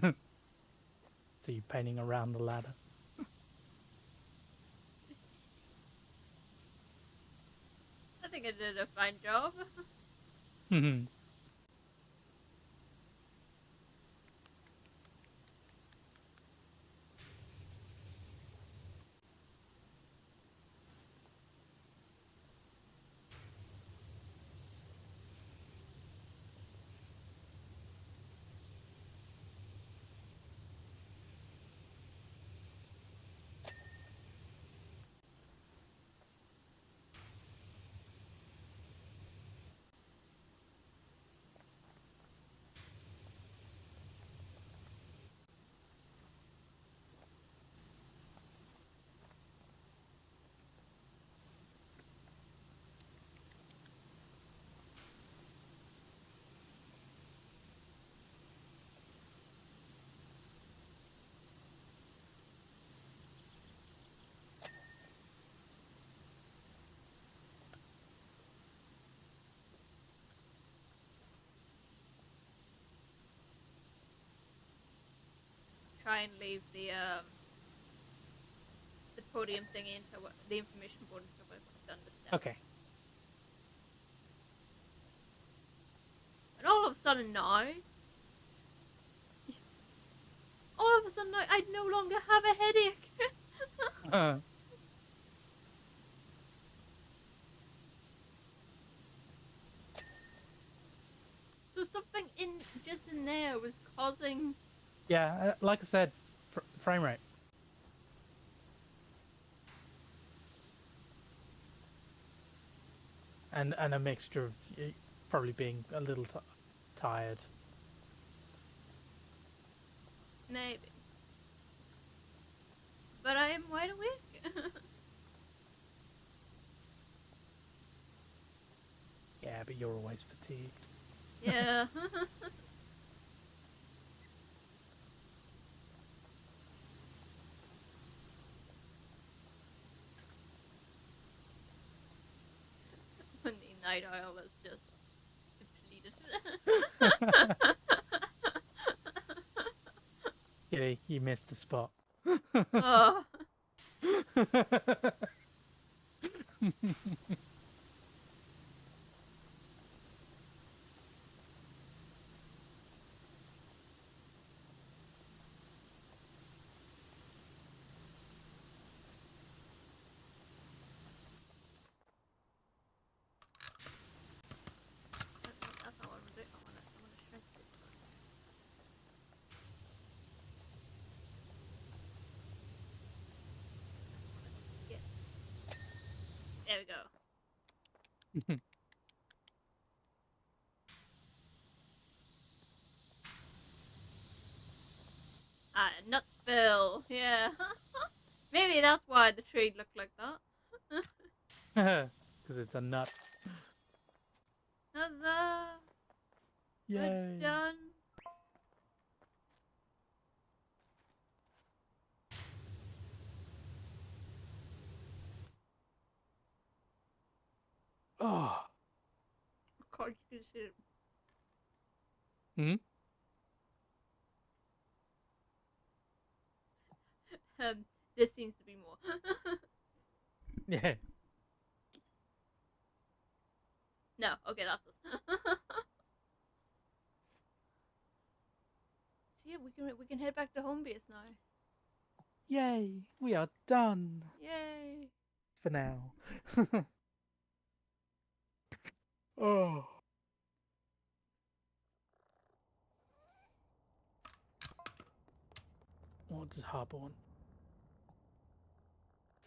So you're painting around the ladder. I think I did a fine job. Try and leave the podium thingy until the information board until we've done the steps. Okay. And all of a sudden now, I no longer have a headache. So something just in there was causing. Yeah, like I said, frame rate. And a mixture of probably being a little tired. Maybe. But I am wide awake. Yeah, but you're always fatigued. Yeah. When the night owl is just depleted. Kitty, you missed a spot. Oh. That's not what I'm doing. I wanna shrink it. Yeah. There we go. Ah, nut spill. Yeah. Maybe that's why the tree looked like that. Because it's a nut. Huzzah! Yay. We're done. Oh. God, you can see it. Hmm? This seems to be more. Yeah. No, okay, that's us. So yeah, we can head back to home base now. Yay. We are done. Yay! For now. Oh. What does Harbour want?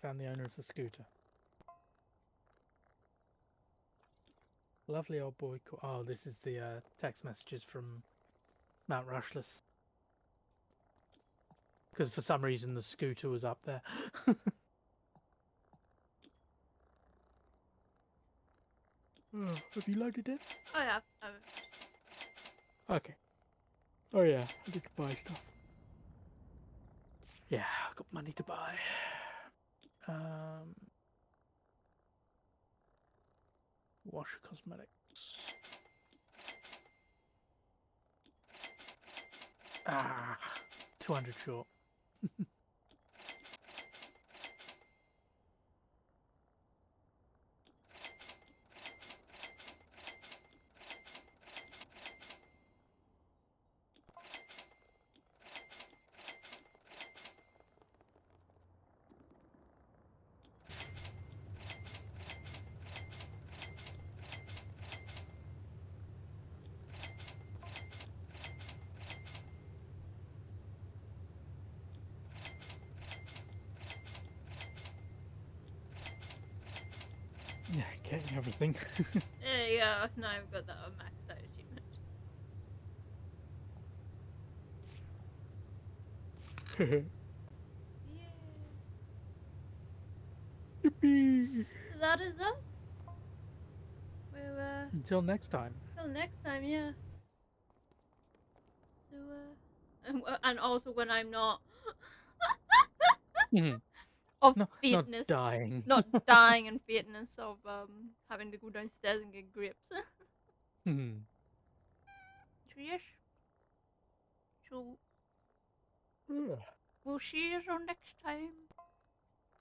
Found the owner of the scooter. Lovely old boy. Oh, this is the text messages from Mount Rushless. Because for some reason the scooter was up there. Oh, have you loaded it? Oh yeah. Okay. Oh yeah, I need to buy stuff. Yeah, I've got money to buy. Wash cosmetics. Ah, 200 short. Yeah, getting everything. There you go. Now I've got that maxed out achievement. Yeah. Yippee! So that is us. We're Until next time. till next time, yeah. So and also when I'm not Mhm. of Not fitness, dying. not dying and fitness of having to go downstairs and get grips. Mhm. So yes. So we'll see you next time.